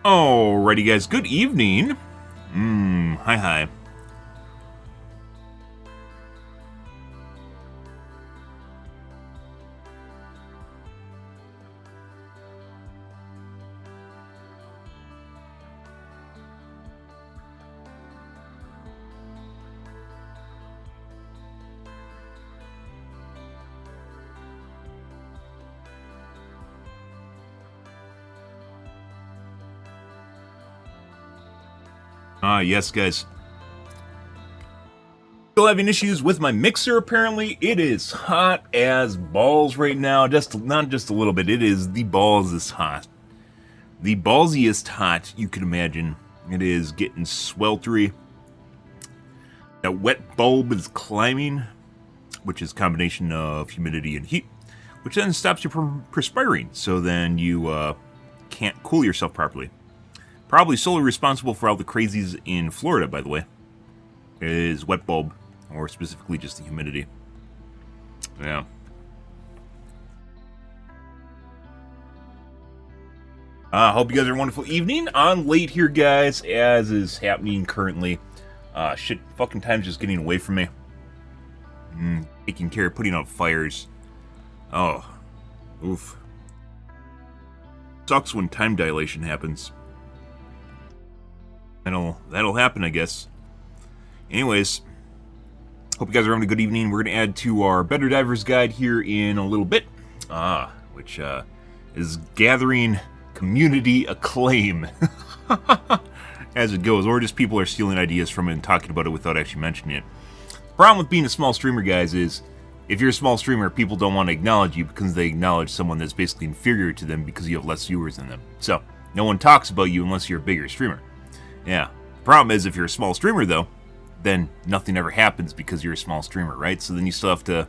Alrighty guys, good evening. Hi. Yes guys. Still having issues with my mixer apparently. It is hot as balls right now. Not just a little bit, it is the balls hot. The ballsiest hot you can imagine. It is getting sweltery. That wet bulb is climbing, which is a combination of humidity and heat, which then stops you from perspiring, so then you can't cool yourself properly. Probably solely responsible for all the crazies in Florida, by the way, is wet bulb, or specifically just the humidity. Yeah. Hope you guys are a wonderful evening. On late here, guys, as is happening currently. Shit, fucking time's just getting away from me. Taking care of putting out fires. Oh. Oof. Sucks when time dilation happens. That'll happen, I guess. Anyways, hope you guys are having a good evening. We're going to add to our Better Divers guide here in a little bit, which is gathering community acclaim as it goes, or just people are stealing ideas from it and talking about it without actually mentioning it. The problem with being a small streamer, guys, is if you're a small streamer, people don't want to acknowledge you because they acknowledge someone that's basically inferior to them because you have less viewers than them. So, no one talks about you unless you're a bigger streamer. Yeah. The problem is if you're a small streamer, though, then nothing ever happens because you're a small streamer, right? So then you still have to,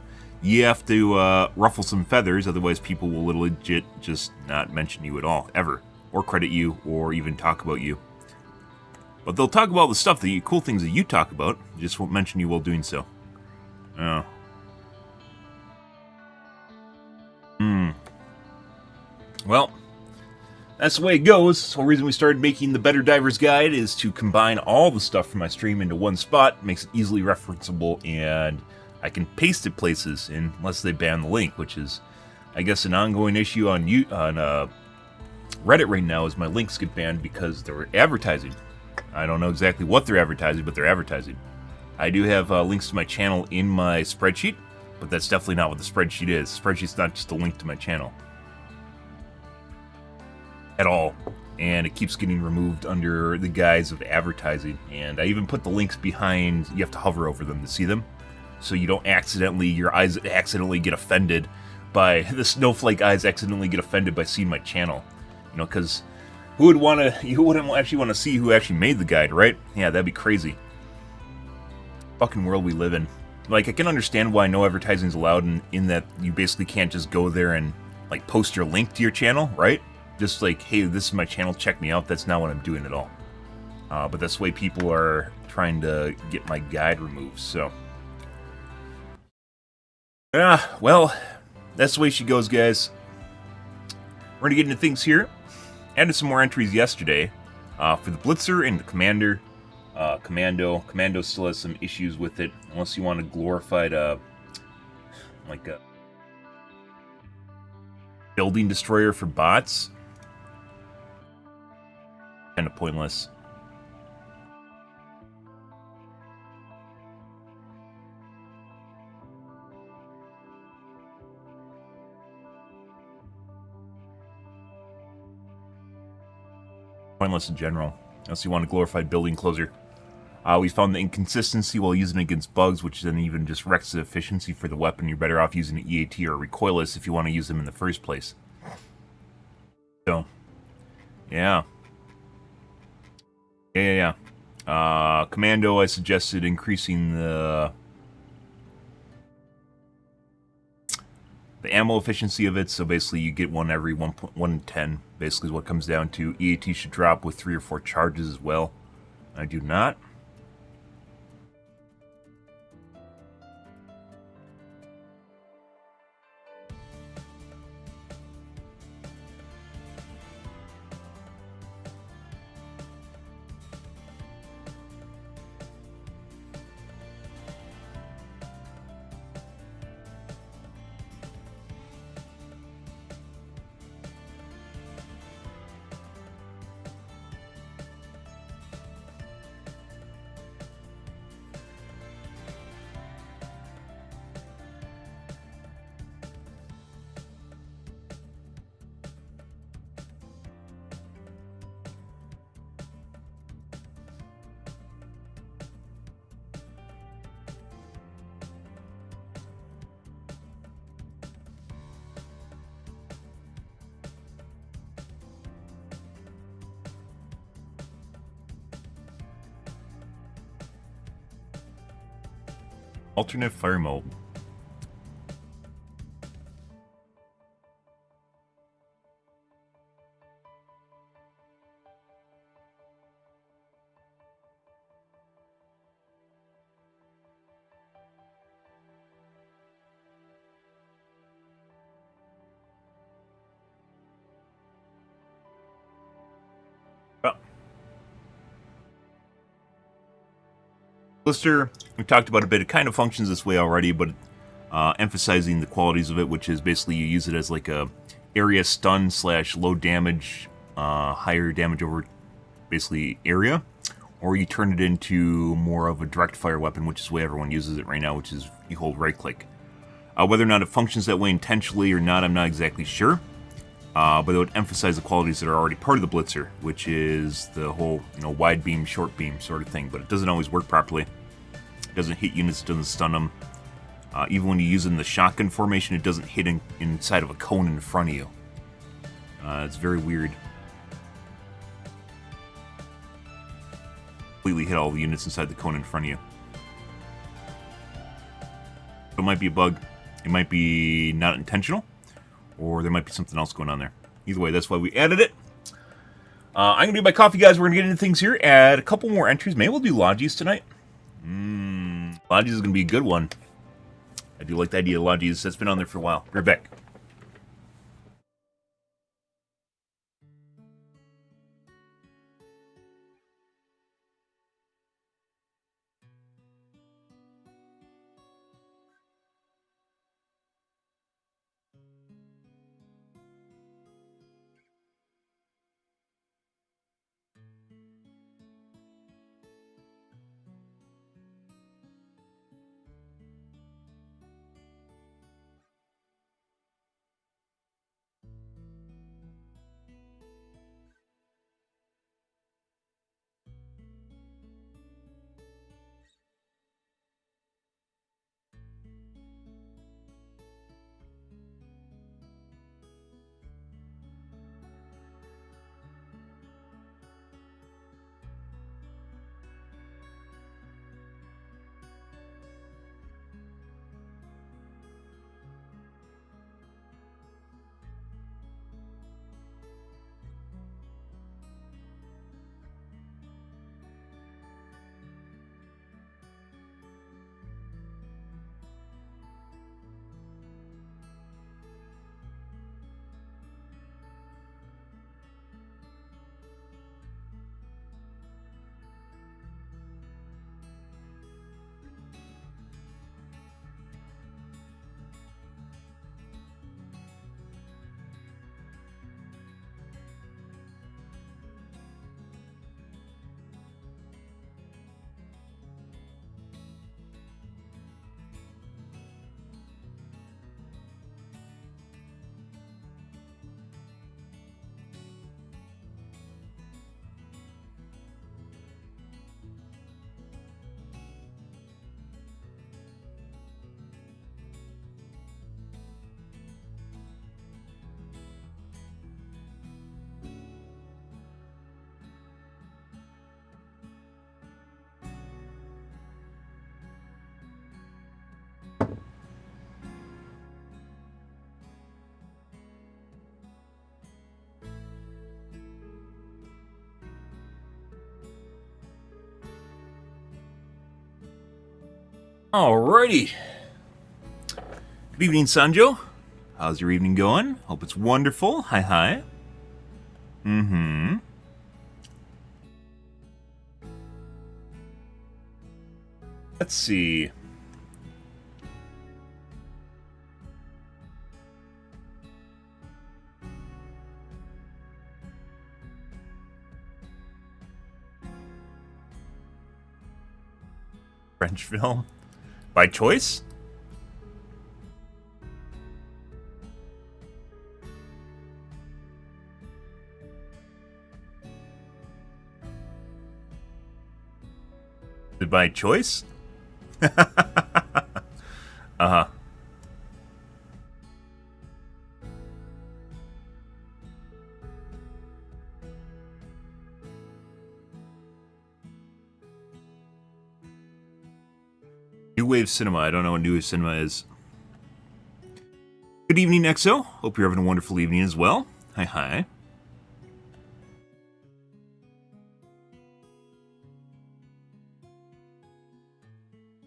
ruffle some feathers, otherwise people will legit just not mention you at all, ever, or credit you, or even talk about you. But they'll talk about the stuff, the cool things that you talk about, just won't mention you while doing so. Oh. Well, that's the way it goes. The whole reason we started making the Better Divers Guide is to combine all the stuff from my stream into one spot. It makes it easily referenceable, and I can paste it places unless they ban the link, which is, I guess, an ongoing issue on Reddit right now, is my links get banned because they're advertising. I don't know exactly what they're advertising, but they're advertising. I do have links to my channel in my spreadsheet, but that's definitely not what the spreadsheet is. The spreadsheet's not just a link to my channel at all, and it keeps getting removed under the guise of advertising. And I even put the links behind, you have to hover over them to see them, so you don't your eyes accidentally get offended by the snowflake eyes accidentally get offended by seeing my channel, you know, because you wouldn't actually want to see who actually made the guide, right? Yeah, that'd be crazy. Fucking world we live in. Like, I can understand why no advertising is allowed in that you basically can't just go there and like post your link to your channel, right? Just like, hey, this is my channel, check me out. That's not what I'm doing at all. But that's the way people are trying to get my guide removed, so. Well, that's the way she goes, guys. We're gonna get into things here. Added some more entries yesterday for the Blitzer and the Commando. Commando still has some issues with it, unless you want a glorified, like a building destroyer for bots. Kind of pointless. Pointless in general, unless you want a glorified building closer. We found the inconsistency while using it against bugs, which then even just wrecks the efficiency for the weapon. You're better off using an EAT or a recoilless if you want to use them in the first place. So, yeah. Commando, I suggested increasing the ammo efficiency of it, so basically you get one every 110, basically is what it comes down to. EAT should drop with 3 or 4 charges as well. I do not. Alternate fire mode. Blister, we talked about a bit. It kind of functions this way already, but emphasizing the qualities of it, which is basically you use it as like a area stun / low damage, higher damage over basically area, or you turn it into more of a direct fire weapon, which is the way everyone uses it right now, which is you hold right click. Whether or not it functions that way intentionally or not, I'm not exactly sure. But it would emphasize the qualities that are already part of the Blitzer, which is the whole, wide beam, short beam sort of thing. But it doesn't always work properly. It doesn't hit units, it doesn't stun them. Even when you use it in the shotgun formation, it doesn't hit inside of a cone in front of you. It's very weird. Completely hit all the units inside the cone in front of you. It might be a bug. It might be not intentional. Or there might be something else going on there. Either way, that's why we added it. I'm going to do my coffee, guys. We're going to get into things here. Add a couple more entries. Maybe we'll do Logis tonight. Logis is going to be a good one. I do like the idea of Logis. That's been on there for a while. Be right back. Alrighty. Good evening, Sanjo. How's your evening going? Hope it's wonderful. Hi. Let's see. French film? By choice? Is it by choice? Uh-huh. New Wave Cinema. I don't know what New Wave Cinema is. Good evening, Exo. Hope you're having a wonderful evening as well. Hi, hi.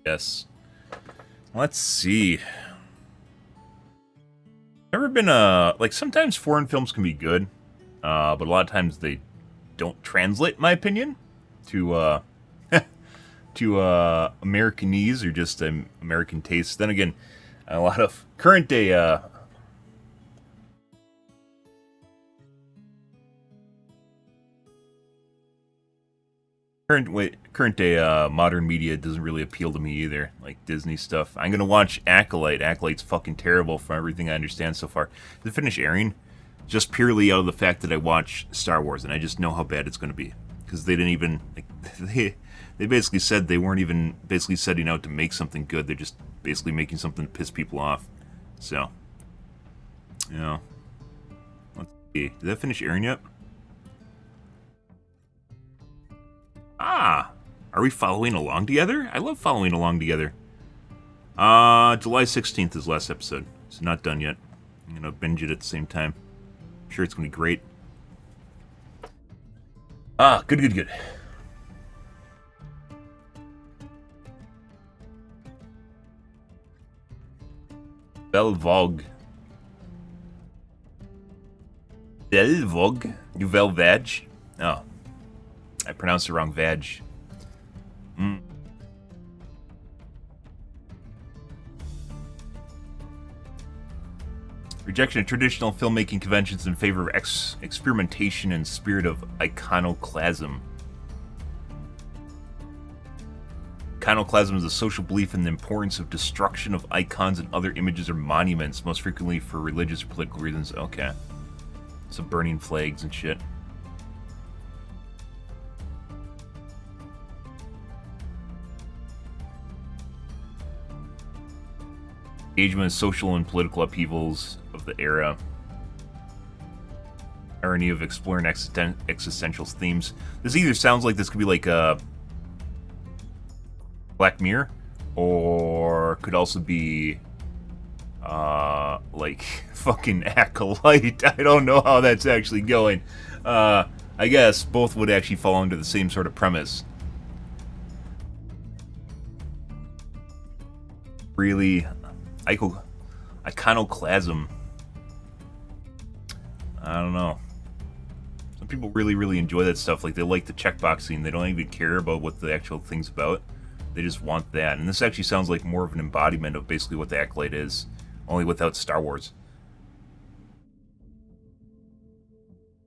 Yes. Let's see. Never been like sometimes foreign films can be good, but a lot of times they don't translate, in my opinion, to to Americanese or just American tastes. Then again, a lot of current day current day modern media doesn't really appeal to me either, like Disney stuff. I'm gonna watch Acolyte. Acolyte's fucking terrible from everything I understand so far. Did it finish airing? Just purely out of the fact that I watch Star Wars and I just know how bad it's gonna be. Because they didn't even they basically said they weren't even basically setting out to make something good. They're just basically making something to piss people off. So, you know, let's see. Did that finish airing yet? Ah, are we following along together? I love following along together. July 16th is last episode. It's not done yet. I'm gonna binge it at the same time. I'm sure it's gonna be great. Ah, good, good, good. Belvog. Belvog? Nouvelle Vag? Oh. I pronounced the wrong vag. Rejection of traditional filmmaking conventions in favor of experimentation and spirit of iconoclasm. Iconoclasm is a social belief in the importance of destruction of icons and other images or monuments, most frequently for religious or political reasons. Okay. So burning flags and shit. Engagement in social and political upheavals of the era. Irony of exploring existential themes. This either sounds like this could be like Black Mirror, or could also be like fucking Acolyte. I don't know how that's actually going. I guess both would actually fall under the same sort of premise. Really, iconoclasm. I don't know. Some people really, really enjoy that stuff. Like, they like the checkboxing. They don't even care about what the actual thing's about. They just want that. And this actually sounds like more of an embodiment of basically what the Acolyte is, only without Star Wars.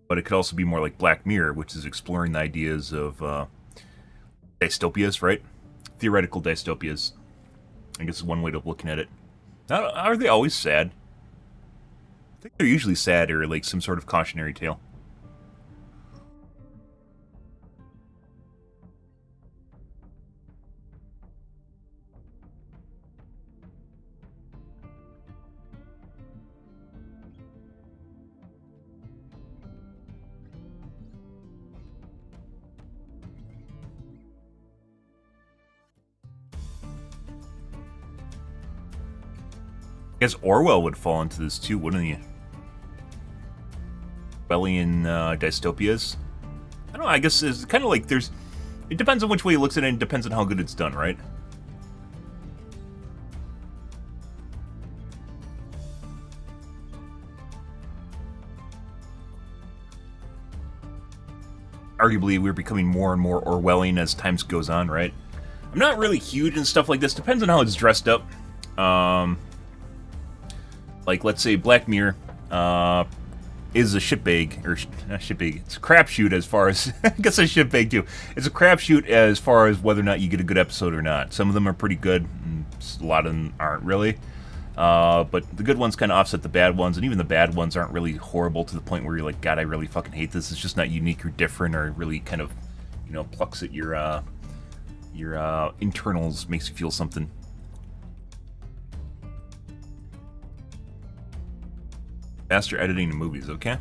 But it could also be more like Black Mirror, which is exploring the ideas of dystopias, right? Theoretical dystopias. I guess is one way of looking at it. Are they always sad? I think they're usually sad or like some sort of cautionary tale. I guess Orwell would fall into this too, wouldn't he? Orwellian dystopias. I don't know, I guess it's kind of like there's... It depends on which way he looks at it, and it depends on how good it's done, right? Arguably, we're becoming more and more Orwellian as time goes on, right? I'm not really huge in stuff like this. Depends on how it's dressed up. Like, let's say Black Mirror is a shitbag, or not shitbag, it's a crapshoot as far as, I guess a shitbag too. It's a crapshoot as far as whether or not you get a good episode or not. Some of them are pretty good, and a lot of them aren't really. But the good ones kind of offset the bad ones, and even the bad ones aren't really horrible to the point where you're like, God, I really fucking hate this. It's just not unique or different, or really kind of, you know, plucks at your internals, makes you feel something. Faster editing in movies, okay?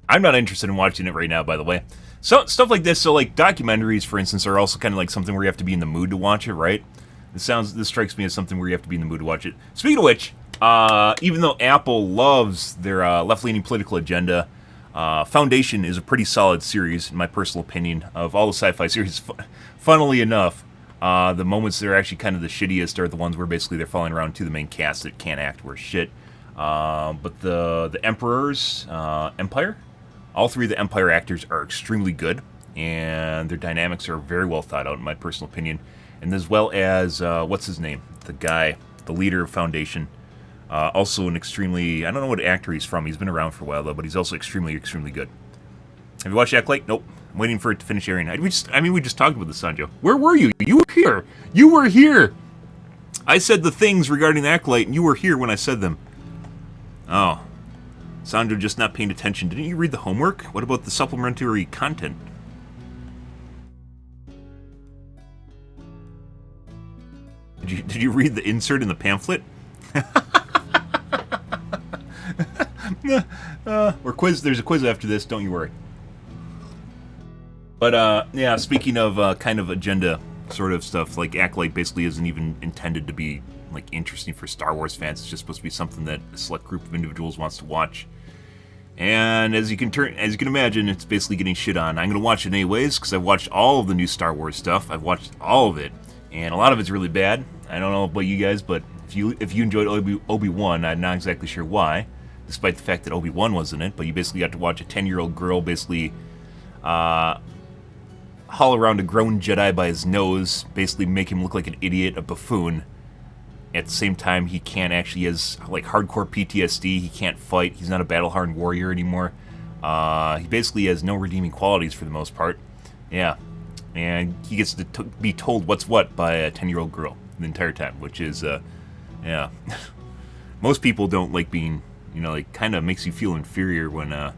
I'm not interested in watching it right now, by the way. So stuff like this, so like documentaries, for instance, are also kind of like something where you have to be in the mood to watch it, right? This strikes me as something where you have to be in the mood to watch it. Speaking of which, even though Apple loves their left-leaning political agenda, Foundation is a pretty solid series, in my personal opinion, of all the sci-fi series. Funnily enough, the moments that are actually kind of the shittiest are the ones where basically they're falling around to the main cast that can't act worth shit. But the Emperor's Empire, all three of the Empire actors are extremely good, and their dynamics are very well thought out, in my personal opinion. And as well as, what's his name? The leader of Foundation. Also an extremely, I don't know what actor he's from. He's been around for a while, though, but he's also extremely, extremely good. Have you watched Eclectic? Nope. I'm waiting for it to finish airing. We just talked about this, Sanjo. Where were you? You were here. You were here. I said the things regarding the Acolyte, and you were here when I said them. Oh. Sanjo just not paying attention. Didn't you read the homework? What about the supplementary content? Did you read the insert in the pamphlet? Or quiz. There's a quiz after this, don't you worry. But, yeah, speaking of kind of agenda sort of stuff, like Acolyte basically isn't even intended to be, like, interesting for Star Wars fans. It's just supposed to be something that a select group of individuals wants to watch. And as you can imagine, it's basically getting shit on. I'm going to watch it anyways, because I've watched all of the new Star Wars stuff. I've watched all of it, and a lot of it's really bad. I don't know about you guys, but if you enjoyed Obi-Wan, I'm not exactly sure why, despite the fact that Obi-Wan was in it, but you basically got to watch a 10-year-old girl basically haul around a grown Jedi by his nose, basically make him look like an idiot, a buffoon. At the same time, he has, like, hardcore PTSD, he can't fight, he's not a battle-hardened warrior anymore. He basically has no redeeming qualities for the most part. Yeah. And he gets to be told what's what by a 10-year-old girl the entire time, which is, yeah. Most people don't like being, like, kind of makes you feel inferior when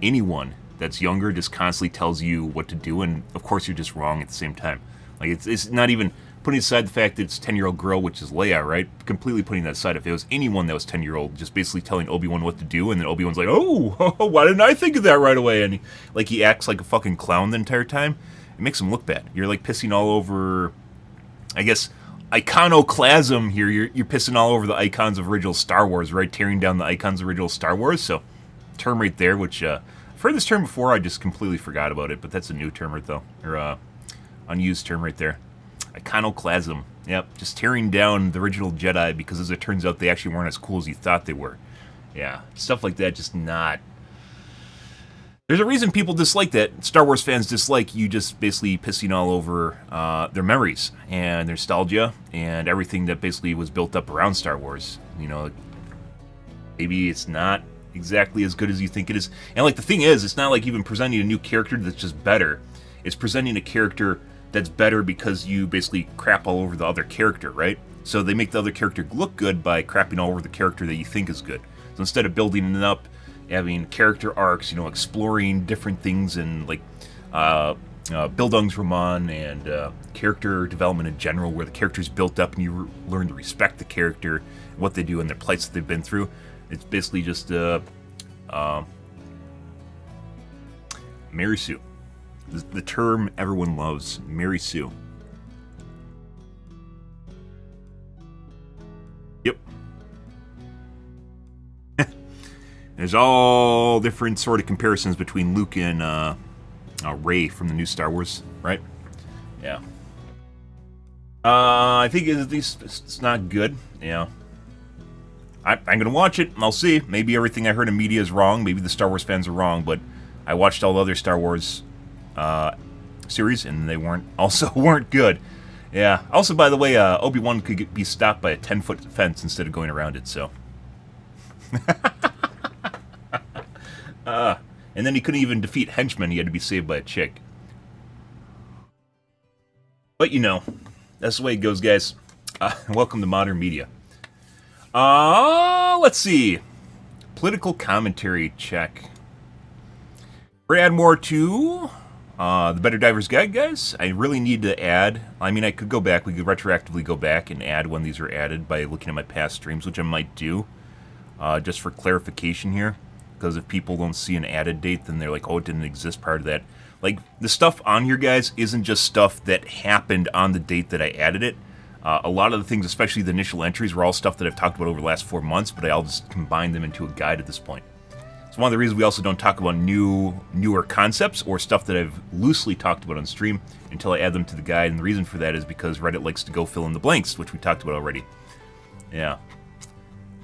anyone that's younger just constantly tells you what to do, and of course you're just wrong at the same time. Like, it's not even putting aside the fact that it's a 10-year-old girl, which is Leia, right? Completely putting that aside. If it was anyone that was 10-year-old, just basically telling Obi-Wan what to do, and then Obi-Wan's like, oh, why didn't I think of that right away? And he acts like a fucking clown the entire time. It makes him look bad. You're, like, pissing all over, I guess, iconoclasm here. You're pissing all over the icons of original Star Wars, right? Tearing down the icons of original Star Wars. So, term right there, which, I've heard this term before, I just completely forgot about it, but that's a new term right though. Or, unused term right there. Iconoclasm. Yep, just tearing down the original Jedi because as it turns out they actually weren't as cool as you thought they were. Yeah, stuff like that, just not... There's a reason people dislike that. Star Wars fans dislike you just basically pissing all over their memories and their nostalgia and everything that basically was built up around Star Wars. Maybe it's not exactly as good as you think it is. And, like, the thing is, it's not like even presenting a new character that's just better. It's presenting a character that's better because you basically crap all over the other character, right? So they make the other character look good by crapping all over the character that you think is good. So instead of building it up, having character arcs, exploring different things and, like, Bildungsroman and character development in general, where the character's built up and you learn to respect the character, what they do, and their plights that they've been through. It's basically just Mary Sue. The term everyone loves, Mary Sue. Yep. There's all different sort of comparisons between Luke and Rey from the new Star Wars, right? Yeah. I think at least it's not good. Yeah. I'm gonna watch it. I'll see. Maybe everything I heard in media is wrong. Maybe the Star Wars fans are wrong. But I watched all the other Star Wars series, and they weren't good. Yeah. Also, by the way, Obi-Wan could be stopped by a 10-foot fence instead of going around it. So. And then he couldn't even defeat henchmen. He had to be saved by a chick. But that's the way it goes, guys. Welcome to modern media. Let's see. Political commentary check. We're gonna add more to the Better Divers Guide, guys. I really need to add. I mean, I could go back. We could retroactively go back and add when these were added by looking at my past streams, which I might do, just for clarification here. because if people don't see an added date, then they're like, oh, it didn't exist prior to that. Like, the stuff on here, guys, isn't just stuff that happened on the date that I added it. A lot of the things, especially the initial entries, were all stuff that I've talked about over the last 4 months, but I'll just combine them into a guide at this point. It's one of the reasons we also don't talk about newer concepts or stuff that I've loosely talked about on stream until I add them to the guide, and the reason for that is because Reddit likes to go fill in the blanks, which we talked about already. Yeah.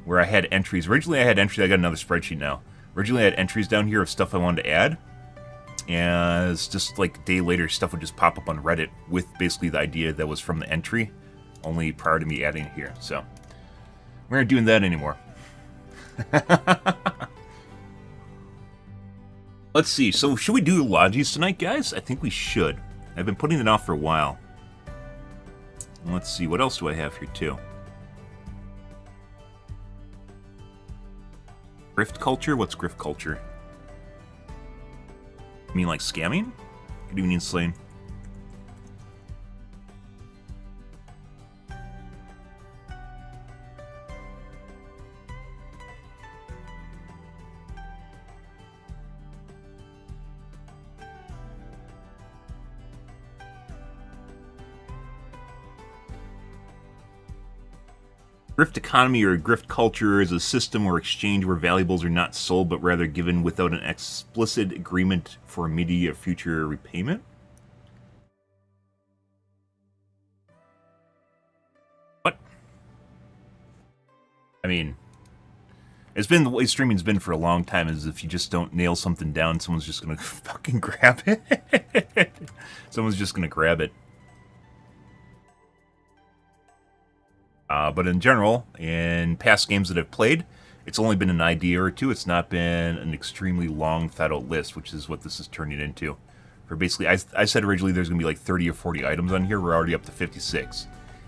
Where I had entries. Originally I had entries, I got another spreadsheet now. Originally I had entries down here of stuff I wanted to add, and it's just like a day later stuff would just pop up on Reddit with basically the idea that was from the entry, only prior to me adding it here. So, we're not doing that anymore. Let's see, so should we do logies tonight, guys? I think we should. I've been putting it off for a while. Let's see, what else do I have here too? Grift culture? What's grift culture? You mean like scamming? Good evening, Slane. Grift economy or grift culture is a system or exchange where valuables are not sold but rather given without an explicit agreement for immediate future repayment. What? I mean, it's been the way streaming's been for a long time, is if you just don't nail something down, someone's just gonna fucking grab it. Someone's just gonna grab it. But in general, in past games that I've played, it's only been an idea or two. It's not been an extremely long, thought-out list, which is what this is turning into. For basically, I said originally there's going to be like 30 or 40 items on here. We're already up to 56.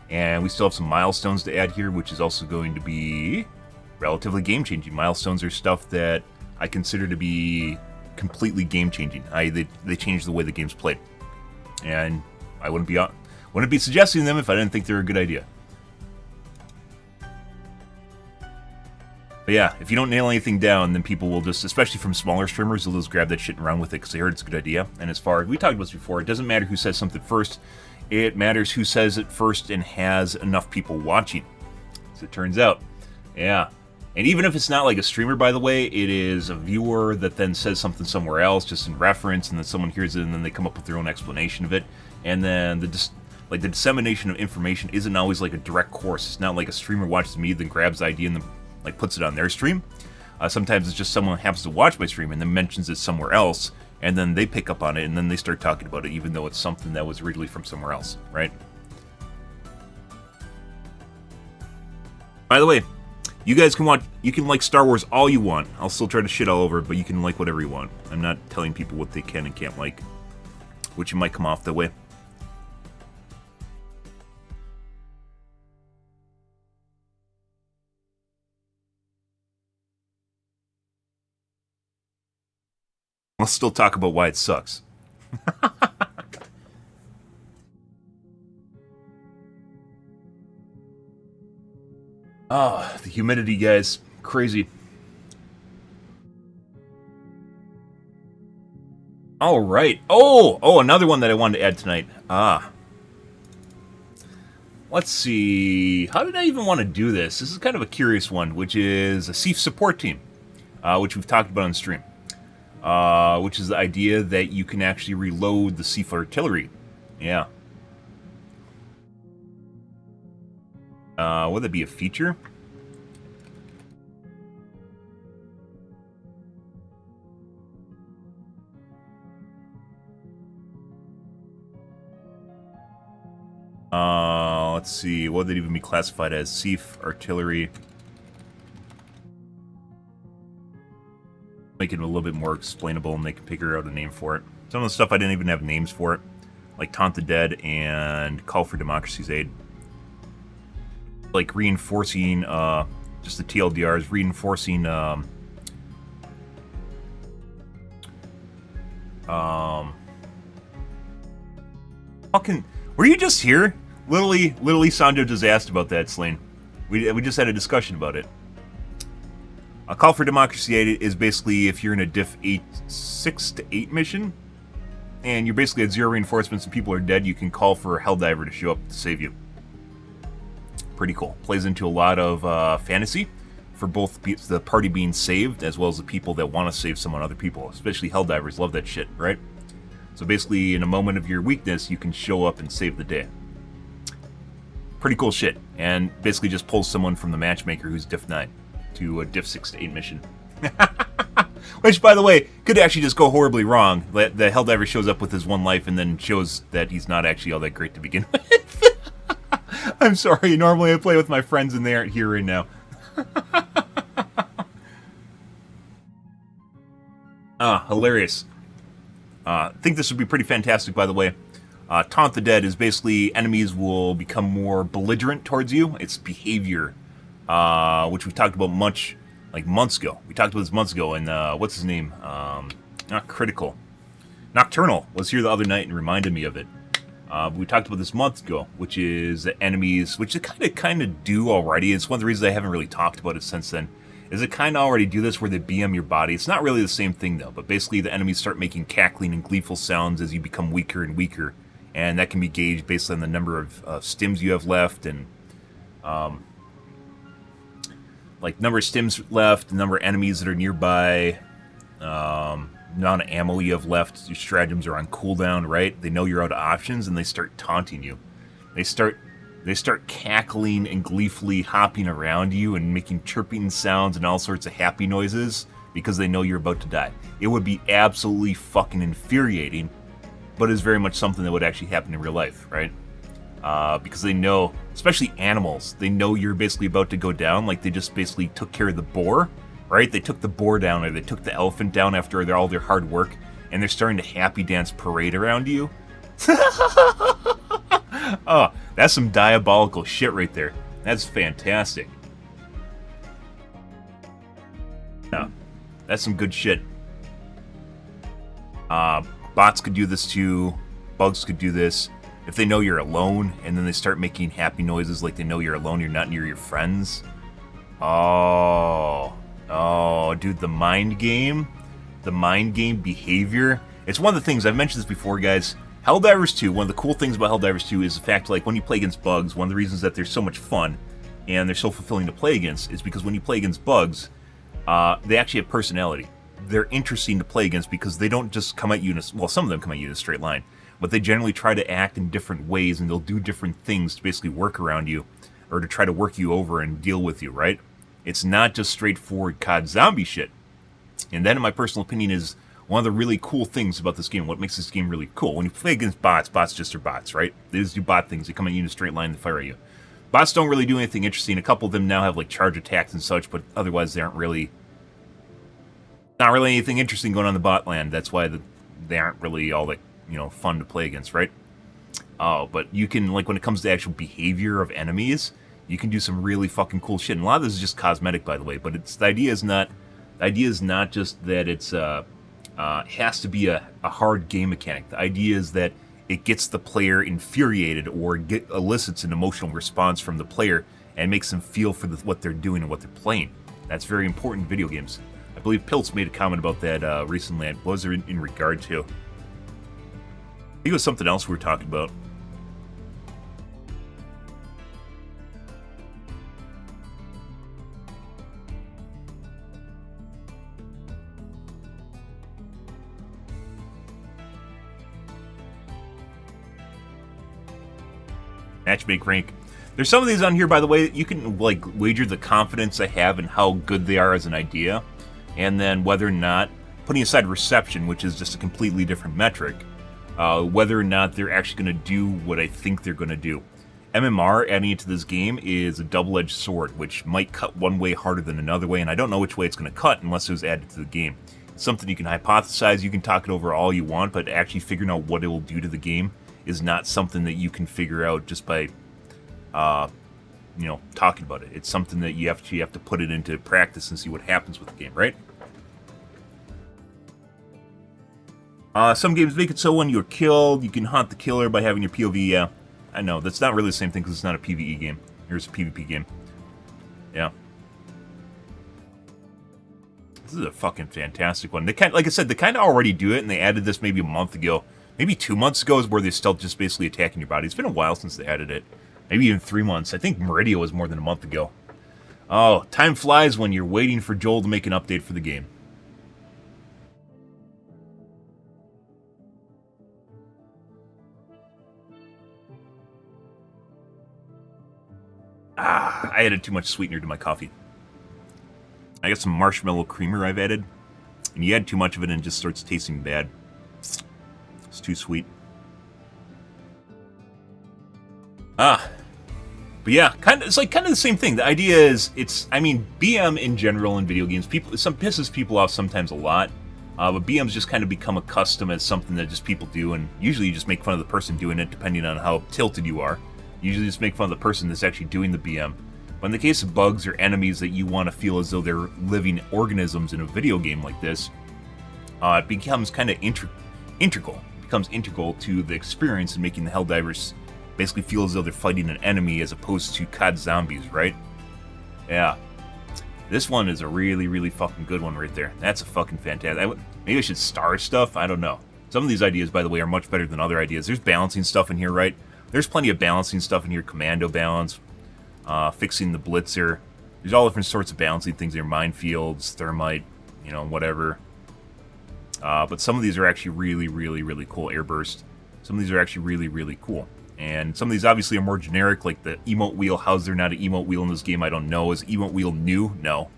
And we still have some milestones to add here, which is also going to be relatively game-changing. Milestones are stuff that I consider to be completely game-changing. They change the way the game's played. And I wouldn't be suggesting them if I didn't think they were a good idea. But yeah, if you don't nail anything down, then people will just, especially from smaller streamers, they'll just grab that shit and run with it because they heard it's a good idea. And as far as we talked about this before, it doesn't matter who says something first. It matters who says it first and has enough people watching, as it turns out. Yeah. And even if it's not like a streamer, by the way, it is a viewer that then says something somewhere else, just in reference, and then someone hears it, and then they come up with their own explanation of it. And then the dissemination of information isn't always like a direct course. It's not like a streamer watches me, then grabs the idea and then like puts it on their stream. Sometimes it's just someone happens to watch my stream and then mentions it somewhere else, and then they pick up on it and then they start talking about it, even though it's something that was originally from somewhere else, right? By the way, you guys can like Star Wars all you want. I'll still try to shit all over it, but you can like whatever you want. I'm not telling people what they can and can't like, which might come off that way. I'll still talk about why it sucks. Oh, the humidity, guys. Crazy. All right. Oh, another one that I wanted to add tonight. Let's see. How did I even want to do this? This is kind of a curious one, which is a SIEF support team, which we've talked about on stream. Which is the idea that you can actually reload the SIEF artillery. Yeah. Would that be a feature? Let's see. What would that even be classified as? SIEF artillery. Make it a little bit more explainable and they can figure out a name for it. Some of the stuff I didn't even have names for it, like Taunt the Dead and Call for Democracy's Aid. Like reinforcing, just the TLDRs, reinforcing, fucking, were you just here? Literally, Sanjo just asked about that, Slane. We just had a discussion about it. A Call for Democracy 8 is basically if you're in a diff 6 to 8 mission, and you're basically at 0 reinforcements and people are dead, you can call for a Helldiver to show up to save you. Pretty cool. Plays into a lot of fantasy for both the party being saved as well as the people that want to save someone, other people. Especially Helldivers love that shit, right? So basically, in a moment of your weakness, you can show up and save the day. Pretty cool shit. And basically just pulls someone from the matchmaker who's diff 9 to a diff 6 to 8 mission. Which, by the way, could actually just go horribly wrong. The Helldiver shows up with his 1 life and then shows that he's not actually all that great to begin with. I'm sorry, normally I play with my friends and they aren't here right now. Hilarious. I think this would be pretty fantastic, by the way. Taunt the Dead is basically enemies will become more belligerent towards you. It's behavior, which we talked about months ago. We talked about this months ago, and what's his name? Not Critical. Nocturnal was here the other night and reminded me of it. We talked about this months ago, which is that enemies, which they kind of do already. It's one of the reasons I haven't really talked about it since then. Is it kind of already do this where they BM your body? It's not really the same thing though, but basically the enemies start making cackling and gleeful sounds as you become weaker and weaker, and that can be gauged based on the number of stims you have left, and like number of stims left, the number of enemies that are nearby, amount of ammo you have left. Your stratagems are on cooldown, right? They know you're out of options, and they start taunting you. They start cackling and gleefully hopping around you and making chirping sounds and all sorts of happy noises because they know you're about to die. It would be absolutely fucking infuriating, but is very much something that would actually happen in real life, right? Because they know, especially animals, they know you're basically about to go down. Like they just basically took care of the boar, right? They took the boar down, or they took the elephant down after all their hard work, and they're starting to happy dance parade around you. Oh, that's some diabolical shit right there. That's fantastic. Yeah, that's some good shit. Bots could do this too. Bugs could do this. If they know you're alone, and then they start making happy noises like they know you're alone, you're not near your friends. Oh, dude, the mind game behavior. It's one of the things, I've mentioned this before, guys. Helldivers 2, one of the cool things about Helldivers 2 is the fact, like, when you play against bugs, one of the reasons that they're so much fun and they're so fulfilling to play against is because when you play against bugs, they actually have personality. They're interesting to play against because they don't just come at you in well, some of them come at you in a straight line, but they generally try to act in different ways, and they'll do different things to basically work around you or to try to work you over and deal with you, right? It's not just straightforward COD zombie shit. And that, in my personal opinion, is one of the really cool things about this game, what makes this game really cool. When you play against bots just are bots, right? They just do bot things. They come at you in a straight line and fire at you. Bots don't really do anything interesting. A couple of them now have like charge attacks and such, but otherwise they aren't really... not really anything interesting going on in the bot land. That's why they aren't really all that, fun to play against, right? But you can, like, when it comes to actual behavior of enemies, you can do some really fucking cool shit. And a lot of this is just cosmetic, by the way, but the idea is not just that it's has to be a hard game mechanic. The idea is that it gets the player infuriated or elicits an emotional response from the player and makes them feel for what they're doing and what they're playing. That's very important in video games. I believe Piltz made a comment about that recently. What was it in regard to? I think it was something else we were talking about. Matchmake rank. There's some of these on here, by the way, that you can like wager the confidence I have in how good they are as an idea, and then whether or not, putting aside reception, which is just a completely different metric, whether or not they're actually going to do what I think they're going to do. MMR adding it to this game is a double-edged sword, which might cut one way harder than another way, and I don't know which way it's going to cut unless it was added to the game. It's something you can hypothesize, you can talk it over all you want, but actually figuring out what it will do to the game is not something that you can figure out just by, talking about it. It's something that you have to put it into practice and see what happens with the game, right? Some games make it so when you're killed, you can haunt the killer by having your POV. Yeah, I know. That's not really the same thing because it's not a PvE game. Here's a PvP game. Yeah. This is a fucking fantastic one. They like I said, they kind of already do it, and they added this maybe a month ago. Maybe 2 months ago is where they're still just basically attacking your body. It's been a while since they added it. Maybe even 3 months. I think Meridia was more than a month ago. Oh, time flies when you're waiting for Joel to make an update for the game. Ah, I added too much sweetener to my coffee. I got some marshmallow creamer I've added. And you add too much of it and it just starts tasting bad. It's too sweet. Ah. But yeah, it's like kind of the same thing. The idea is, I mean, BM in general in video games, pisses people off sometimes a lot. But BM's just kind of become a custom as something that just people do, and usually you just make fun of the person doing it depending on how tilted you are. You usually just make fun of the person that's actually doing the BM. But in the case of bugs or enemies that you want to feel as though they're living organisms in a video game like this, it becomes kind of integral. It becomes integral to the experience and making the Helldivers basically feel as though they're fighting an enemy as opposed to COD zombies, right? Yeah. This one is a really, really fucking good one right there. That's a fucking fantastic... Maybe I should star stuff? I don't know. Some of these ideas, by the way, are much better than other ideas. There's balancing stuff in here, right? There's plenty of balancing stuff in here. Commando balance, fixing the Blitzer. There's all different sorts of balancing things here. Minefields, thermite, you know, whatever. But some of these are actually really, really, really cool. Airburst. Some of these are actually really, really cool. And some of these obviously are more generic, like the emote wheel. How's there not an emote wheel in this game? I don't know. Is emote wheel new? No.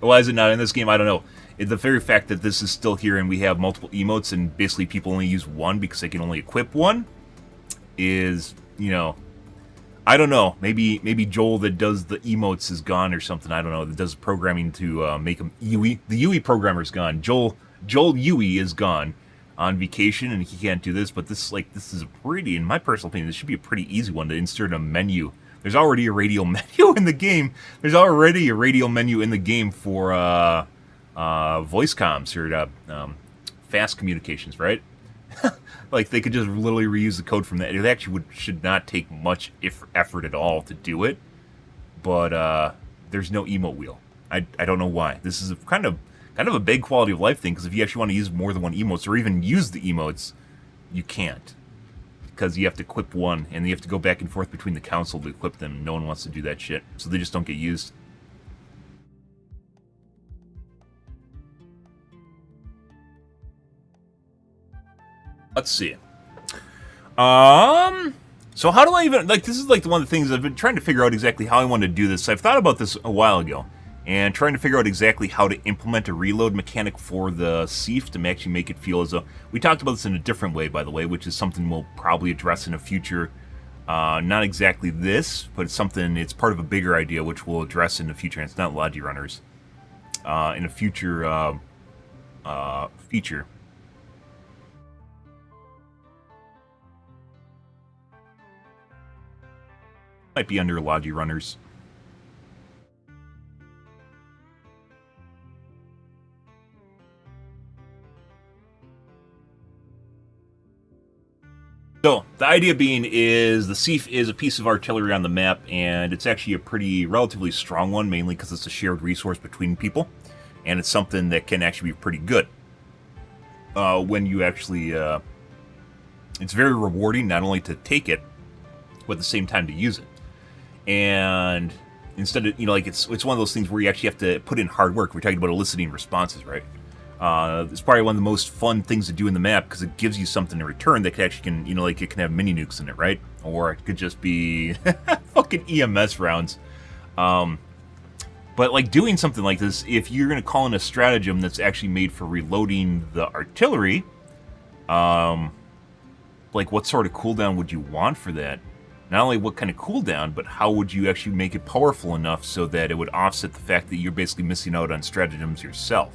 Why is it not in this game? I don't know. The very fact that this is still here and we have multiple emotes and basically people only use one because they can only equip one is, you know, I don't know. Maybe Joel that does the emotes is gone or something. I don't know. That does programming to make them Yui. The Yui programmer's gone. Joel Yui is gone on vacation and he can't do this, but this is a pretty, in my personal opinion, this should be a pretty easy one to insert a menu. There's already a radial menu in the game. There's already a radial menu in the game for voice comms or fast communications, right? Like they could just literally reuse the code from that. It actually should not take much effort at all to do it, but there's no emote wheel. I don't know why. This is kind of a big quality of life thing, because if you actually want to use more than one emotes, or even use the emotes, you can't. Because you have to equip one, and you have to go back and forth between the council to equip them. No one wants to do that shit, so they just don't get used. Let's see. So how do I even, like, this is like one of the things I've been trying to figure out exactly how I want to do this. I've thought about this a while ago, and trying to figure out exactly how to implement a reload mechanic for the Sief to actually make it feel as though... We talked about this in a different way, by the way, which is something we'll probably address in a future... not exactly this, but it's part of a bigger idea, which we'll address in the future. And it's not Logi Runners. In a future feature. Might be under Logi Runners. So, the idea being is the Sief is a piece of artillery on the map, and it's actually a relatively strong one, mainly because it's a shared resource between people, and it's something that can actually be pretty good. When you actually... it's very rewarding, not only to take it, but at the same time to use it. And instead of, you know, like, it's one of those things where you actually have to put in hard work. We're talking about eliciting responses, right? It's probably one of the most fun things to do in the map, because it gives you something in return that can, you know, like, it can have mini nukes in it, right? Or it could just be fucking EMS rounds. But, like, doing something like this, if you're going to call in a stratagem that's actually made for reloading the artillery, like, what sort of cooldown would you want for that? Not only what kind of cooldown, but how would you actually make it powerful enough so that it would offset the fact that you're basically missing out on stratagems yourself?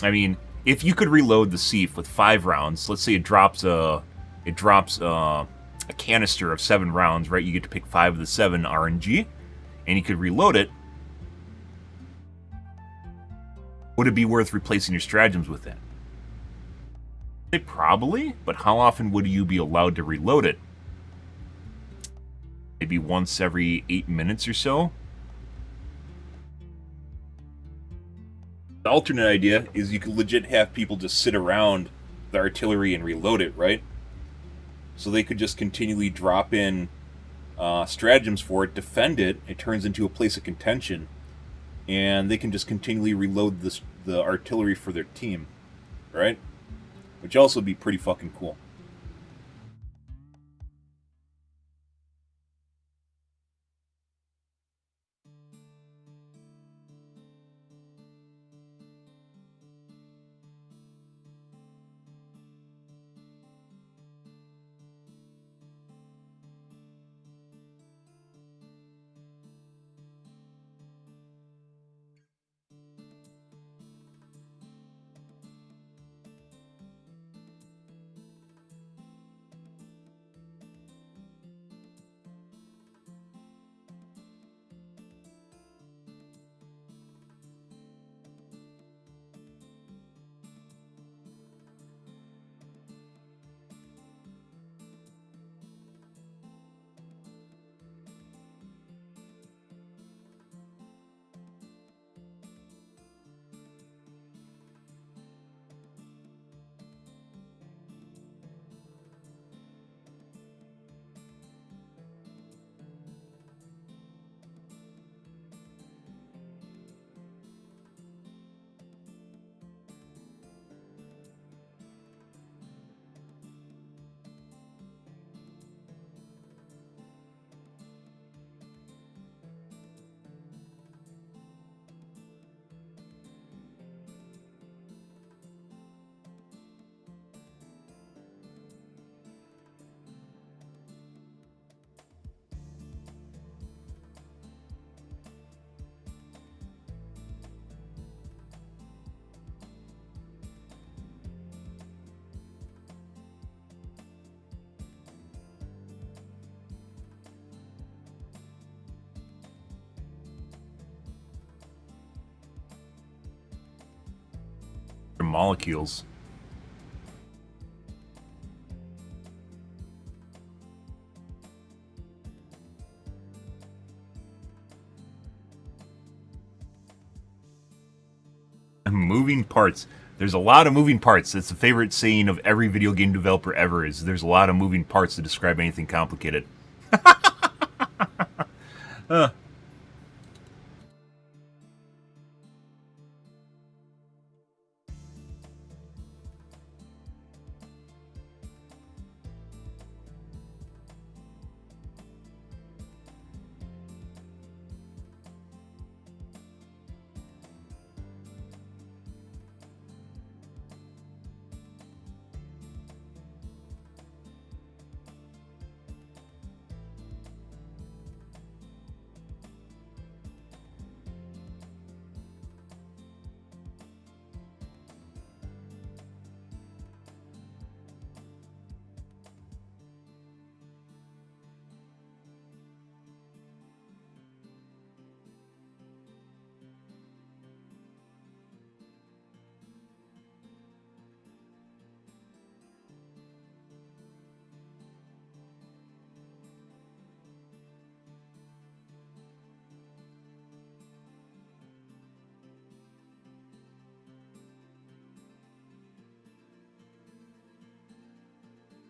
I mean, if you could reload the Sief with 5 rounds, let's say it drops a canister of 7 rounds, right? You get to pick 5 of the 7 RNG, and you could reload it. Would it be worth replacing your stratagems with that? Probably, but how often would you be allowed to reload it? Maybe once every 8 minutes or so? The alternate idea is you could legit have people just sit around the artillery and reload it, right? So they could just continually drop in stratagems for it, defend it, it turns into a place of contention, and they can just continually reload the artillery for their team, right? Which also be pretty fucking cool. Molecules. Moving parts. There's a lot of moving parts. That's the favorite saying of every video game developer ever, is there's a lot of moving parts to describe anything complicated.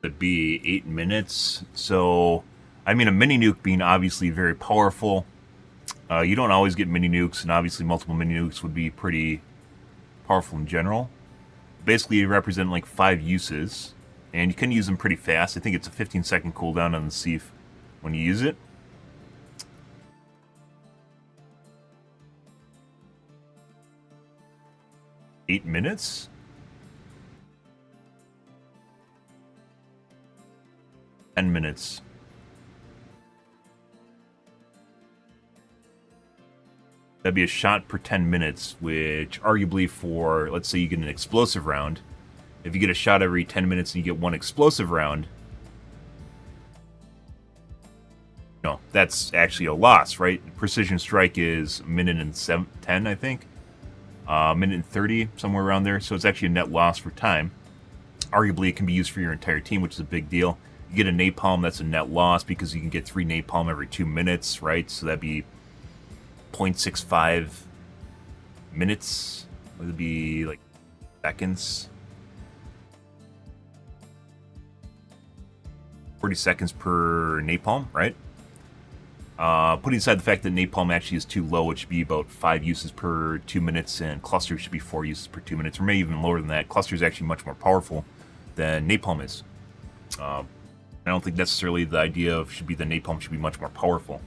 It'd be 8 minutes. So, I mean, a mini nuke being obviously very powerful. You don't always get mini nukes, and obviously multiple mini nukes would be pretty powerful in general. Basically, you represent like 5 uses, and you can use them pretty fast. I think it's a 15-second cooldown on the sieve when you use it. Eight minutes? $10. That'd be a shot per 10 minutes, which arguably for, let's say you get an explosive round, if you get a shot every 10 minutes and you get 1 explosive round, no, that's actually a loss, right? Precision strike is a minute and 10, I think. Minute and 30, somewhere around there. So it's actually a net loss for time. Arguably, it can be used for your entire team, which is a big deal. You get a napalm, that's a net loss because you can get 3 napalm every 2 minutes, right? So that'd be 0.65 minutes Would be like seconds. 40 seconds per napalm, right? Putting aside the fact that napalm actually is too low, it should be about 5 uses per 2 minutes, and cluster should be 4 uses per 2 minutes, or maybe even lower than that. Cluster is actually much more powerful than napalm is. I don't think necessarily the idea of should be the napalm should be much more powerful.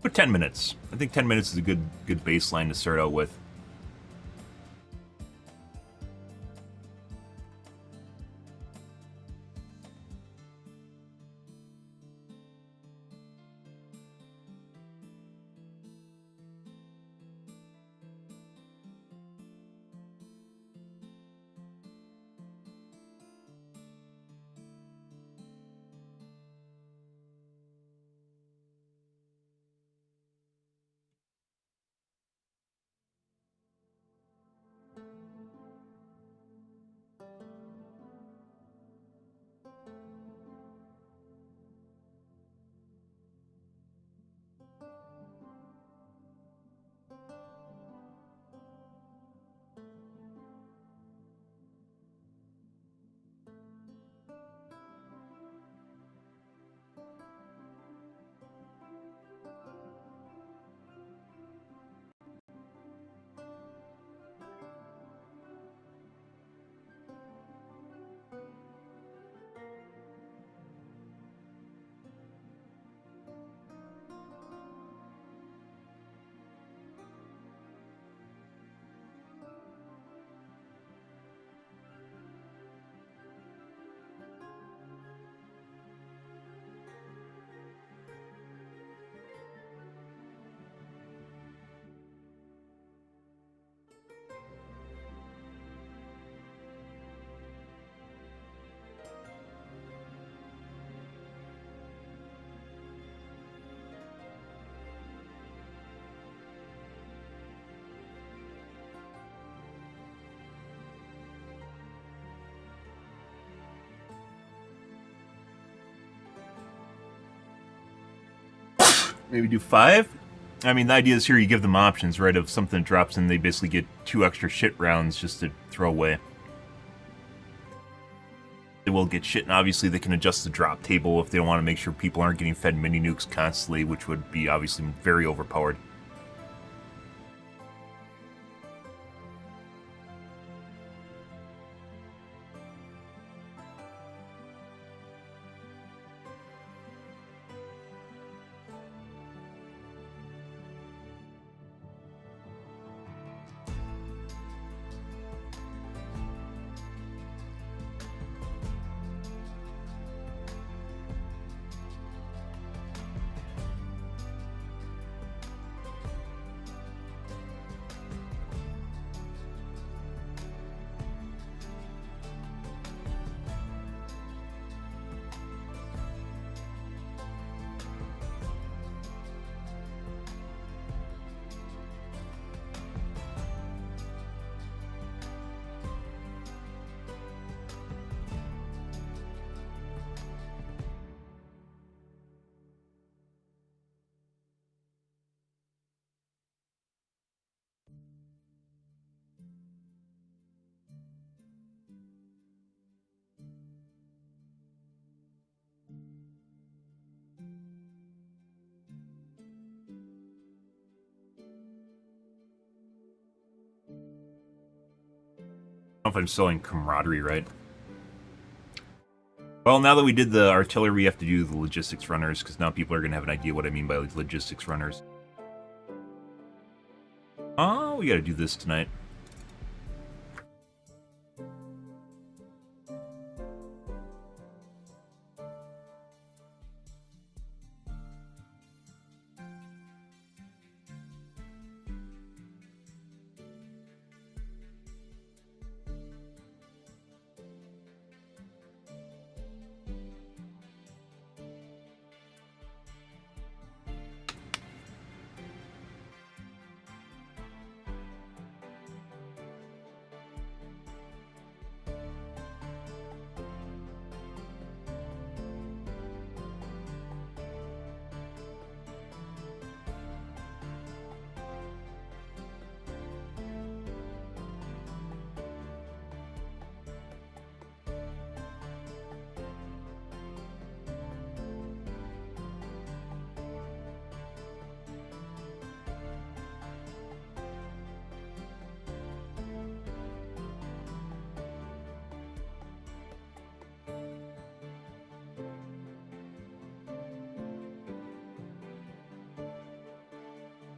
But 10 minutes. I think 10 minutes is a good baseline to start out with. Maybe do 5? I mean, the idea is here you give them options, right? If something drops in, they basically get 2 extra shit rounds just to throw away. They will get shit, and obviously they can adjust the drop table if they want to make sure people aren't getting fed mini nukes constantly, which would be obviously very overpowered. I don't know if I'm still in camaraderie, right? Well, now that we did the artillery, we have to do the logistics runners, because now people are going to have an idea what I mean by logistics runners. Oh, we got to do this tonight.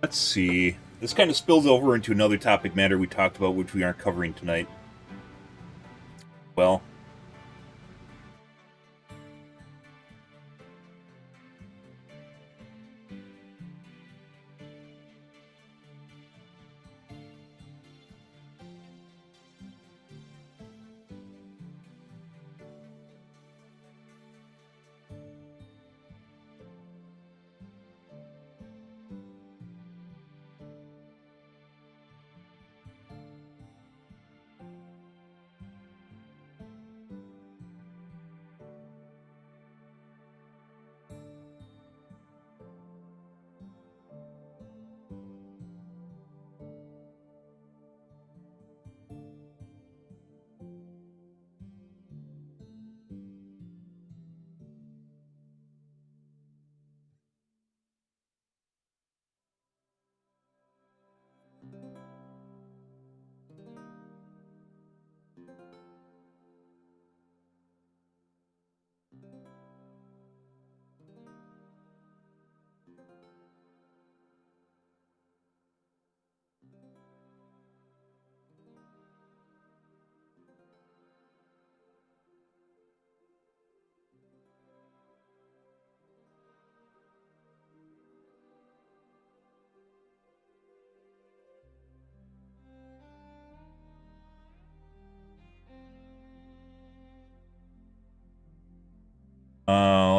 Let's see. This kind of spills over into another topic matter we talked about, which we aren't covering tonight. Well,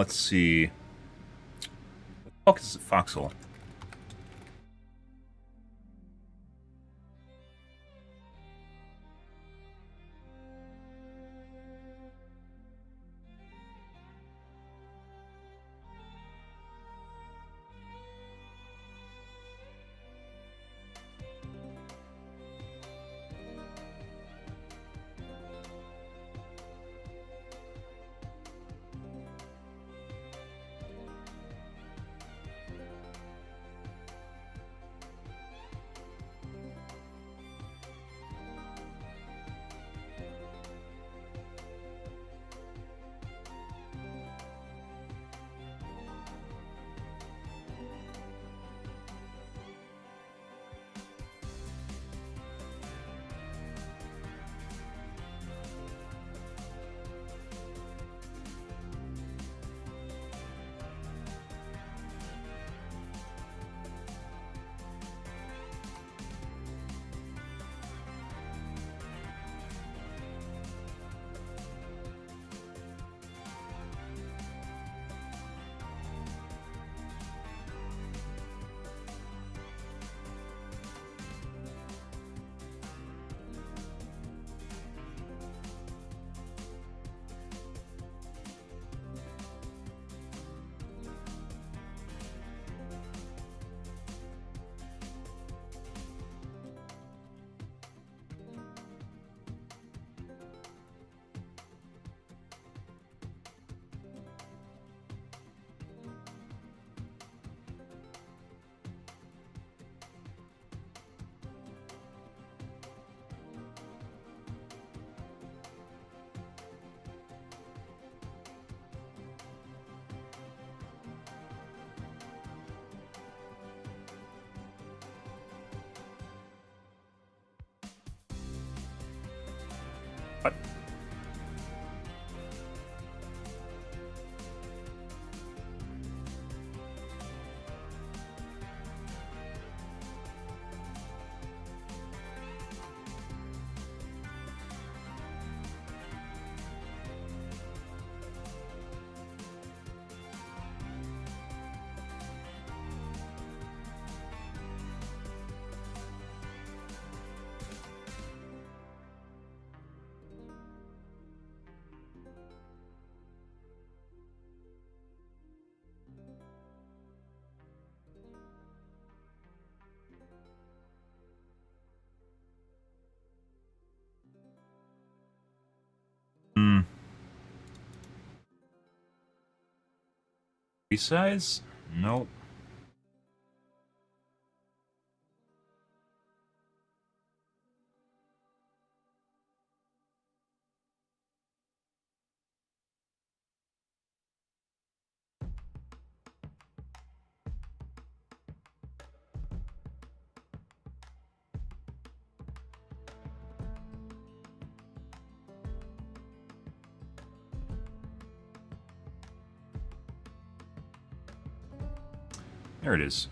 let's see. What the fuck is a foxhole? What? Hmm. Resize? Nope. There it is.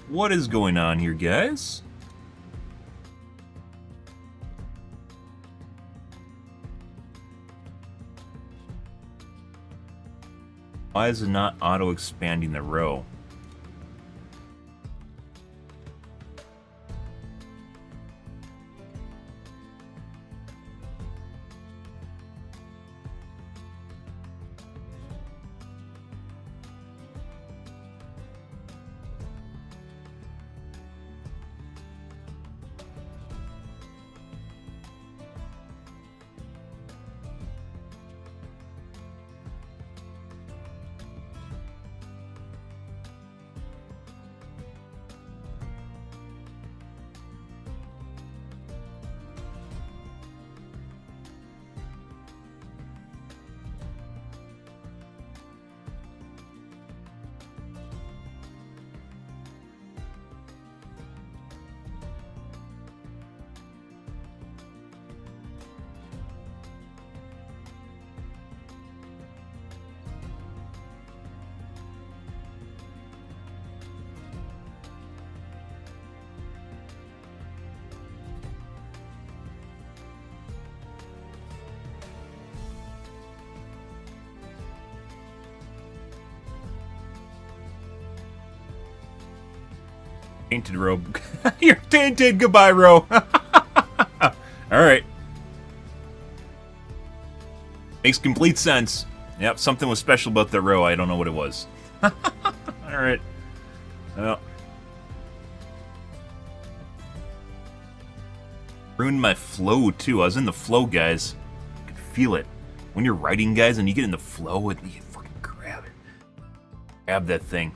What is going on here, guys? Why is it not auto-expanding the row? Tainted row. You're tainted. Goodbye, row. Alright. Makes complete sense. Yep, something was special about that row. I don't know what it was. Alright. Well. Ruined my flow, too. I was in the flow, guys. I could feel it. When you're writing, guys, and you get in the flow, you can fucking grab it. Grab that thing.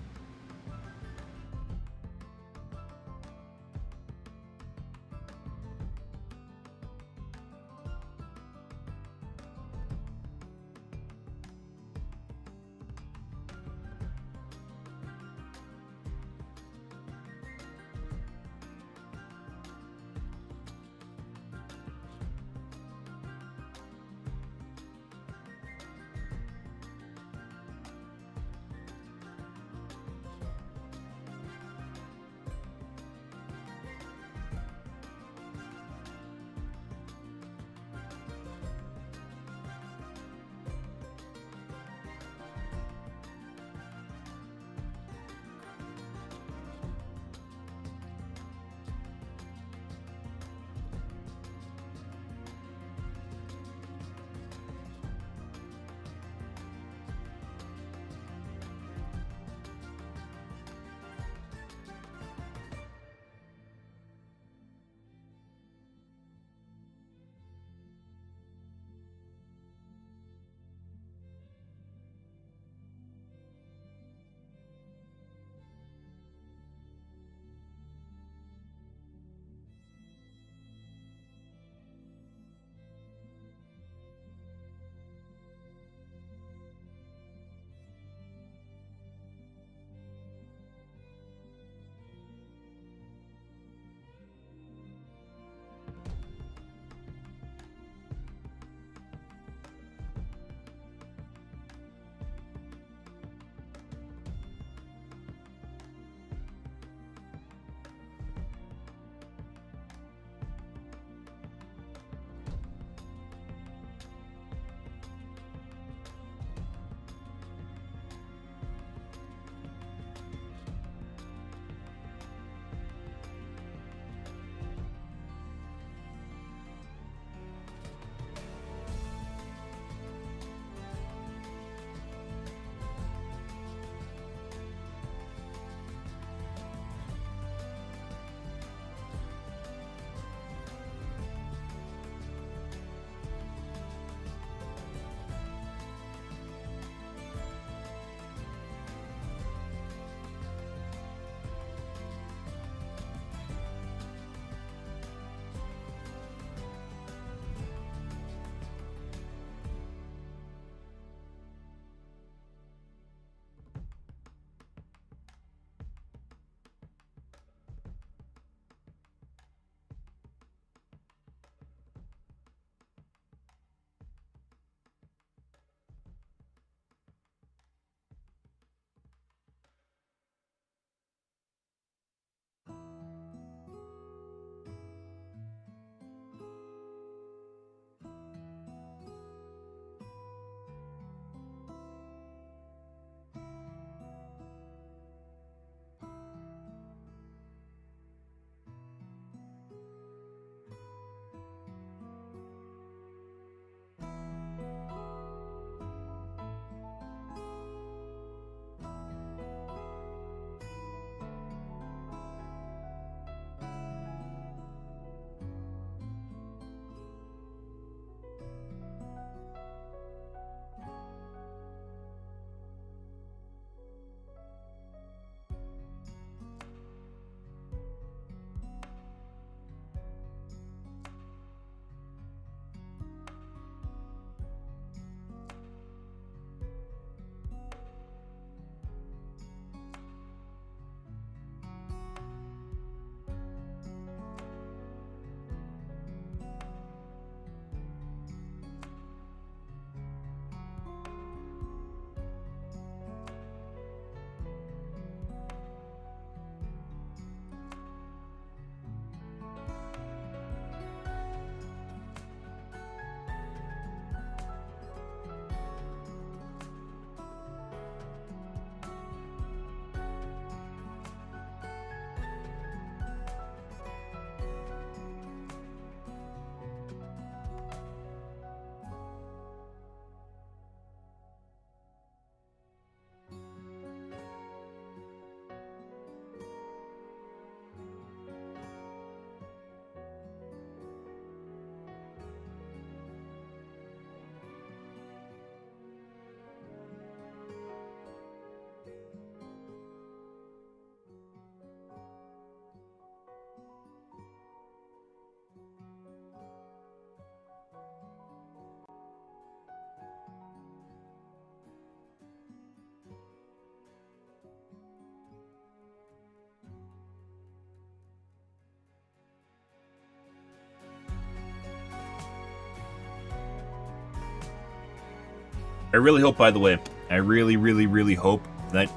I really hope, by the way, I really hope that,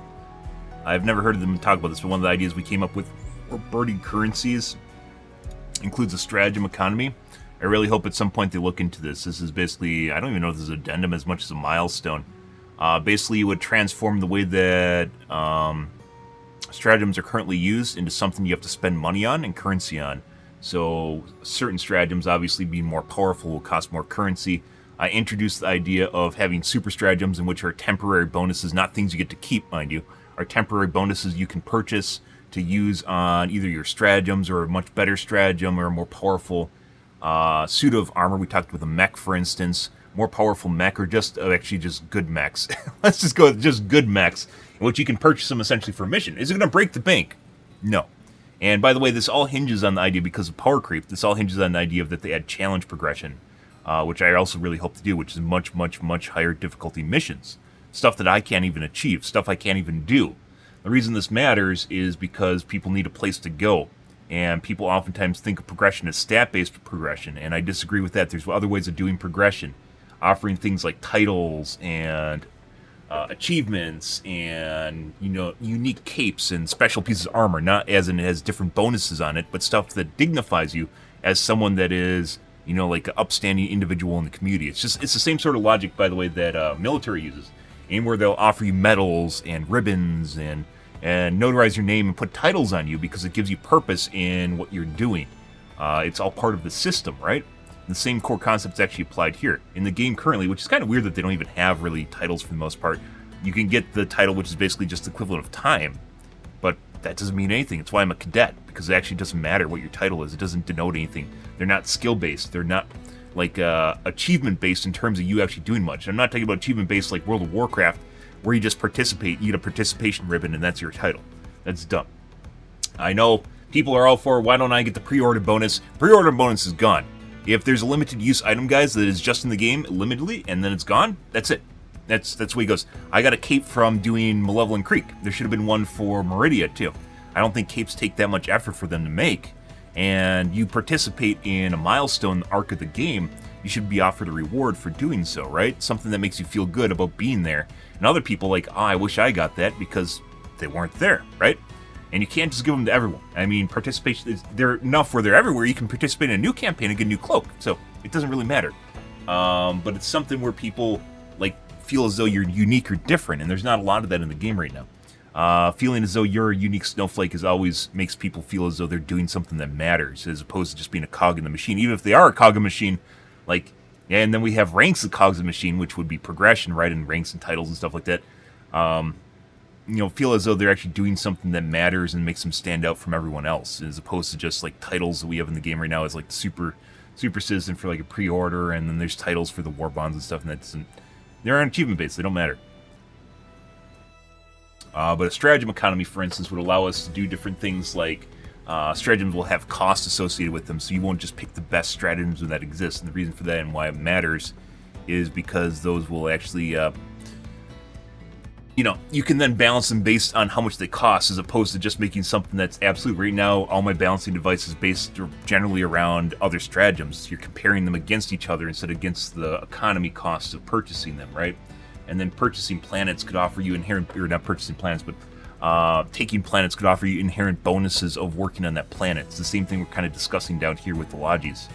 I've never heard of them talk about this, but one of the ideas we came up with for burning currencies includes a stratagem economy. I really hope at some point they look into this. This is basically, I don't even know if this is an addendum as much as a milestone. Basically, it would transform the way that stratagems are currently used into something you have to spend money on and currency on. So certain stratagems obviously being more powerful will cost more currency. I introduced the idea of having super stratagems, in which are temporary bonuses, not things you get to keep, mind you, are temporary bonuses you can purchase to use on either your stratagems or a much better stratagem or a more powerful suit of armor. We talked with a mech, for instance, more powerful mech, or just actually just good mechs. Let's just go with just good mechs, in which you can purchase them essentially for a mission. Is it going to break the bank? No. And by the way, this all hinges on the idea, because of power creep, this all hinges on the idea that they add challenge progression, which I also really hope to do, which is much higher difficulty missions. Stuff that I can't even achieve, stuff I can't even do. The reason this matters is because people need a place to go. And people oftentimes think of progression as stat-based progression, and I disagree with that. There's other ways of doing progression, offering things like titles and achievements and, you know, unique capes and special pieces of armor, not as in it has different bonuses on it, but stuff that dignifies you as someone that is, you know, like an upstanding individual in the community. It's the same sort of logic, by the way, that military uses, and where they'll offer you medals and ribbons and notarize your name and put titles on you because it gives you purpose in what you're doing. It's all part of the system, right? The same core concept's actually applied here. In the game currently, which is kind of weird that they don't even have really titles for the most part, you can get the title, which is basically just the equivalent of time, but that doesn't mean anything. It's why I'm a cadet, because it actually doesn't matter what your title is. It doesn't denote anything. They're not skill-based. They're not like achievement-based in terms of you actually doing much. I'm not talking about achievement-based like World of Warcraft, where you just participate, you get a participation ribbon, and that's your title. That's dumb. I know people are all for, why don't I get the pre-order bonus? Pre-order bonus is gone. If there's a limited use item, guys, that is just in the game limitedly, and then it's gone, that's it. That's the way it goes. I got a cape from doing Malevolent Creek. There should have been one for Meridia, too. I don't think capes take that much effort for them to make. And you participate in a milestone arc of the game, you should be offered a reward for doing so, right? Something that makes you feel good about being there. And other people like, oh, I wish I got that, because they weren't there, right? And you can't just give them to everyone. I mean, participation, they're enough where they're everywhere. You can participate in a new campaign and get a new cloak. So it doesn't really matter. But it's something where people like feel as though you're unique or different, and there's not a lot of that in the game right now. Feeling as though you're a unique snowflake is always makes people feel as though they're doing something that matters, as opposed to just being a cog in the machine. Even if they are a cog in the machine, like, yeah, and then we have ranks of cogs in the machine, which would be progression, right, and ranks and titles and stuff like that. You know, feel as though they're actually doing something that matters and makes them stand out from everyone else, as opposed to just like titles that we have in the game right now as like super citizen for like a pre-order, and then there's titles for the war bonds and stuff, and that doesn't, they're on achievement based, they don't matter. But a stratagem economy, for instance, would allow us to do different things like stratagems will have costs associated with them, so you won't just pick the best stratagems that exist. And the reason for that and why it matters is because those will actually you know, you can then balance them based on how much they cost, as opposed to just making something that's absolute. Right now, all my balancing device is based generally around other stratagems. You're comparing them against each other instead of against the economy costs of purchasing them, right? And then purchasing planets could offer you inherent, or not purchasing planets, but taking planets could offer you inherent bonuses of working on that planet. It's the same thing we're kind of discussing down here with the Logis.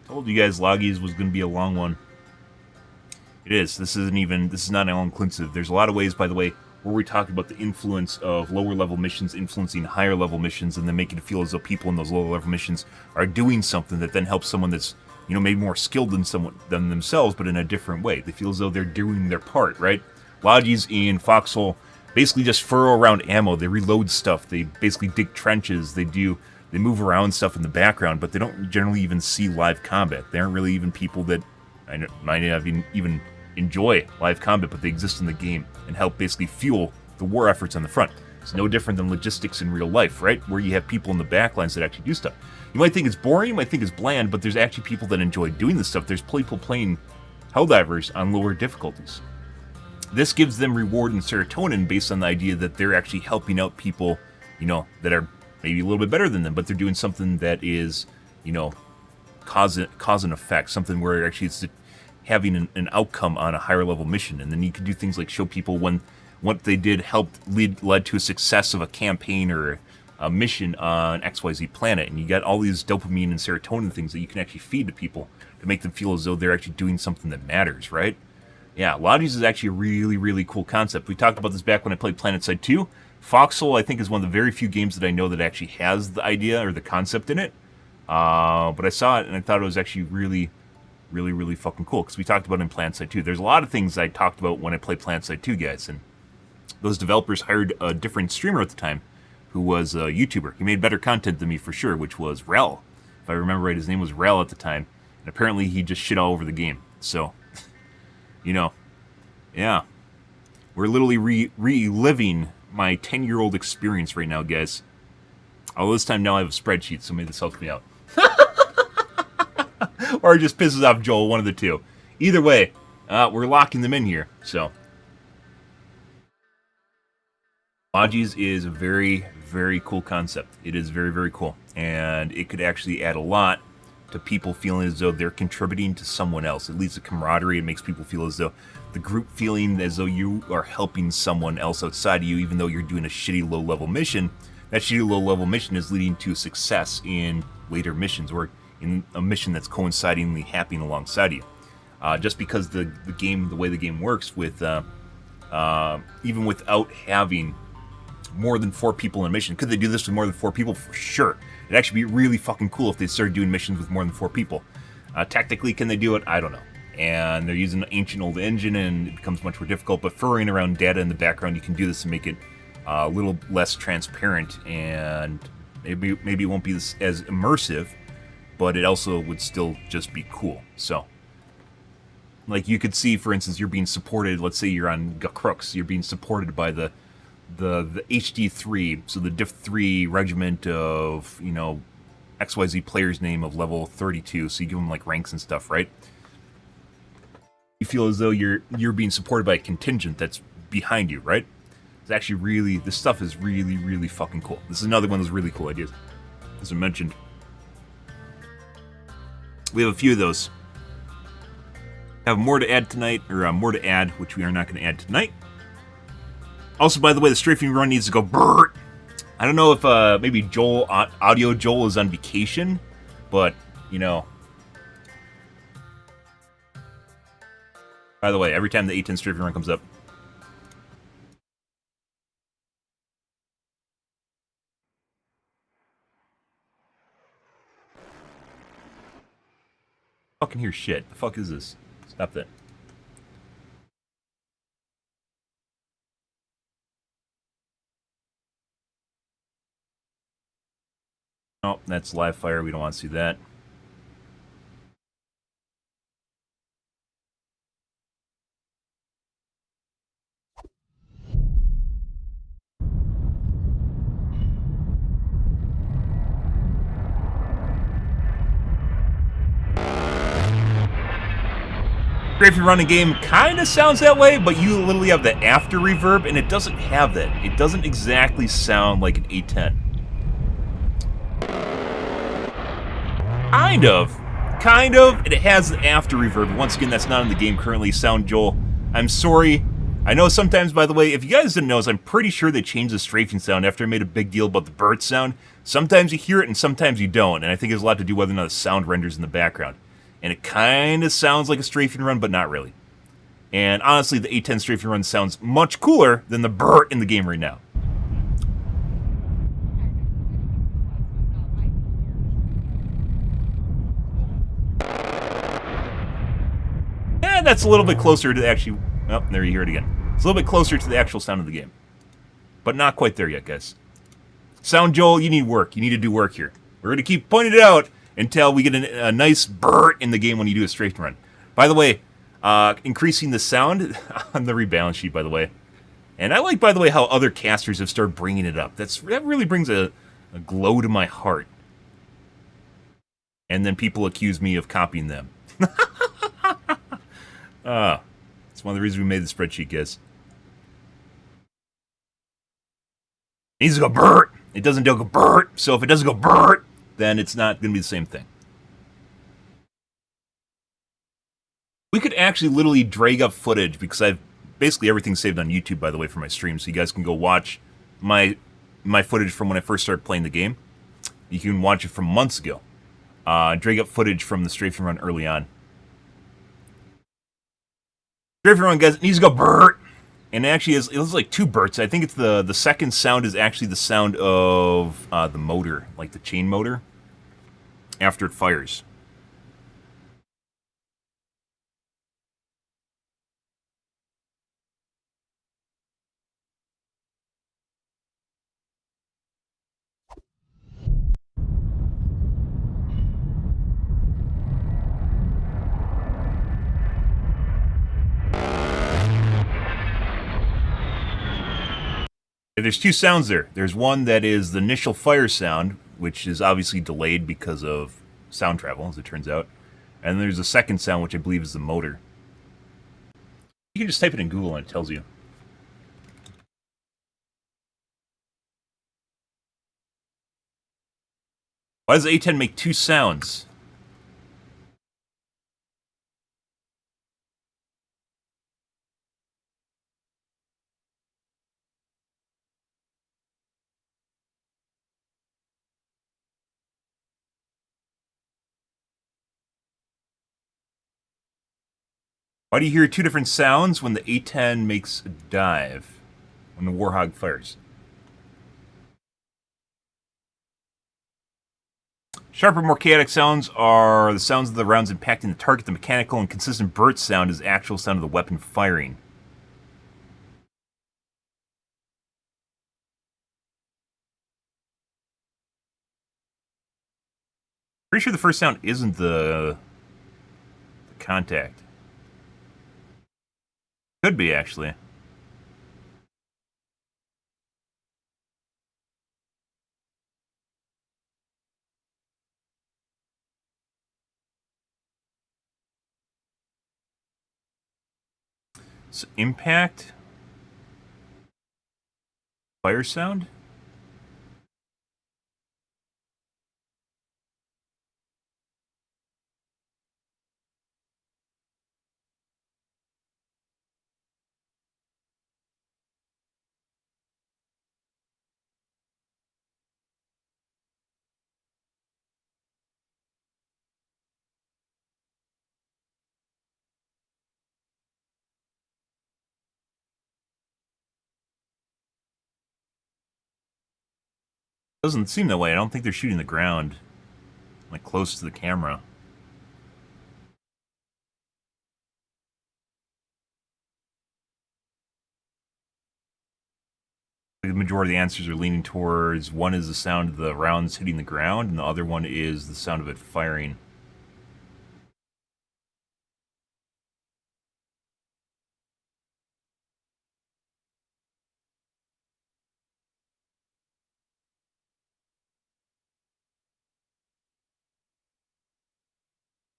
Told you guys Loggies was going to be a long one. It is. This is not all-inclusive. There's a lot of ways, by the way, where we talk about the influence of lower-level missions influencing higher-level missions and then making it feel as though people in those lower-level missions are doing something that then helps someone that's, you know, maybe more skilled than themselves, but in a different way. They feel as though they're doing their part, right? Loggies in Foxhole basically just furrow around ammo. They reload stuff. They basically dig trenches. They move around stuff in the background, but they don't generally even see live combat. They aren't really even people that might not even enjoy live combat, but they exist in the game and help basically fuel the war efforts on the front. It's no different than logistics in real life, right? Where you have people in the backlines that actually do stuff. You might think it's boring, you might think it's bland, but there's actually people that enjoy doing this stuff. There's people playing Helldivers on lower difficulties. This gives them reward and serotonin based on the idea that they're actually helping out people, you know, that are maybe a little bit better than them, but they're doing something that is, you know, cause and effect, something where actually it's having an outcome on a higher level mission. And then you can do things like show people when what they did led to a success of a campaign or a mission on XYZ planet, and you got all these dopamine and serotonin things that you can actually feed to people to make them feel as though they're actually doing something that matters, right? Yeah, Loggies is actually a really, really cool concept. We talked about this back when I played PlanetSide 2. Foxhole, I think, is one of the very few games that I know that actually has the idea or the concept in it. But I saw it, and I thought it was actually really, really, really fucking cool, because we talked about it in PlanetSide 2. There's a lot of things I talked about when I played PlanetSide 2, guys, and those developers hired a different streamer at the time, who was a YouTuber. He made better content than me, for sure, which was Rel. If I remember right, his name was Rel at the time, and apparently he just shit all over the game. So, you know, yeah. We're literally reliving my 10-year-old experience right now, guys. Although this time now I have a spreadsheet, so maybe this helps me out. Or it just pisses off Joel, one of the two. Either way, we're locking them in here, so. Loggies is a very, very cool concept. It is very, very cool. And it could actually add a lot to people feeling as though they're contributing to someone else. It leads to camaraderie. It makes people feel as though the group feeling as though you are helping someone else outside of you, even though you're doing a shitty low-level mission. That shitty low-level mission is leading to success in later missions, or in a mission that's coincidingly happening alongside you. Just because the way the game works with, even without having more than 4 people in a mission. Could they do this with more than 4 people? For sure. It'd actually be really fucking cool if they started doing missions with more than 4 people. Tactically, can they do it? I don't know. And they're using an ancient old engine, and it becomes much more difficult. But furrowing around data in the background, you can do this and make it a little less transparent, and maybe it won't be as immersive, but it also would still just be cool. So, like, you could see, for instance, you're being supported. Let's say you're on Crooks. You're being supported by the hd2, so the Div 3 regiment of, you know, XYZ player's name of level 32, so you give them like ranks and stuff, right? You feel as though you're being supported by a contingent that's behind you, right? It's actually really, this stuff is really, really fucking cool. This is another one of those really cool ideas, as I mentioned. We have a few of those. Have more to add tonight, or more to add, which we are not going to add tonight. Also, by the way, the strafing run needs to go brrrt. I don't know if maybe Audio Joel is on vacation, but, you know. By the way, every time the A10 strafing run comes up. I fucking hear shit. The fuck is this? Stop that. Oh, that's live fire. We don't want to see that. If you run a game, kind of sounds that way, but you literally have the after reverb, and it doesn't have that. It doesn't exactly sound like an A10. Kind of. It has the after reverb. Once again, that's not in the game currently. Sound Joel, I'm sorry. I know sometimes, by the way, if you guys didn't know, I'm pretty sure they changed the strafing sound after I made a big deal about the bird sound. Sometimes you hear it and sometimes you don't, and I think it has a lot to do whether or not the sound renders in the background. and it kind of sounds like a strafing run, but not really. And honestly, the A10 strafing run sounds much cooler than the brrrt in the game right now. Yeah, that's a little bit closer to the actual... Oh, there you hear it again. It's a little bit closer to the actual sound of the game. But not quite there yet, guys. Sound Joel, you need work. You need to do work here. We're going to keep pointing it out until we get a nice brrrt in the game when you do a strafing run. By the way, increasing the sound on the rebalance sheet, by the way. And I like, by the way, how other casters have started bringing it up. That really brings a glow to my heart. And then people accuse me of copying them. It's one of the reasons we made the spreadsheet, guys. It needs to go brrrt. It doesn't go brrrt. So if it doesn't go brrrt, then it's not going to be the same thing. We could actually literally drag up footage because I've basically everything saved on YouTube, by the way, for my stream, so you guys can go watch my footage from when I first started playing the game. You can watch it from months ago. Drag up footage from the strafing run early on. Strafing run, guys, it needs to go brrrt. And it actually it was like 2 bursts. I think it's the second sound is actually the sound of the motor, like the chain motor, after it fires. There's 2 sounds there. There's one that is the initial fire sound, which is obviously delayed because of sound travel, as it turns out. And there's a second sound, which I believe is the motor. You can just type it in Google and it tells you. Why does the A10 make 2 sounds? Why do you hear 2 different sounds when the A10 makes a dive? When the Warhog fires? Sharper, more chaotic sounds are the sounds of the rounds impacting the target. The mechanical and consistent burst sound is the actual sound of the weapon firing. Pretty sure the first sound isn't the contact. Could be, actually. So, impact? Fire sound? Doesn't seem that way. I don't think they're shooting the ground, like close to the camera. The majority of the answers are leaning towards one is the sound of the rounds hitting the ground, and the other one is the sound of it firing.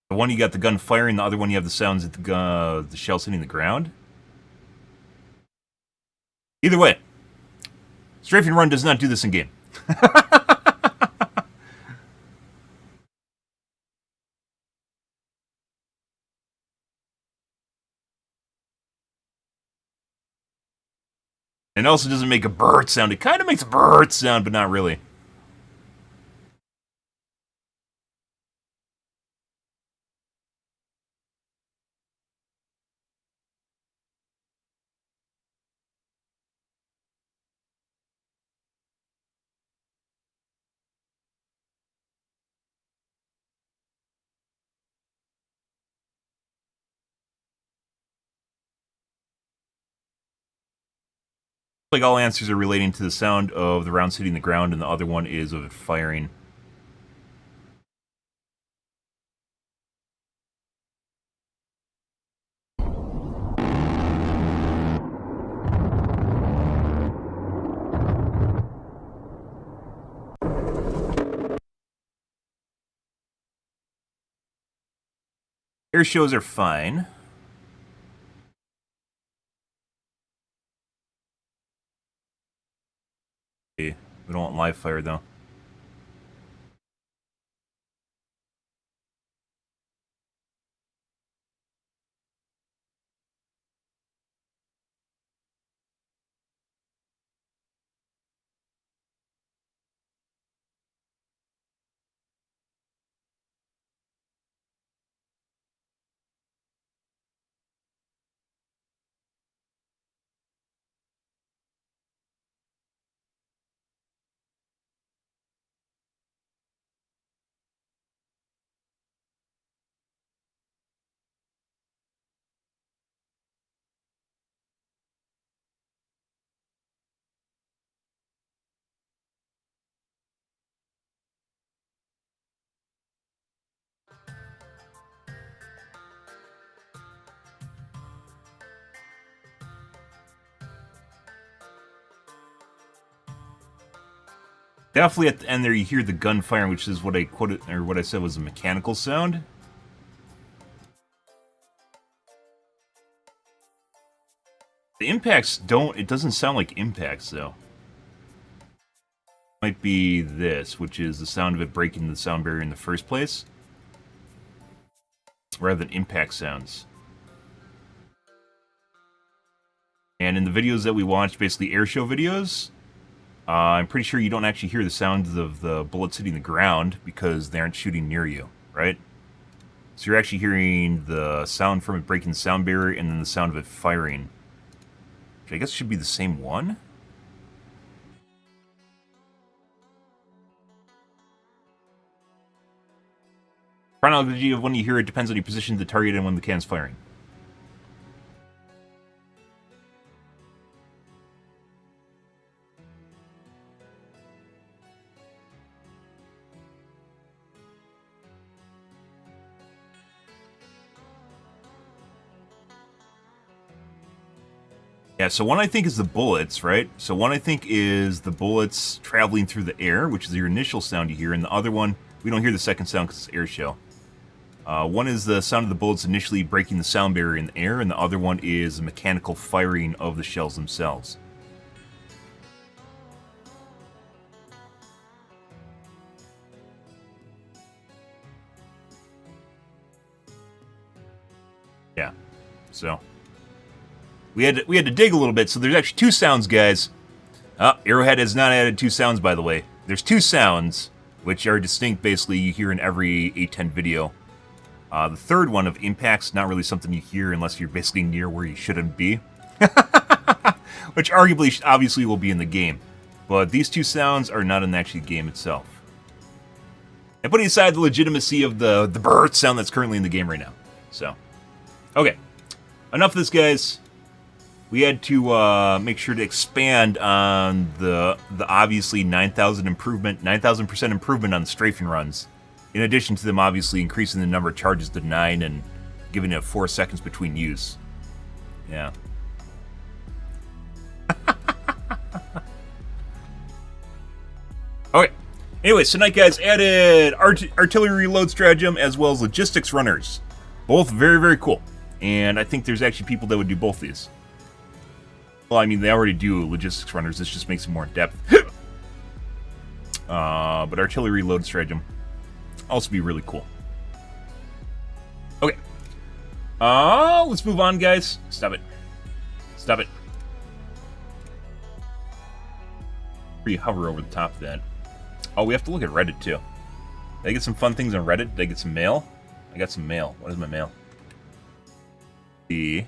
The one you got the gun firing, the other one you have the sounds of the shells hitting the ground. Either way, strafing run does not do this in game. And also doesn't make a bird sound. It kind of makes a bird sound, but not really. Like all answers are relating to the sound of the rounds hitting the ground, and the other one is of it firing. Air shows are fine. Okay, we don't want live fire though. Definitely at the end there you hear the gun firing, which is what I quoted, or what I said was a mechanical sound. The impacts don't, it doesn't sound like impacts though. Might be this, which is the sound of it breaking the sound barrier in the first place, rather than impact sounds. And in the videos that we watched, basically airshow videos, I'm pretty sure you don't actually hear the sounds of the bullets hitting the ground because they aren't shooting near you, right? So you're actually hearing the sound from it breaking the sound barrier and then the sound of it firing. Which I guess should be the same one? Chronology of when you hear it depends on your position of the target and when the can's firing. Yeah, so one I think is the bullets, right? So one I think is the bullets traveling through the air, which is your initial sound you hear, and the other one, we don't hear the second sound because it's air show. One is the sound of the bullets initially breaking the sound barrier in the air, and the other one is the mechanical firing of the shells themselves. Yeah, so we had to dig a little bit. So there's actually two sounds, guys. Arrowhead has not added two sounds, by the way. There's two sounds, which are distinct. Basically, you hear in every 810 video. The third one of impact's not really something you hear unless you're basically near where you shouldn't be. Which arguably, obviously, will be in the game. But these two sounds are not in the actual game itself. And putting aside the legitimacy of the bird sound that's currently in the game right now. So, okay. Enough of this, guys. We had to make sure to expand on the obviously 9,000% improvement on the strafing runs. In addition to them obviously increasing the number of charges to 9 and giving it 4 seconds between use. Yeah. Okay. Anyways, tonight, guys, added artillery reload stratagem as well as logistics runners. Both very, very cool. And I think there's actually people that would do both these. Well, I mean, they already do logistics runners. This just makes it more in depth. But artillery reload stratagem also be really cool. Okay. Let's move on, guys. Stop it. Stop it. Where you hover over the top of that. Oh, we have to look at Reddit, too. Did I get some fun things on Reddit? Did I get some mail? I got some mail. What is my mail? The...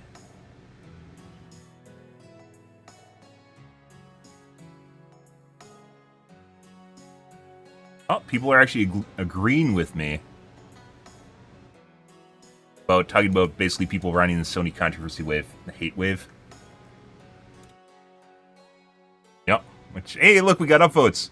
Oh, people are actually agreeing with me about talking about basically people riding the Sony controversy wave, the hate wave. Which, hey, look, we got upvotes.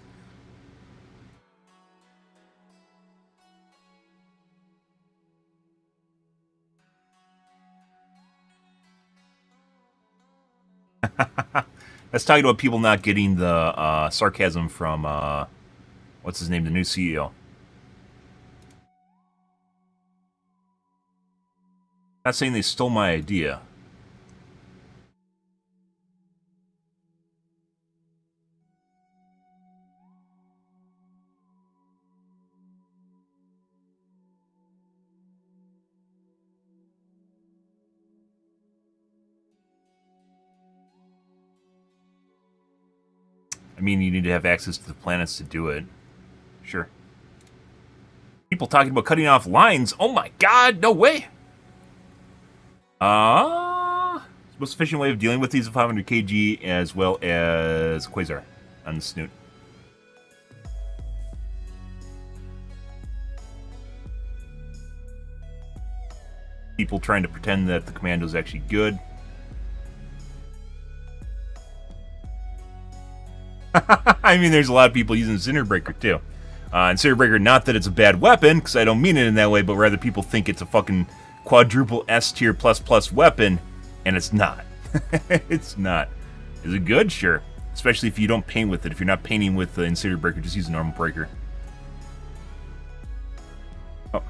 That's talking about people not getting the sarcasm from, what's his name, the new CEO. Not saying they stole my idea. I mean, you need to have access to the planets to do it. Sure. People talking about cutting off lines. Oh my god, no way! Most efficient way of dealing with these 500 kg as well as Quasar on the snoot. People trying to pretend that the commando is actually good. I mean, there's a lot of people using Cinderbreaker too. And Cinderbreaker, not that it's a bad weapon, because I don't mean it in that way, but rather people think it's a fucking quadruple S tier plus weapon, and it's not. It's not. Is it good? Sure. Especially if you don't paint with it. If you're not painting with the Cinderbreaker, just use a normal breaker. Oh.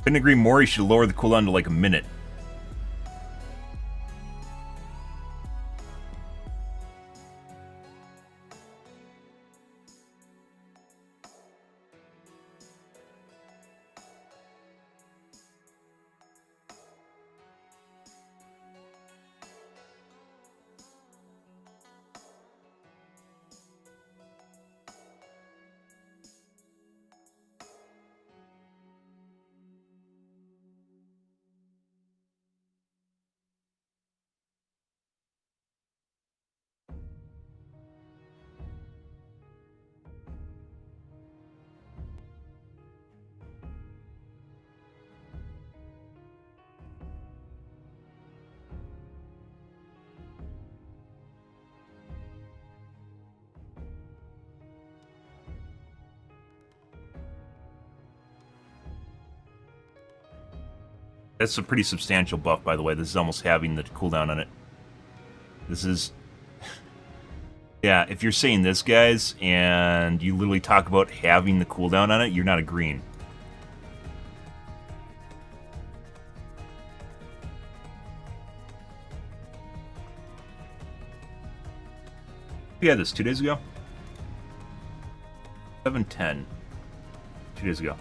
Couldn't agree more, you should lower the cooldown to like a minute. That's a pretty substantial buff, by the way. This is almost having the cooldown on it. This is... Yeah, if you're saying this, guys, and you literally talk about having the cooldown on it, you're not agreeing. We had this 2 days ago? 7/10. 2 days ago.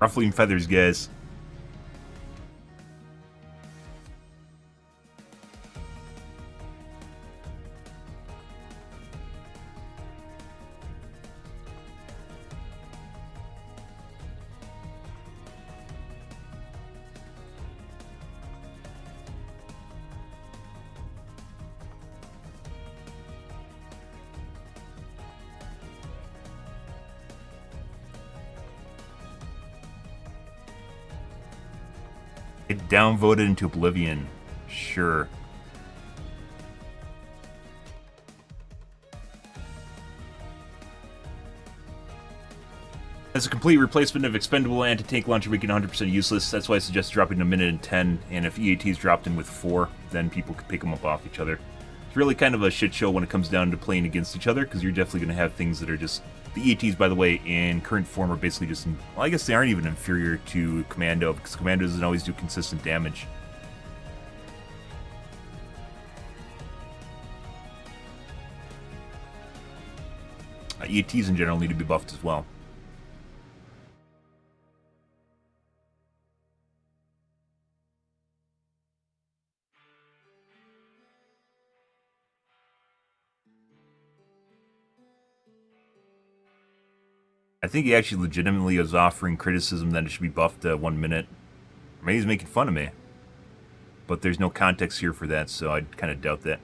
Ruffling feathers, guys. Get downvoted into oblivion. Sure. As a complete replacement of expendable anti-tank launcher, making 100% useless. That's why I suggest dropping a minute and 10, and if EAT's dropped in with 4, then people can pick them up off each other. It's really kind of a shit show when it comes down to playing against each other, because you're definitely going to have things that are just... The EATs, by the way, in current form are basically just... Well, I guess they aren't even inferior to Commando, because Commando doesn't always do consistent damage. EATs in general need to be buffed as well. I think he actually legitimately is offering criticism that it should be buffed to 1 minute. Or maybe he's making fun of me. But there's no context here for that, so I kind of doubt that.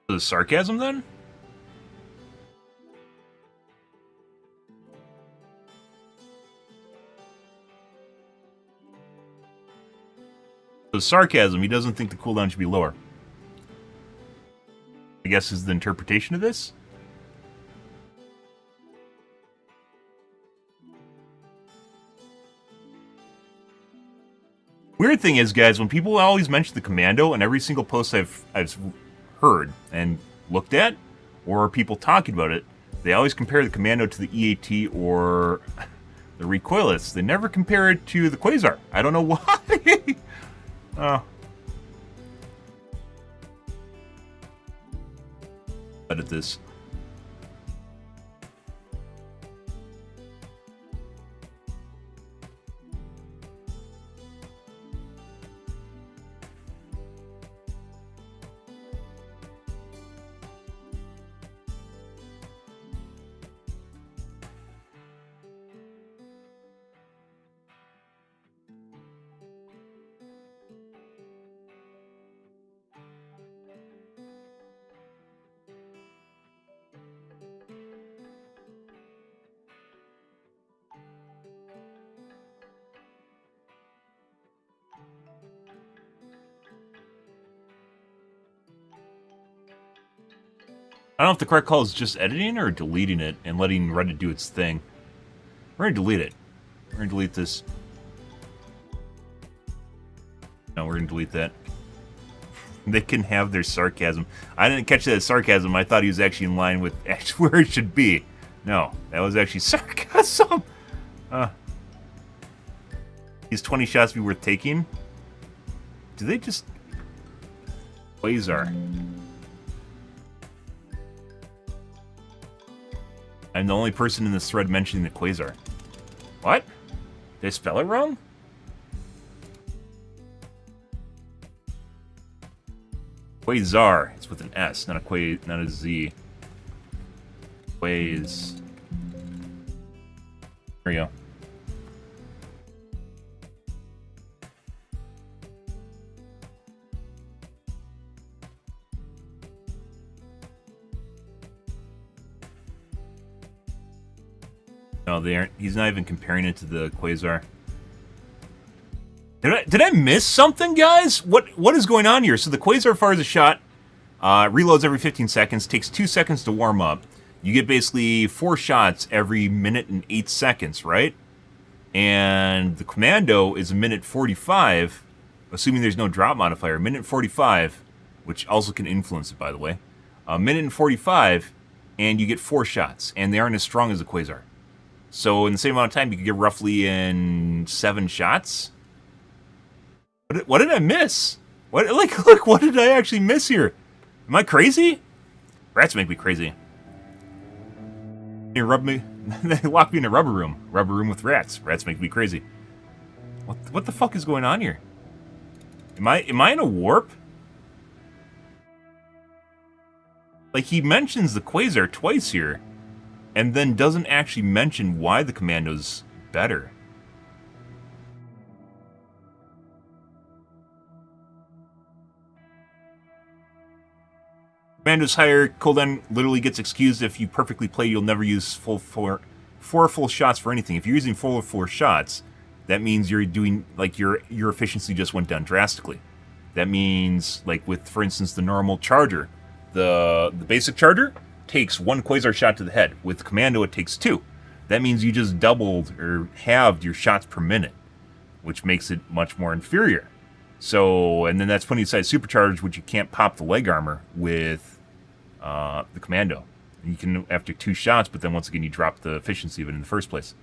The sarcasm, then? The sarcasm, he doesn't think the cooldown should be lower. I guess is the interpretation of this? Weird thing is, guys, when people always mention the Commando, and every single post I've heard and looked at, or people talking about it, they always compare the Commando to the EAT or the Recoilless. They never compare it to the Quasar. I don't know why. Oh. Edit this. I don't know if the correct call is just editing or deleting it and letting Reddit do its thing. We're going to delete it. We're going to delete this. No, we're going to delete that. They can have their sarcasm. I didn't catch that as sarcasm. I thought he was actually in line with where it should be. No, that was actually sarcasm. These 20 shots be worth taking? Do they just... Quasar. I'm the only person in this thread mentioning the Quasar. What? Did I spell it wrong? Quasar. It's with an S, not a Z. There we go. No, they aren't. He's not even comparing it to the Quasar. Did I miss something, guys? What is going on here? So the Quasar fires a shot, reloads every 15 seconds, takes 2 seconds to warm up. You get basically 4 shots every minute and 8 seconds, right? And the Commando is a minute 45, assuming there's no drop modifier. Minute 45, which also can influence it, by the way. A minute and 45, and you get 4 shots, and they aren't as strong as the Quasar. So in the same amount of time, you could get roughly in 7 shots. What did I miss? Look, what did I actually miss here? Am I crazy? Rats make me crazy. They lock me in a rubber room with rats. Rats make me crazy. What the fuck is going on here? Am I in a warp? Like, he mentions the Quasar twice here, and then doesn't actually mention why the Commando's better. Commando's higher. Cooldown literally gets excused if you perfectly play. You'll never use four full shots for anything. If you're using four shots, that means you're doing like your efficiency just went down drastically. That means like with, for instance, the normal charger, the basic charger takes 1 quasar shot to the head. With Commando, it takes 2. That means you just doubled or halved your shots per minute, which makes it much more inferior. So, and then that's putting aside supercharge, which you can't pop the leg armor with the Commando. You can after 2 shots, but then once again you drop the efficiency of it in the first place.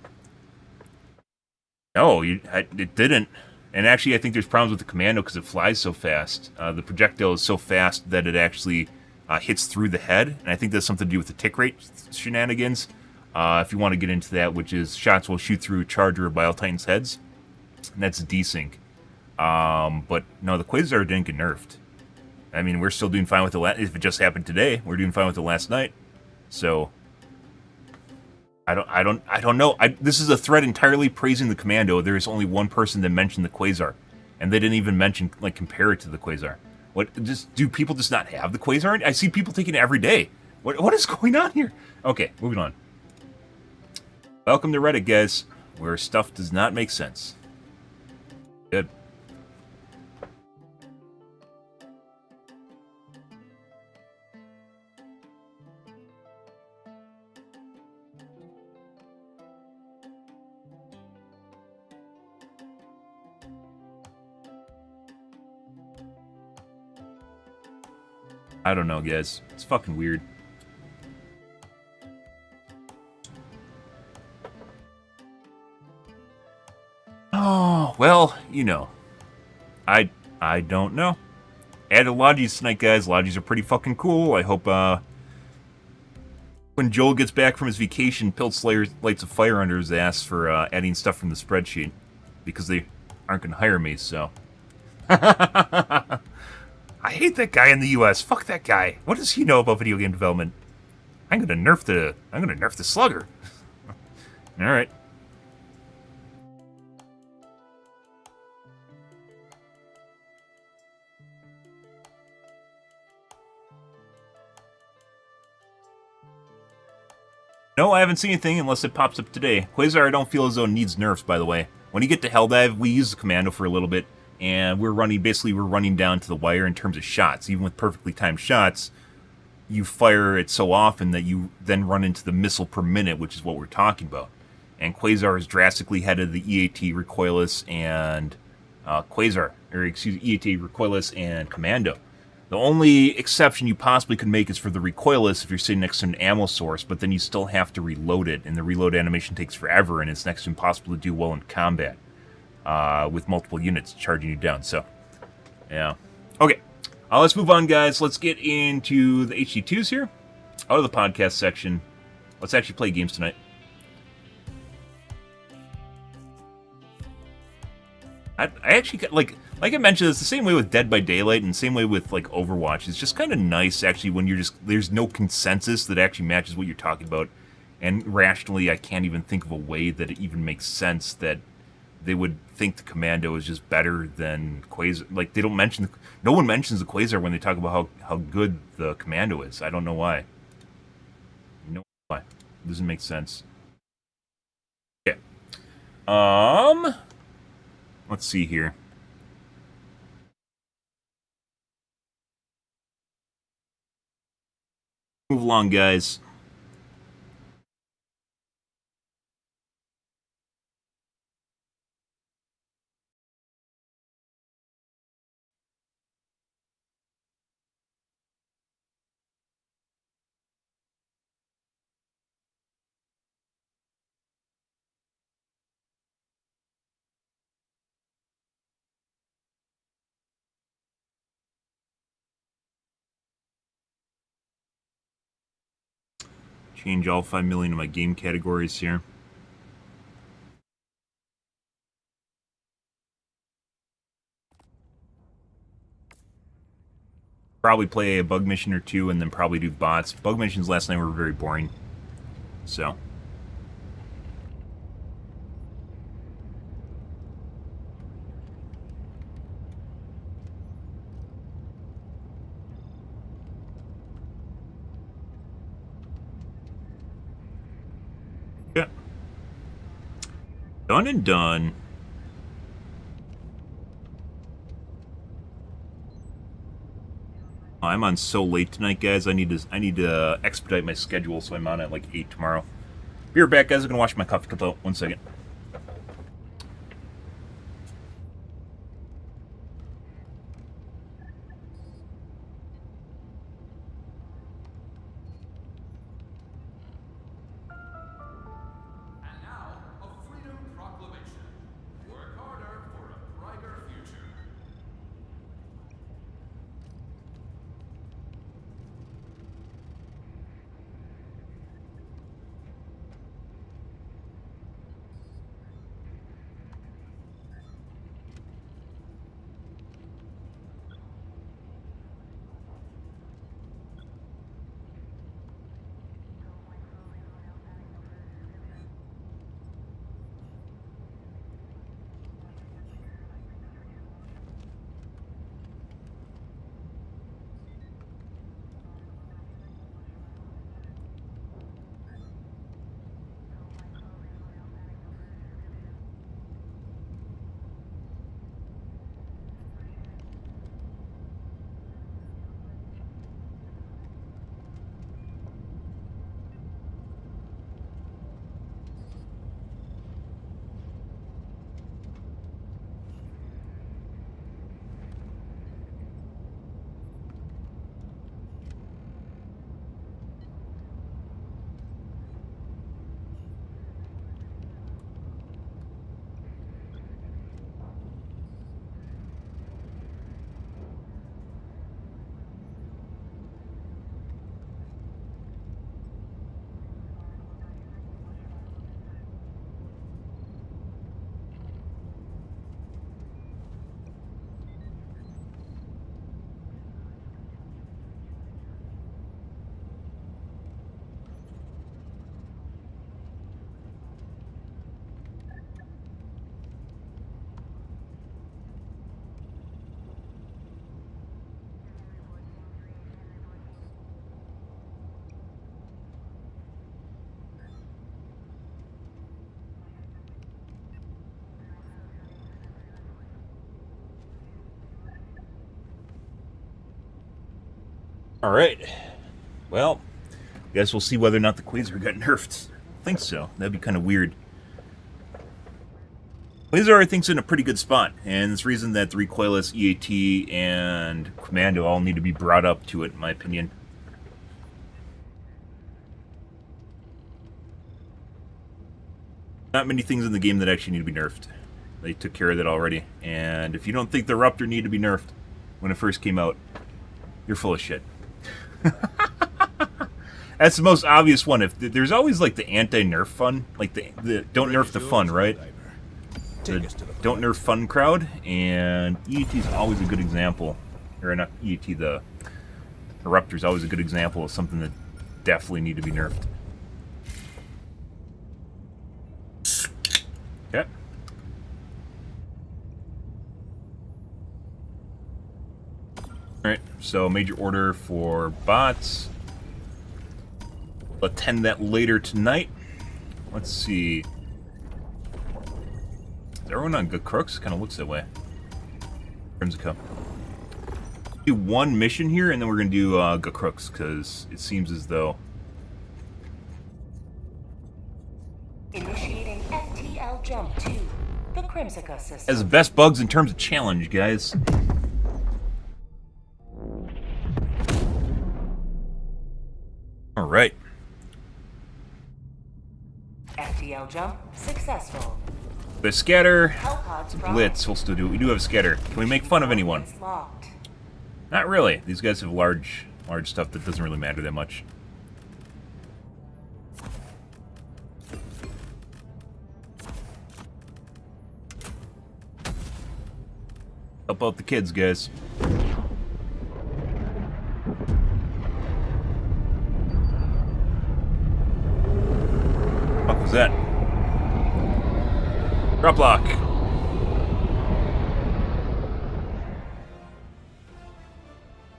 No, it didn't. And actually, I think there's problems with the Commando because it flies so fast. The projectile is so fast that it actually hits through the head, and I think that's something to do with the tick rate shenanigans. If you want to get into that, which is shots will shoot through Charger or Bile Titan's heads, and that's desync. But no, the Quasar didn't get nerfed. I mean, we're still doing fine with it. If it just happened today, we're doing fine with it last night. So I don't know. This is a thread entirely praising the Commando. There is only one person that mentioned the Quasar, and they didn't even mention like compare it to the Quasar. What? Do people just not have the Quasar? I see people taking it every day. What is going on here? Okay, moving on. Welcome to Reddit, guys, where stuff does not make sense. Good. I don't know, guys. It's fucking weird. Oh, well, you know. I don't know. Added Logis tonight, guys. Logis are pretty fucking cool. I hope, when Joel gets back from his vacation, Pilt Slayer lights a fire under his ass for, adding stuff from the spreadsheet. Because they aren't gonna hire me, so. I hate that guy in the U.S. Fuck that guy. What does he know about video game development? I'm gonna nerf the slugger. All right. No, I haven't seen anything unless it pops up today. Quasar, I don't feel as though it needs nerfs, by the way. When you get to Helldive, we use the Commando for a little bit, and we're running down to the wire in terms of shots. Even with perfectly timed shots, you fire it so often that you then run into the missile per minute, which is what we're talking about. And Quasar is drastically ahead of the EAT, Recoilless, and EAT, Recoilless, and Commando. The only exception you possibly could make is for the Recoilless if you're sitting next to an ammo source, but then you still have to reload it, and the reload animation takes forever, and it's next to impossible to do well in combat with multiple units charging you down. So, yeah. Okay, let's move on, guys. Let's get into the HD2s here. Out of the podcast section. Let's actually play games tonight. I actually, like I mentioned, it's the same way with Dead by Daylight and the same way with, like, Overwatch. It's just kind of nice, actually, when there's no consensus that actually matches what you're talking about. And rationally, I can't even think of a way that it even makes sense that they would think the Commando is just better than Quasar. Like, they don't mention, no one mentions the Quasar when they talk about how good the Commando is. I don't know why. No why. It doesn't make sense. Okay. Let's see here. Move along, guys. Change all 5 million of my game categories here. Probably play a bug mission or two and then probably do bots. Bug missions last night were very boring. So. Done and done. I'm on so late tonight, guys. I need to expedite my schedule, so I'm on at like 8 tomorrow. Be right back, guys. I'm gonna wash my coffee cup out. 1 second. Alright. Well, I guess we'll see whether or not the Quasar got nerfed. I think so. That'd be kind of weird. Quasar, I think, is in a pretty good spot, and it's the reason that the recoilless EAT and Commando all need to be brought up to it, in my opinion. Not many things in the game that actually need to be nerfed. They took care of that already. And if you don't think the Ruptor needed to be nerfed when it first came out, you're full of shit. That's the most obvious one. If there's always like the anti-nerf fun, like the don't nerf the fun, right? The don't nerf fun crowd, and EAT is always a good example. Or not EAT, the Ruptor is always a good example of something that definitely need to be nerfed. Okay. Alright, so major order for bots. We'll attend that later tonight. Let's see. Is everyone on good crooks? Kind of looks that way. Crimsica. Do one mission here, and then we're going to do good crooks, because it seems as though... Initiating FTL jump to the Crimsica system. Has the best bugs in terms of challenge, guys. Alright. FTL jump successful. The scatter, Hellpods blitz, we'll still do it. We do have a scatter. Can we make fun of anyone? Locked. Not really. These guys have large stuff that doesn't really matter that much. Help out the kids, guys. What was that? Drop lock.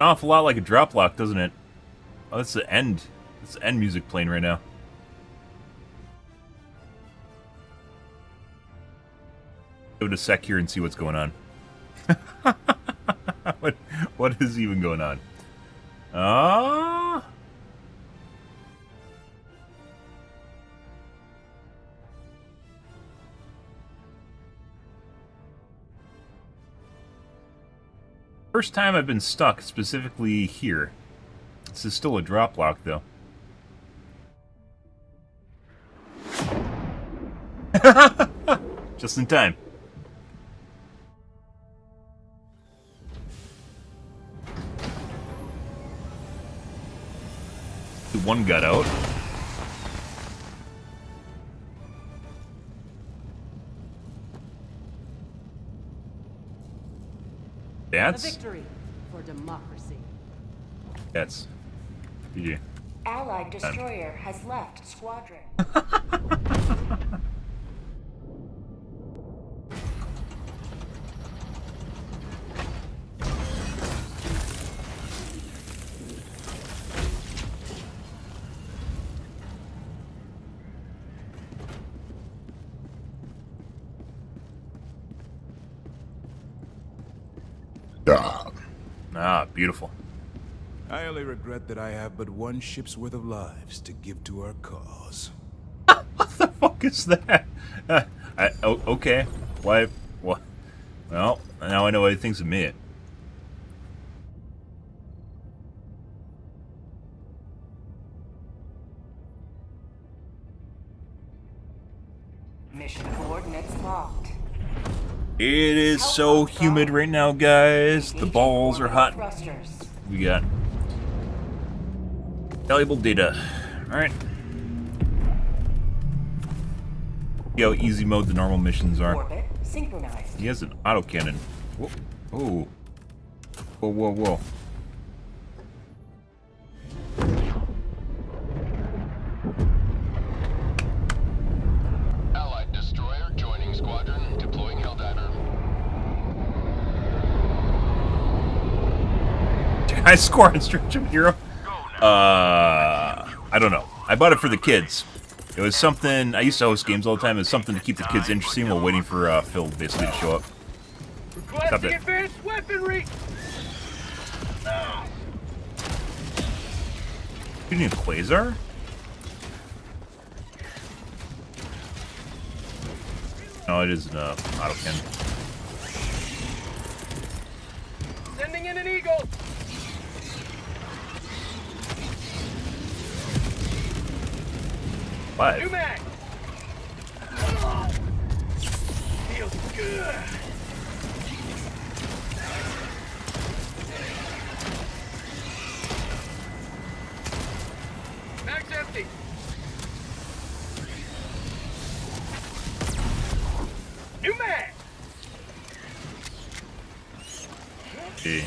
An awful lot like a drop lock, doesn't it? Oh, that's the end. That's the end music playing right now. Give it a sec here and see what's going on. what is even going on? First time I've been stuck specifically here. This is still a drop block, though. Just in time. One got out. That's a victory for democracy. That's GG. Allied destroyer has left squadron. Ah, beautiful. I only regret that I have but one ship's worth of lives to give to our cause. What the fuck is that? Okay. Why? What? Well, now I know what he thinks of me. Mission coordinates locked. It is so humid right now, guys. The balls are hot. Thrusters. We got valuable data. Alright. See how easy mode the normal missions are. Orbit synchronized. He has an autocannon. Whoa. Oh. Whoa, whoa, whoa. Allied destroyer joining squadron, deploying Helldiver. I score on Stretchum Hero. I don't know. I bought it for the kids. It was something, I used to host games all the time. It was something to keep the kids interesting while waiting for Phil basically to show up. Stop it. Advanced weaponry. You need a Quasar? No, it is an autocannon. Sending in an eagle. Five. New mag. Feels good. Mag's empty. New mag. Okay.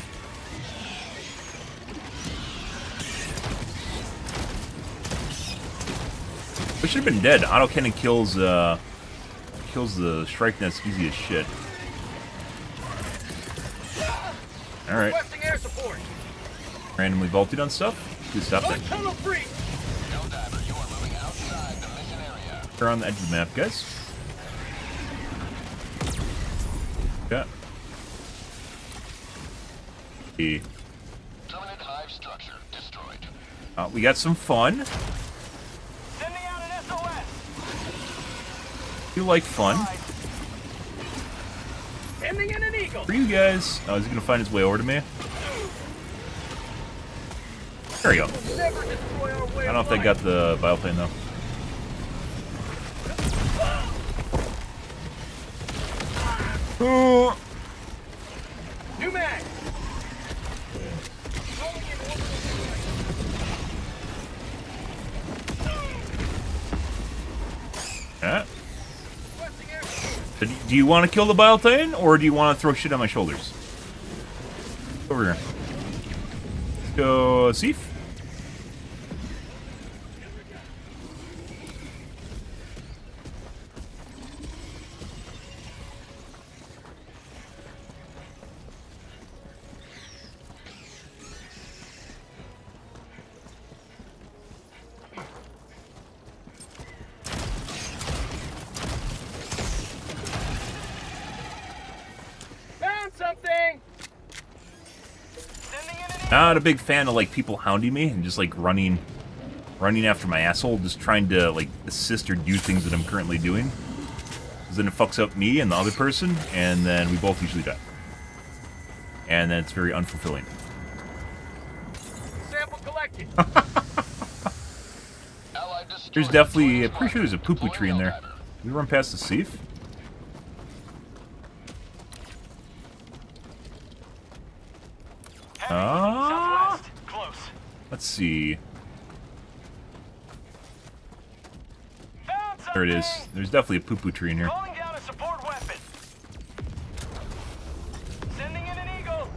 We should have been dead. Autocannon kills the strike nest easy as shit. Alright. Requesting air support. Randomly vaulted on stuff? Please stop that. Tunnel free. Helldiver, you are moving outside the mission area. We're on the edge of the map, guys. Yeah. Okay. Terminate hive structure destroyed. We got some fun. Sending out an SOS. You like fun. Sending in an eagle. For you guys. Oh, is he gonna find his way over to me? There we go. Never destroy our way I don't know if they got the bioplane though. Oh. New mag. Yeah. So do you want to kill the bioplane, or do you want to throw shit on my shoulders? Over here. Let's go, Seif. Not a big fan of like people hounding me and just like running after my asshole, just trying to like assist or do things that I'm currently doing. Because then it fucks up me and the other person, and then we both usually die. And then it's very unfulfilling. Sample collected. There's definitely, I'm pretty sure there's a poo-poo tree in there. Can we run past the safe? Southwest. Close. Let's see. Found There it is. something. There's definitely a poo-poo tree in here. Calling down a support weapon. Sending in an eagle.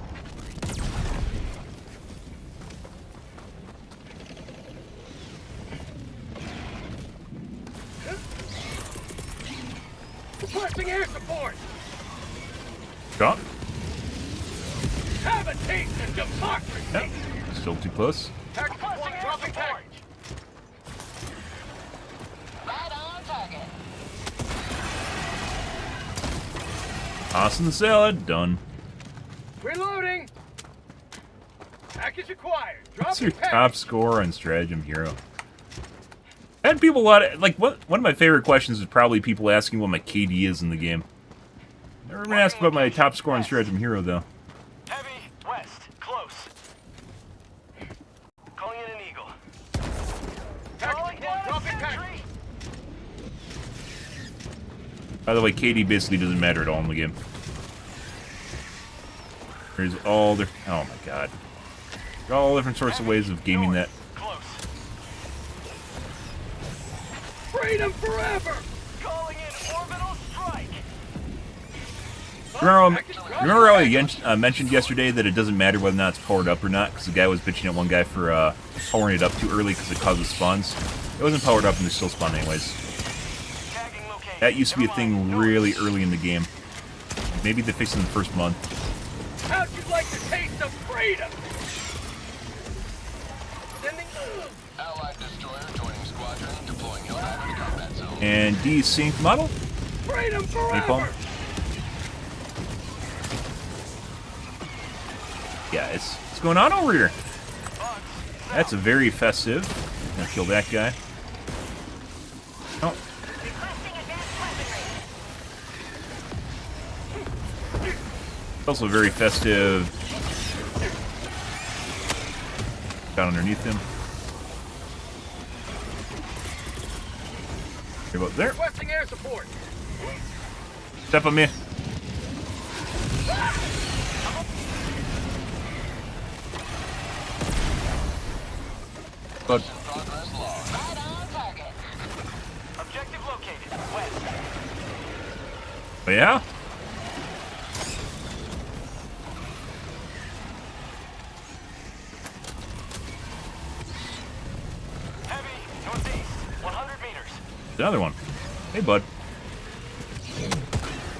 Requesting air support. Shot? Have a taste of democracy. Yep. Still too close. Requesting air support. Right on target. Tossing the salad. Done. Reloading. Package acquired. Drop What's your package. top score on Stratagem Hero? I had people a lot of, like, one of my favorite questions is probably people asking what my KD is in the game. Never been asked about my top score on Stratagem Hero, though. Heavy west. Close. Calling in an eagle. Calling down dropping package. By the way, KD basically doesn't matter at all in the game. There's all different, oh my god. There's all different sorts of ways of gaming that. Close. Freedom forever. Calling in orbital strike. Remember how I mentioned yesterday that it doesn't matter whether or not it's powered up or not, because the guy was bitching at one guy for powering it up too early because it causes spawns. It wasn't powered up and it still spawned anyways. Tagging location. That used to be a thing really early in the game. Maybe they fixed it in the first month. How'd you like the taste of freedom? Sending. Allied destroyer joining squadron, deploying Helldiver to combat zone. And desync model. Freedom Napalm. forever. Yeah, it's going on over here. That's a very festive. Gonna kill that guy. Oh, also very festive. Down underneath him. Right about there. Requesting air support. Step on me. But Progress lost. Right on target. Objective located. West. oh yeah. Heavy northeast. 100 meters. Another one. Hey, bud.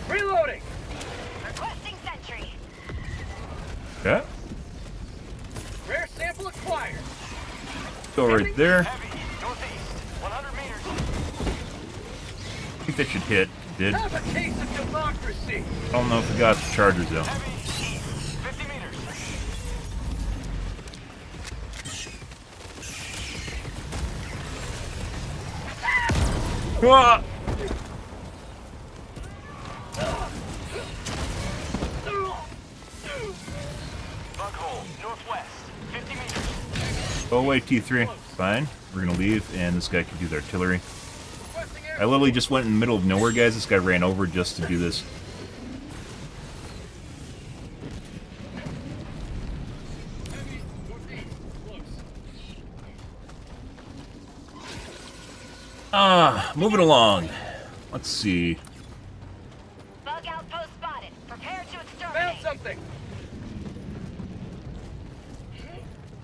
Reloading. Requesting sentry. Okay. Rare sample acquired. Go right there. Heavy northeast. 100 meters. I think that should hit. Did. Have a taste of democracy. I don't know if we got the chargers though. Heavy east. 50 meters. Ah! Bug hole. Northwest. 50 meters. Go away, T3. Fine. We're gonna leave, and this guy can do the artillery. Requesting air. I literally just went in the middle of nowhere, guys. This guy ran over just to do this. Heavy northeast. Close. Moving along. Let's see. Bug outpost spotted. Prepare to Found exterminate. something.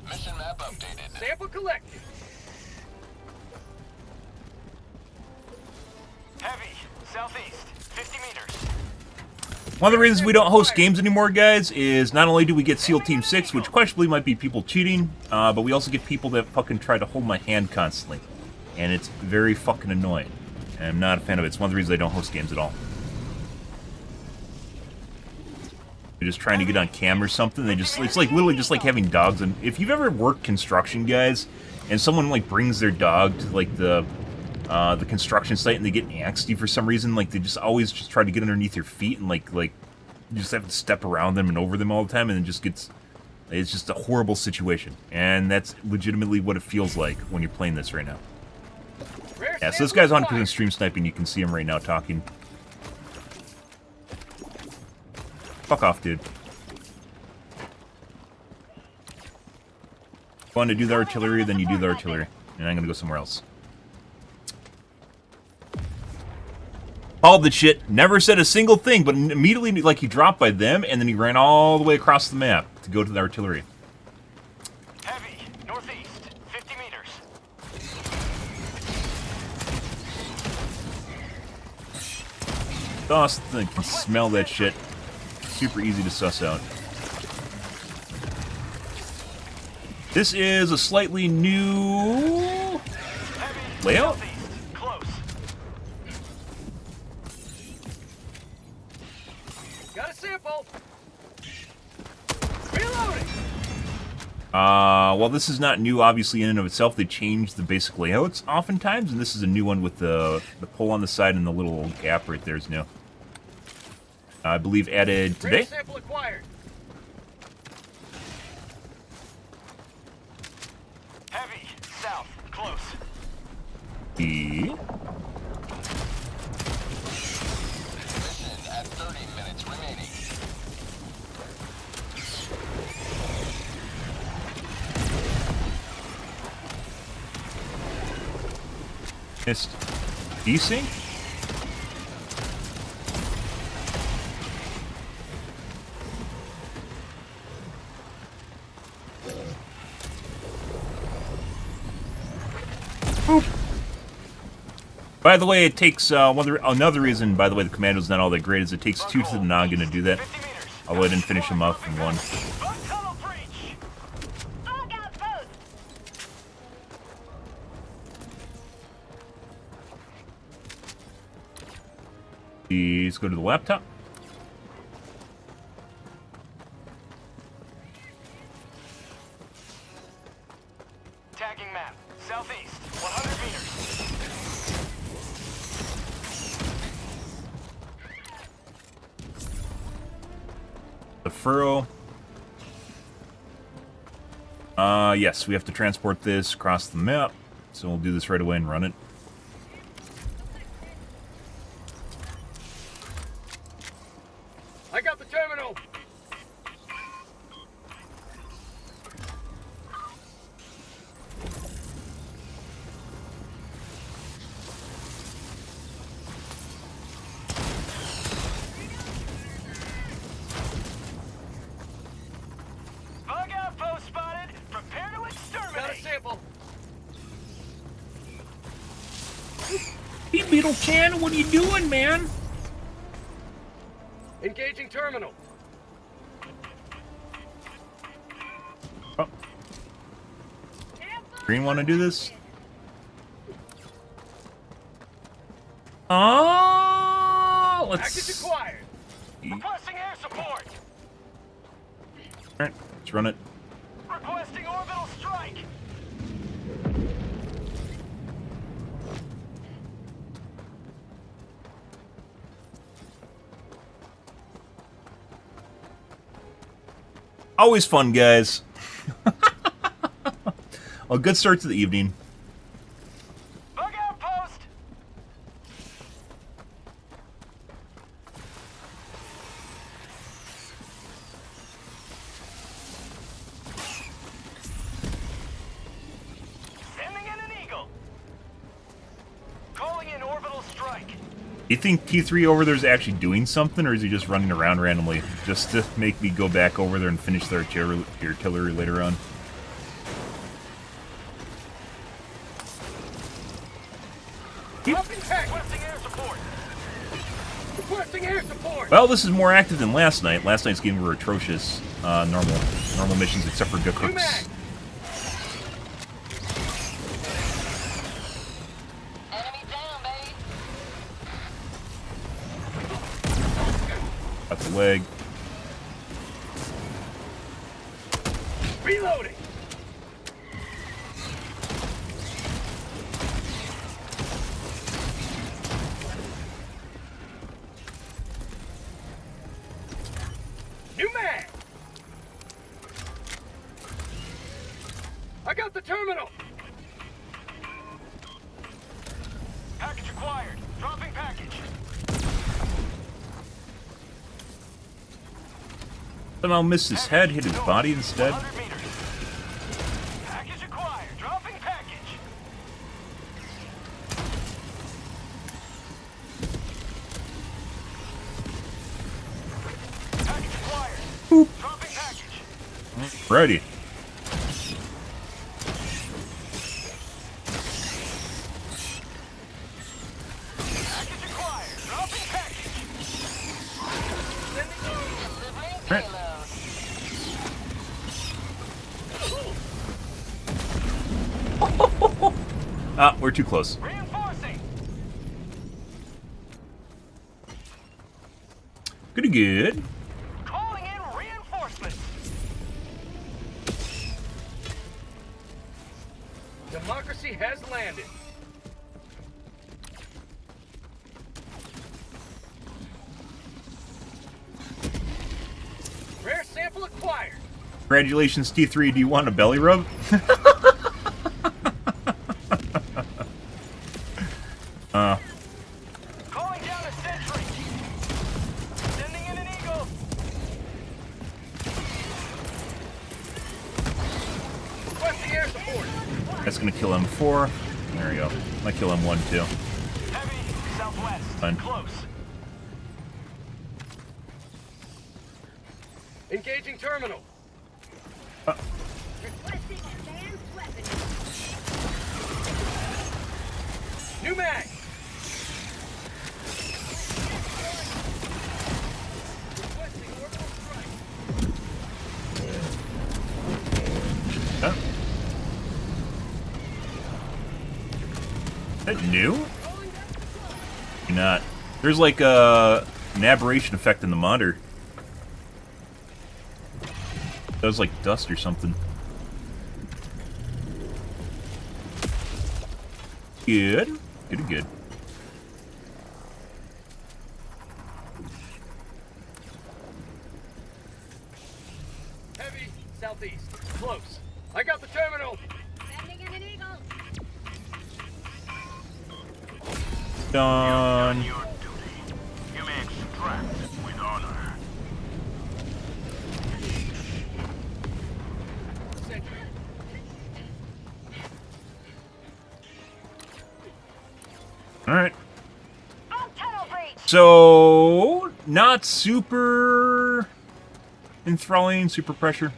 Mission map updated. Sample collected. Heavy southeast. 50 meters. One of the reasons we don't host games anymore, guys, is not only do we get SEAL Team 6, which questionably might be people cheating, but we also get people that fucking try to hold my hand constantly. And it's very fucking annoying. And I'm not a fan of it. It's one of the reasons I don't host games at all. They're just trying to get on cam or something. It's like literally just like having dogs. And if you've ever worked construction, guys, and someone like brings their dog to like the construction site and they get angsty for some reason, like they just always just try to get underneath your feet and like you just have to step around them and over them all the time, and it just gets, it's just a horrible situation. And that's legitimately what it feels like when you're playing this right now. Yeah, so this guy's 100% stream sniping. You can see him right now talking. Fuck off, dude. You want to do the artillery, then you do the artillery. And I'm gonna go somewhere else. Called the shit, never said a single thing, but immediately, like, he dropped by them, and then he ran all the way across the map to go to the artillery. Heavy, northeast, 50 meters. Dawson can smell that shit. Super easy to suss out. This is a slightly new layout. Close. Got a sample. Reloading. Well, this is not new, obviously, in and of itself. They changed the basic layouts oftentimes, and this is a new one with the pole on the side and the little gap right there is new. I believe added today. Sample acquired. Heavy, south, close. Mission at 30 minutes remaining. Missed. Desync? Boop. By the way, it takes another reason, by the way, the commando's not all that great, is it takes 2 to the noggin to do that. Although I didn't finish him off in 1. Let's go to the laptop. Tagging map, southeast, 100 meters. The furrow. Yes, we have to transport this across the map. So we'll do this right away and run it. I got the terminal. Bug outpost spotted. Prepare to exterminate. Got a sample. Hey, Beetle Chan, what are you doing, man? Engaging terminal. Oh. Green want to do this? Oh, Package let's. acquired. Requesting air support. Alright, let's run it. Requesting orbital strike. Always fun, guys. A good start to the evening. Bug outpost. Sending in an eagle. Calling in orbital strike. Do you think T3 over there is actually doing something, or is he just running around randomly just to make me go back over there and finish their artillery later on? Requesting air support. Requesting air support. Well, this is more active than last night. Last night's game were atrocious. Normal missions except for Good Cooks. Enemy down, baby. Got the leg. Reloading. New mag. I got the terminal. Package acquired. Dropping package. Somehow missed his head, hit his body instead. 100 meters. Package acquired. Dropping package. Package acquired. Dropping package. Righty. Package acquired. Dropping package. Right. Ah, we're too close. Reinforcing. Pretty good. Calling in reinforcements. Democracy has landed. Rare sample acquired. Congratulations, T3. Do you want a belly rub? Calling down a sentry. Sending in an eagle. Requesting air support. That's gonna kill M4. There we go. Might kill M1 too. Heavy, southwest. Fine. Close. Engaging terminal. Requesting advanced weapons. New mag. Requesting orbital strike. Huh? Is that new? Maybe not. There's like an aberration effect in the monitor. That was like dust or something. Good. Good. Heavy, southeast. Close. I got the terminal. Sending in an eagle. Done. Your duty. You may extract with honor. Sentry. Alright. Tunnel breach. So, not super enthralling, super pressure.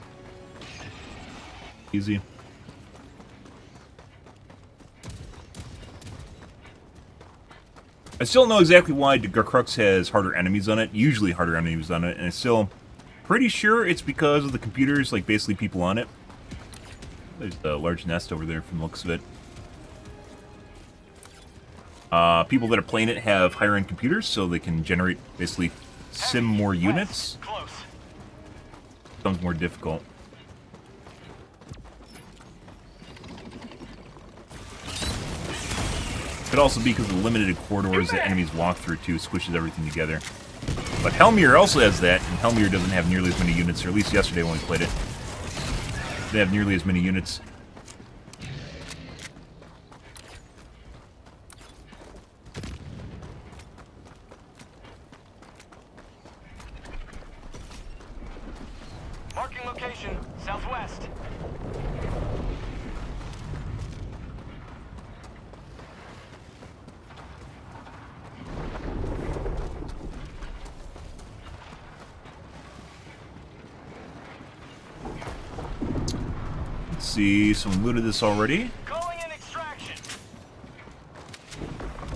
Easy. I still don't know exactly why Crux has harder enemies on it, usually harder enemies on it, and I'm still pretty sure it's because of the computers, like basically people on it. There's a large nest over there from the looks of it. People that are playing it have higher end computers, so they can generate, basically, sim more units. Close. Becomes more difficult. Could also be because of the limited corridors that enemies walk through, too, squishes everything together. But Helldivers also has that, and Helldivers doesn't have nearly as many units, or at least yesterday when we played it. They have nearly as many units. Marking location, southwest. Let's see, someone looted this already. Calling in extraction.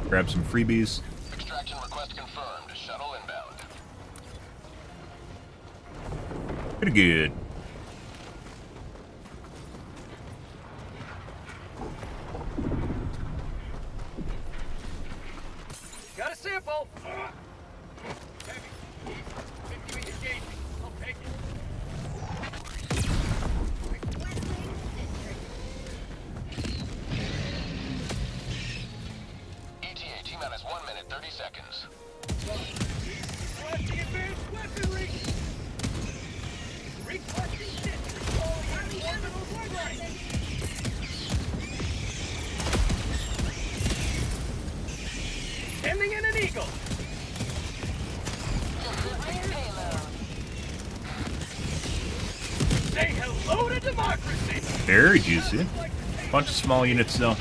Grab some freebies. Extraction request confirmed. Shuttle inbound. Pretty good. Got a sample. Heavy. 50 engaging. I'll take it. Very juicy. Bunch of small units though.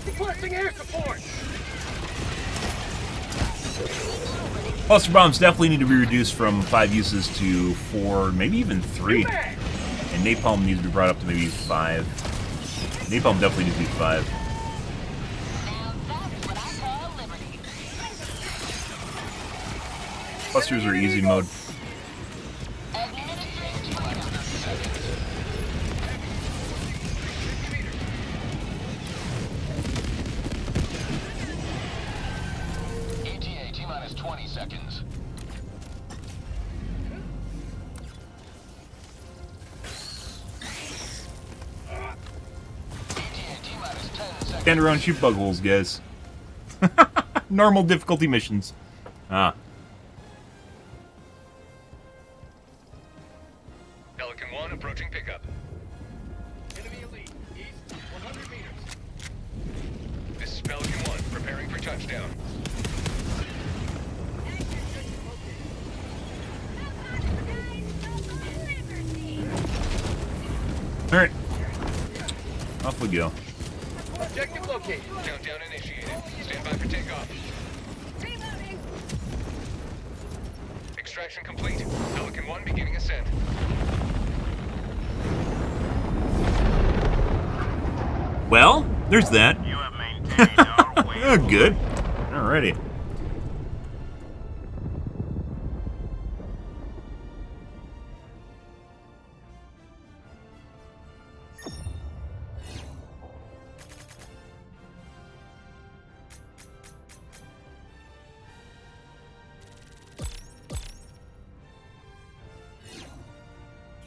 Requesting air support. Cluster bombs definitely need to be reduced from 5 uses to 4, maybe even 3. And napalm needs to be brought up to maybe 5. Napalm definitely needs to be 5. Clusters are easy mode. ETA T-minus 20 seconds. ETA T-minus 10 seconds. Stand around, shoot bug holes, guys. Normal difficulty missions. Ah. Pelican 1 approaching pickup. Enemy elite. East 100 meters. This is Pelican 1, preparing for touchdown. Alright. Off we go. Objective located. Countdown initiated. Stand by for takeoff. Extraction complete. Pelican 1 beginning ascent. Well, there's that. You have maintained our way. Oh, good. Alrighty.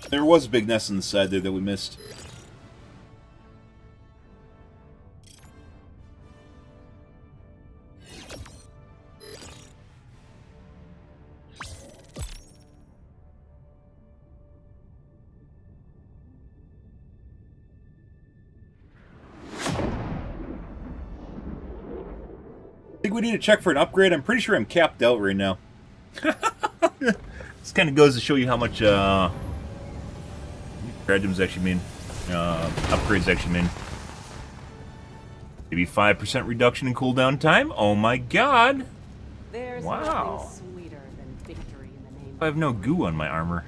There was a big nest on the side there that we missed. I think we need to check for an upgrade. I'm pretty sure I'm capped out right now. This kind of goes to show you how much items actually mean, upgrades actually mean. Maybe 5% reduction in cooldown time. Oh my god! There's Wow. nothing sweeter than victory in the name I have no goo on my armor.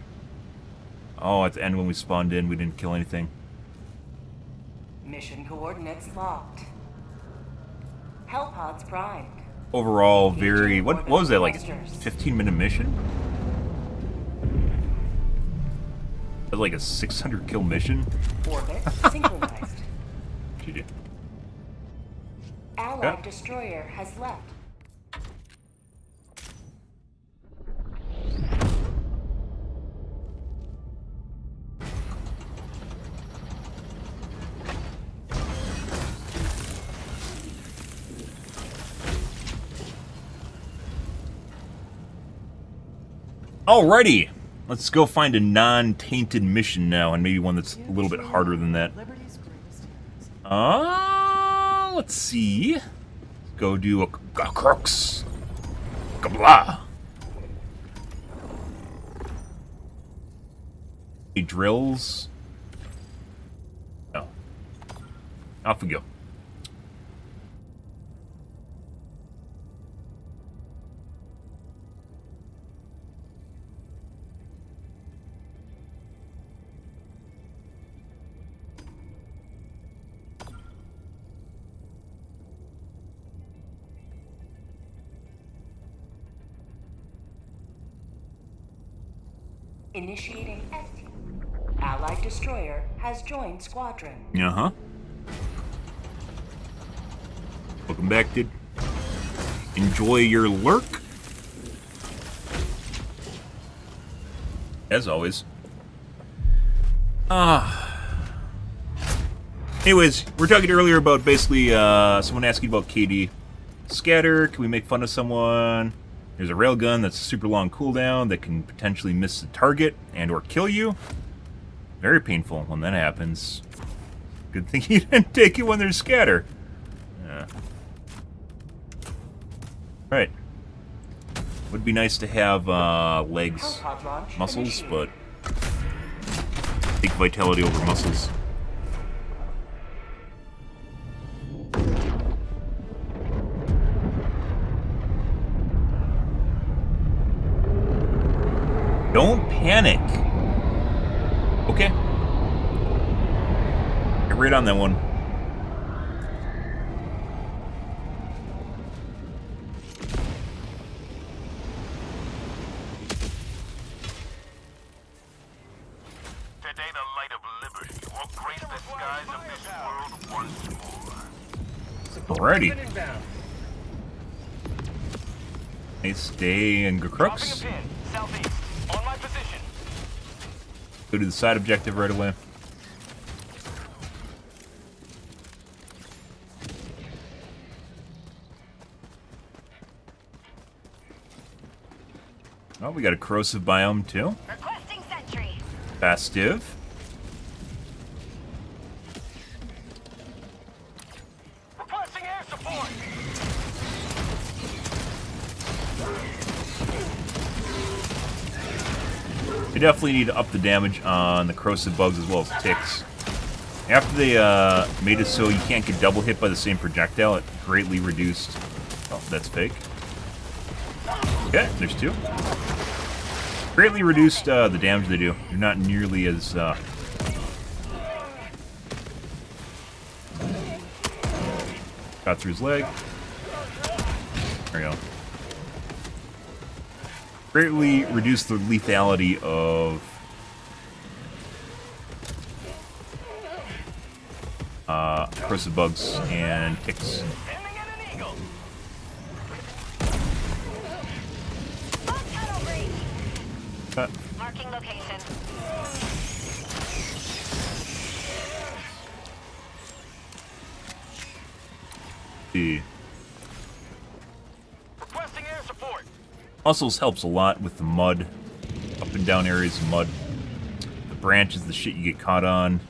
Oh, at the end when we spawned in, we didn't kill anything. Mission coordinates locked. Hellpods primed. Overall, very... What was that, like a 15-minute mission? That was like a 600-kill mission? Orbit synchronized. GG. Allied Yeah. destroyer has left. Alrighty! Let's go find a non-tainted mission now, and maybe one that's a little bit harder than that. Let's see. Go do a crux. Kabla. Drills. Oh. Off we go. Initiating ST. Allied destroyer has joined squadron. Uh-huh. Welcome back, dude. Enjoy your lurk. As always. Anyways, we were talking earlier about basically someone asking about KD. Scatter, can we make fun of someone? There's a railgun that's a super long cooldown that can potentially miss the target and or kill you. Very painful when that happens. Good thing you didn't take it when there's scatter. Right. Would be nice to have legs, Pod launch muscles, initiated. but take vitality over muscles. Don't panic. Okay. Get right on that one. Today the light of liberty will grace the skies of this world once more. Alrighty. Inbound. Nice day in Dropping a Crooks. pin. Southeast. On my position. Go to the side objective right away. Oh, we got a corrosive biome too. Requesting sentry. Festive. Requesting air support. We definitely need to up the damage on the corrosive bugs as well as ticks. After they made it so you can't get double hit by the same projectile, it greatly reduced... Oh, that's fake. Okay, there's two. Greatly reduced the damage they do. They're not nearly as... Got through his leg. There we go. Greatly reduced the lethality of... corrosive bugs and ticks. Sending in an eagle. On tunnel breach. Cut. Marking location. See. Requesting air support. Muscles helps a lot with the mud. Up and down areas of mud. The branches, the shit you get caught on.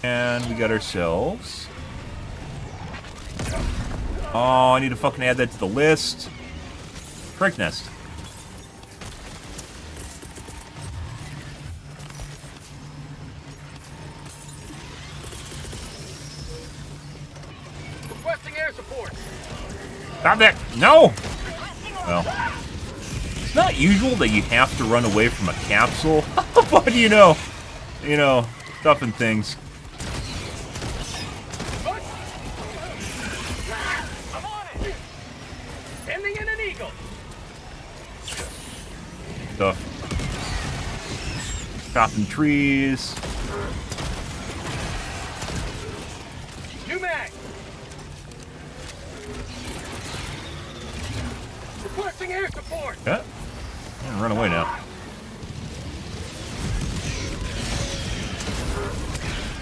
And we got ourselves... Oh, I need to fucking add that to the list. Frick nest. Requesting air support. Stop that! No! Requesting Well, it's not usual that you have to run away from a capsule, but you know, stuff and things. I'm on it. Sending in an eagle. Stuff. Chopping trees. New mag. Requesting air support. Yeah. I'm gonna run away now.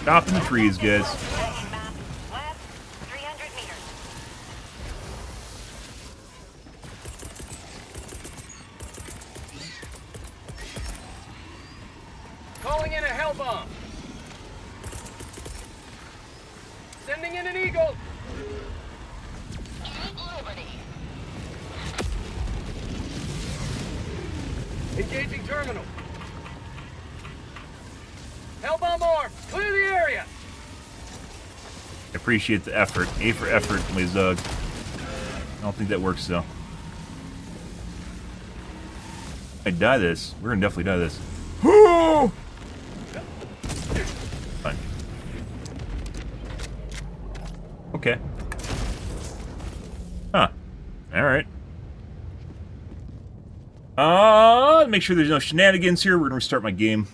Chopping the trees, guys. map. Left. 300 meters. Calling in a hell bomb. Sending in an eagle. Liberty. Engaging terminal. Hellbomb armed. Clear the area. I appreciate the effort. A for effort, my Zug. I don't think that works though. I die this. We're gonna definitely die this. Fine. Okay. Huh. Alright. Make sure there's no shenanigans here. We're gonna restart my game.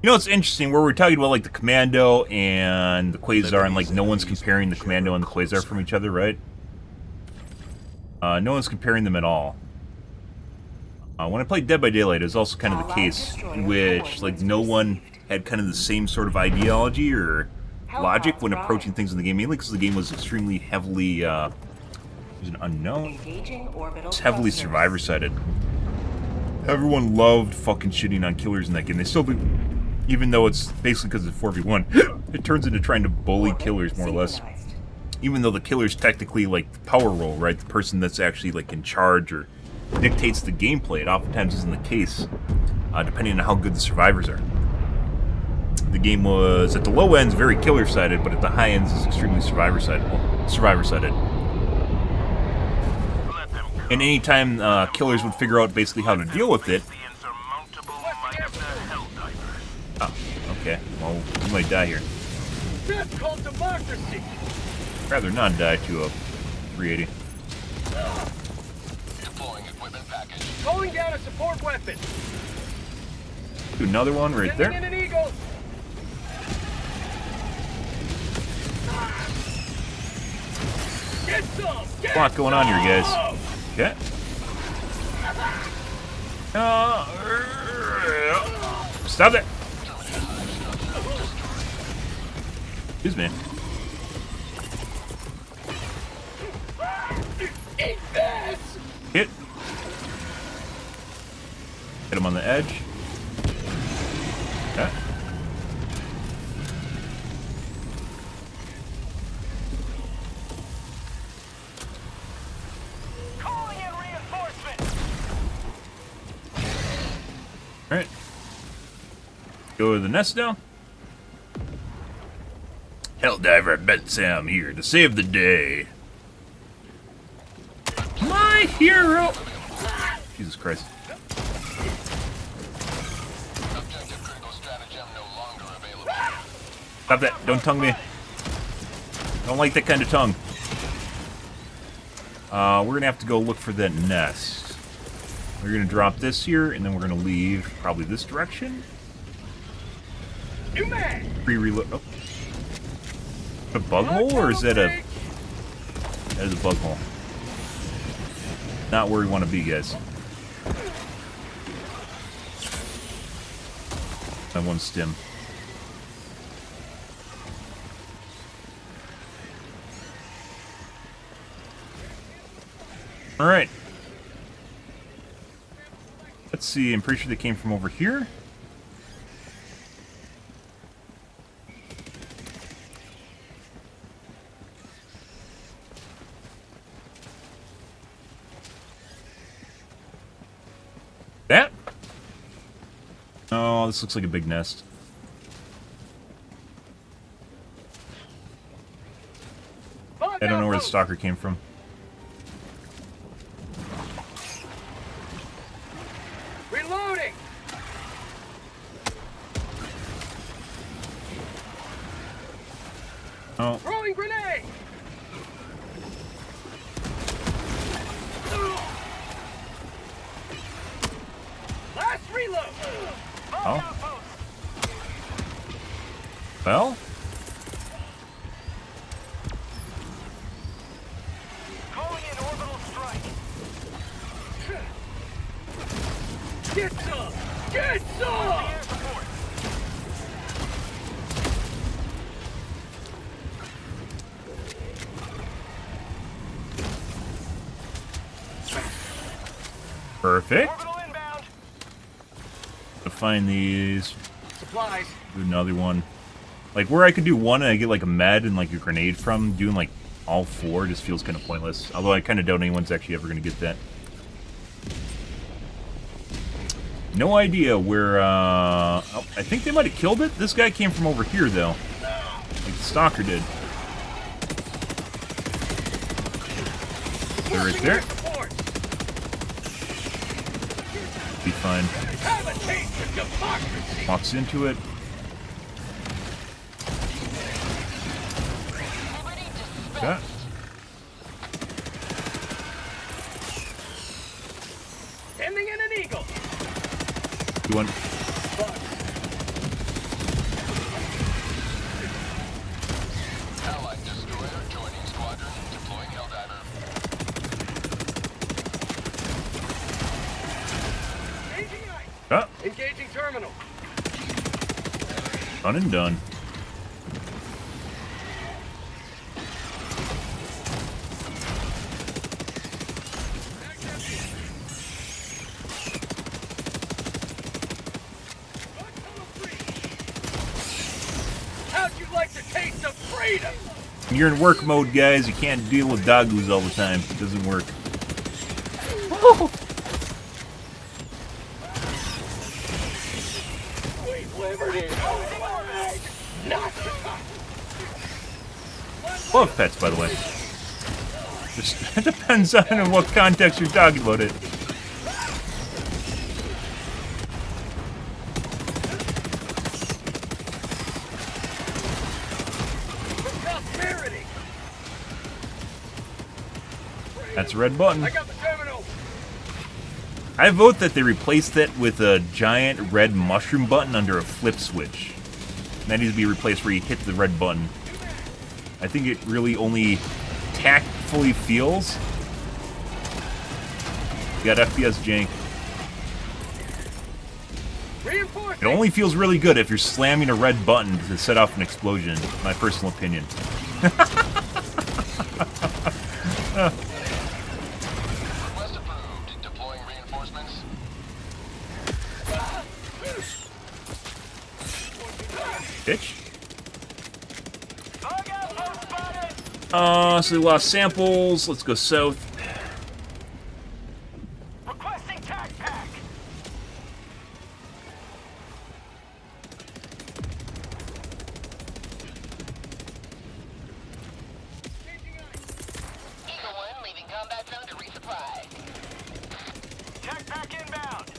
You know, it's interesting where we're talking about like the Commando and the Quasar, and like no one's comparing the Commando and the Quasar from each other, right? No one's comparing them at all. When I played Dead by Daylight, it was also kind of the case in which like no one had kind of the same sort of ideology or logic when approaching things in the game, mainly because the game was extremely heavily, there's an unknown. It's heavily survivor-sided. Everyone loved fucking shitting on killers in that game. They still do, even though it's basically because it's 4v1. It turns into trying to bully killers, more or less. Even though the killer's technically like the power role, right? The person that's actually like in charge or dictates the gameplay. It oftentimes isn't the case, depending on how good the survivors are. The game was, at the low ends, very killer-sided, but at the high ends, is extremely survivor-sided. Well, survivor-sided. And anytime killers would figure out basically how to deal with it... Oh, okay. Well, we might die here. That's called democracy. Rather not die to a 380. Deploying equipment package. Calling down a support weapon. Do another one right Sending in there. an eagle. Get some. Get A lot going on here, guys. some. Okay. Stop it! Excuse me. Eat this. Hit. Hit him on the edge. Okay. Calling in reinforcements. Alright. Go to the nest now. Helldiver Bet Sam here to save the day. My hero! Jesus Christ. Objective critical stratagem no longer available. Stop that. Don't tongue me. Don't like that kind of tongue. We're gonna have to go look for that nest. We're gonna drop this here, and then we're gonna leave probably this direction. You man. Pre-reload. Oh. A bug hole, or is that a... That is a bug hole. Not where we want to be, guys. That one stim. Alright. Let's see, I'm pretty sure they came from over here. That? Oh, this looks like a big nest. I don't know where the stalker came from. Reloading. Oh, Throwing grenade. Last reload. oh. Well, Calling in orbital strike. Get some. Get some. Air support. perfect. Orbital inbound. To find these, Supplies. do another one. Like where I could do one and I get like a med and like a grenade from, doing like all four just feels kind of pointless. Although I kind of doubt anyone's actually ever going to get that. No idea where, oh, I think they might have killed it. This guy came from over here though. Like the stalker did. They're right there. Support. Be fine. Have a taste of democracy. Walks into it. Okay. Sending in an eagle. You want... Engaging terminal. Done and done. How'd you like the taste of freedom? When you're in work mode, guys, you can't deal with doggoos all the time. It doesn't work. Sweet liberty. Not Love pets, by the way. Just, it depends on in what context you're talking about it. prosperity. That's a red button. I got the terminal. I vote that they replace that with a giant red mushroom button under a flip switch. And that needs to be replaced where you hit the red button. I think it really only tactfully feels. You got FPS jank. Reinforcing. It only feels really good if you're slamming a red button to set off an explosion. My personal opinion. Request approved. Deploying reinforcements. Bitch. Bug outpost spotted. So we lost samples. Let's go south. Requesting tac pack. Eagle 1 leaving combat zone to resupply. Tac pack inbound.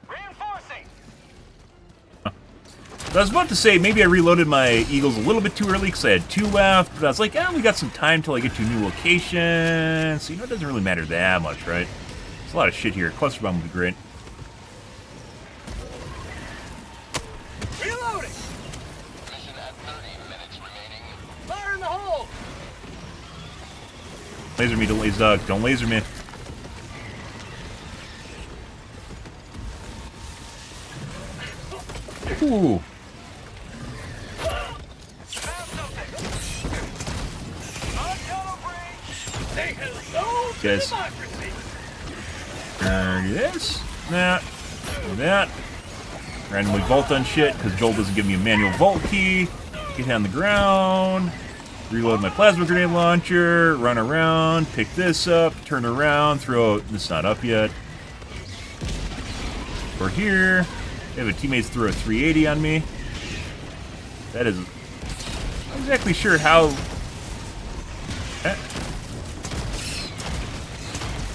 Reinforcing. I was about to say, maybe I reloaded my Eagles a little bit too early because I had 2 left, but I was like, we got some time till I get to a new location, so, it doesn't really matter that much, right? There's a lot of shit here. Cluster bomb would be great. Reloading. Mission at 30 minutes remaining. Fire in the hole. Laser me, don't laser dog. Don't laser me. Ooh. Found something. On tunnel breach. Say hello to Yes. democracy. Yes. That. Randomly vault on shit, because Joel doesn't give me a manual vault key. Get on the ground. Reload my plasma grenade launcher. Run around. Pick this up. Turn around. Throw it. It's not up yet. We're here. I have a teammates throw a 380 on me. That is... I'm not exactly sure how...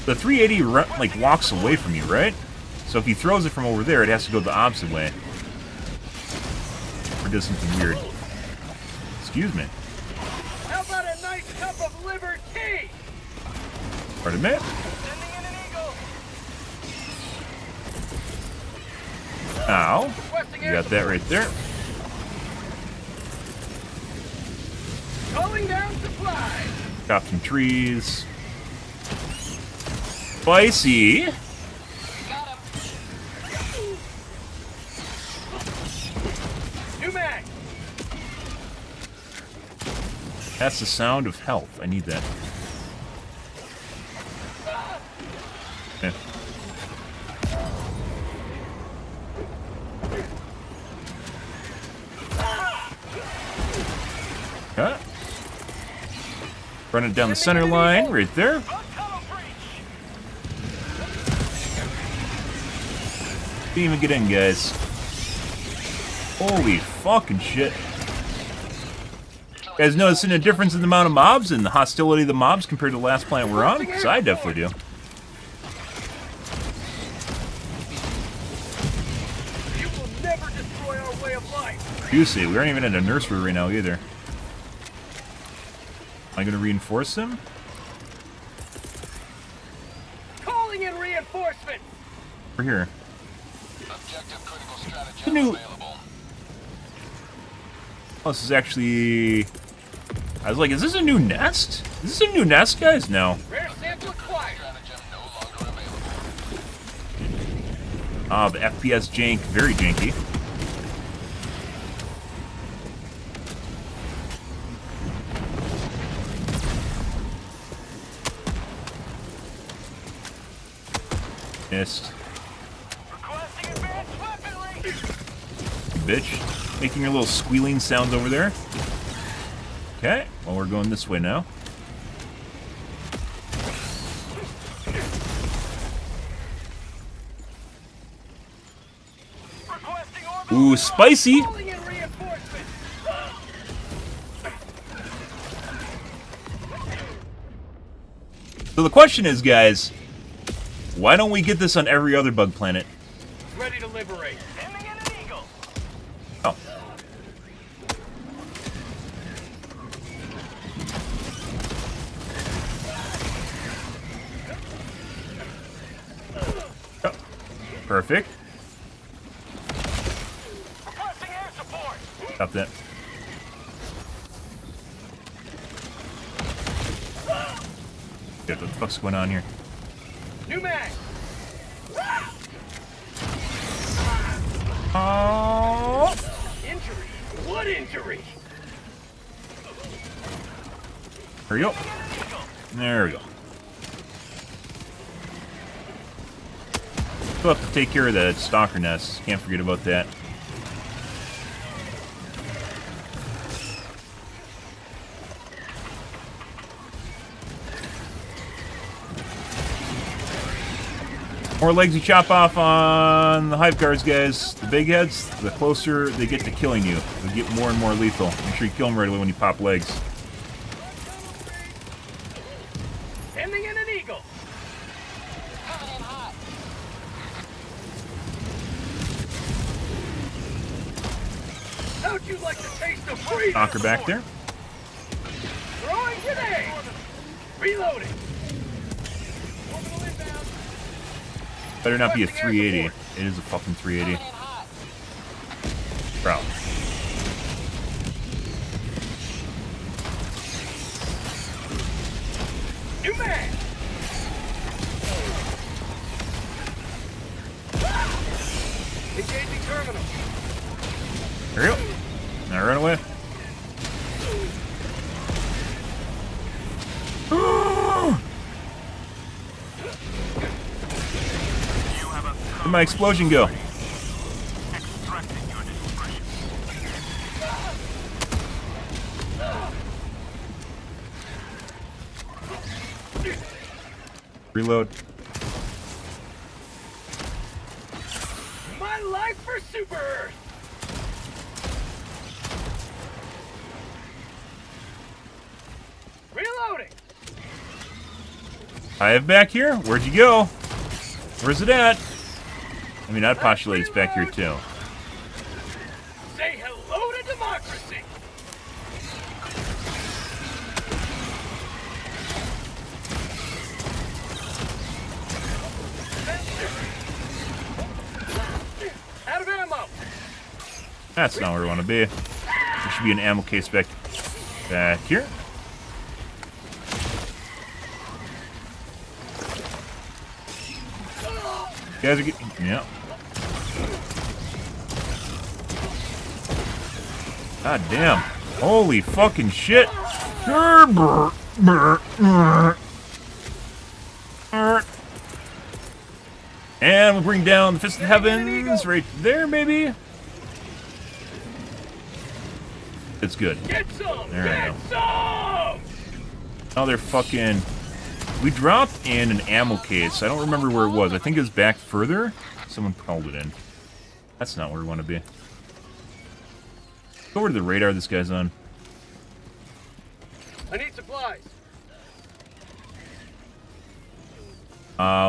The 380 like walks away from you, right? So if he throws it from over there, it has to go the opposite way. Or does something weird. Excuse me. How about a nice cup of liver tea? Pardon me? Sending in an eagle. Ow. Requesting You got that right there. Calling down supplies. Chop some trees. Spicy. Got him. New mag. That's the sound of health. I need that. Okay. Cut. Run it down the center line, right there. On tunnel breach. Didn't even get in, guys. Holy fucking shit. You guys noticing a difference in the amount of mobs and the hostility of the mobs compared to the last planet we're on? Because I definitely do. You will never destroy our way of life. You see, we aren't even at a nursery right now either. Am I going to reinforce them? Calling in reinforcements. We're here. Objective critical strategy The new- available. Oh, this is actually... I was like, is this a new nest? Is this a new nest, guys? No. Rare sample acquired. Stratagem no longer available. Ah, the FPS jank. Very janky. Missed. Requesting advanced weaponry. Bitch. Making your little squealing sounds over there. Okay, well, we're going this way now. Requesting orbital. Ooh, spicy! Calling in reinforcements. So the question is, guys, why don't we get this on every other bug planet? Ready to liberate. Sending in an eagle. Oh. Oh. Perfect. Requesting air support. Stop that. What the fuck's going on here? New mag. Oh. Injury. What injury? There we go. There we go. Still have to take care of that stalker nest. Can't forget about that. More legs you chop off on the hive cards, guys. The big heads, the closer they get to killing you. They get more and more lethal. Make sure you kill them right away when you pop legs. Sending in an eagle. Coming in hot. How'd you like to taste of freedom? Stalker back there. Throwing grenade. Reloading. Orbital inbound. Better not be a 380. It is a fucking 380. Coming in hot. Bro. New mag. Engaging terminal. There you go. Now run away. Where'd my explosion go? Extracting your discretion. Reload. My life for Super Earth. Reloading. I have back here. Where'd you go? Where's it at? I mean, that postulates back here too. Say hello to democracy. Out of ammo. That's not where we want to be. There should be an ammo case back here. You guys are getting... Yeah. God damn. Holy fucking shit. And we'll bring down the Fist of the Heavens right there, maybe. It's good. Get some. There we Get go. some. Oh, they're fucking... We dropped in an ammo case. I don't remember where it was. I think it was back further. Someone called it in. That's not where we want to be. Go over to the radar this guy's on. I need supplies.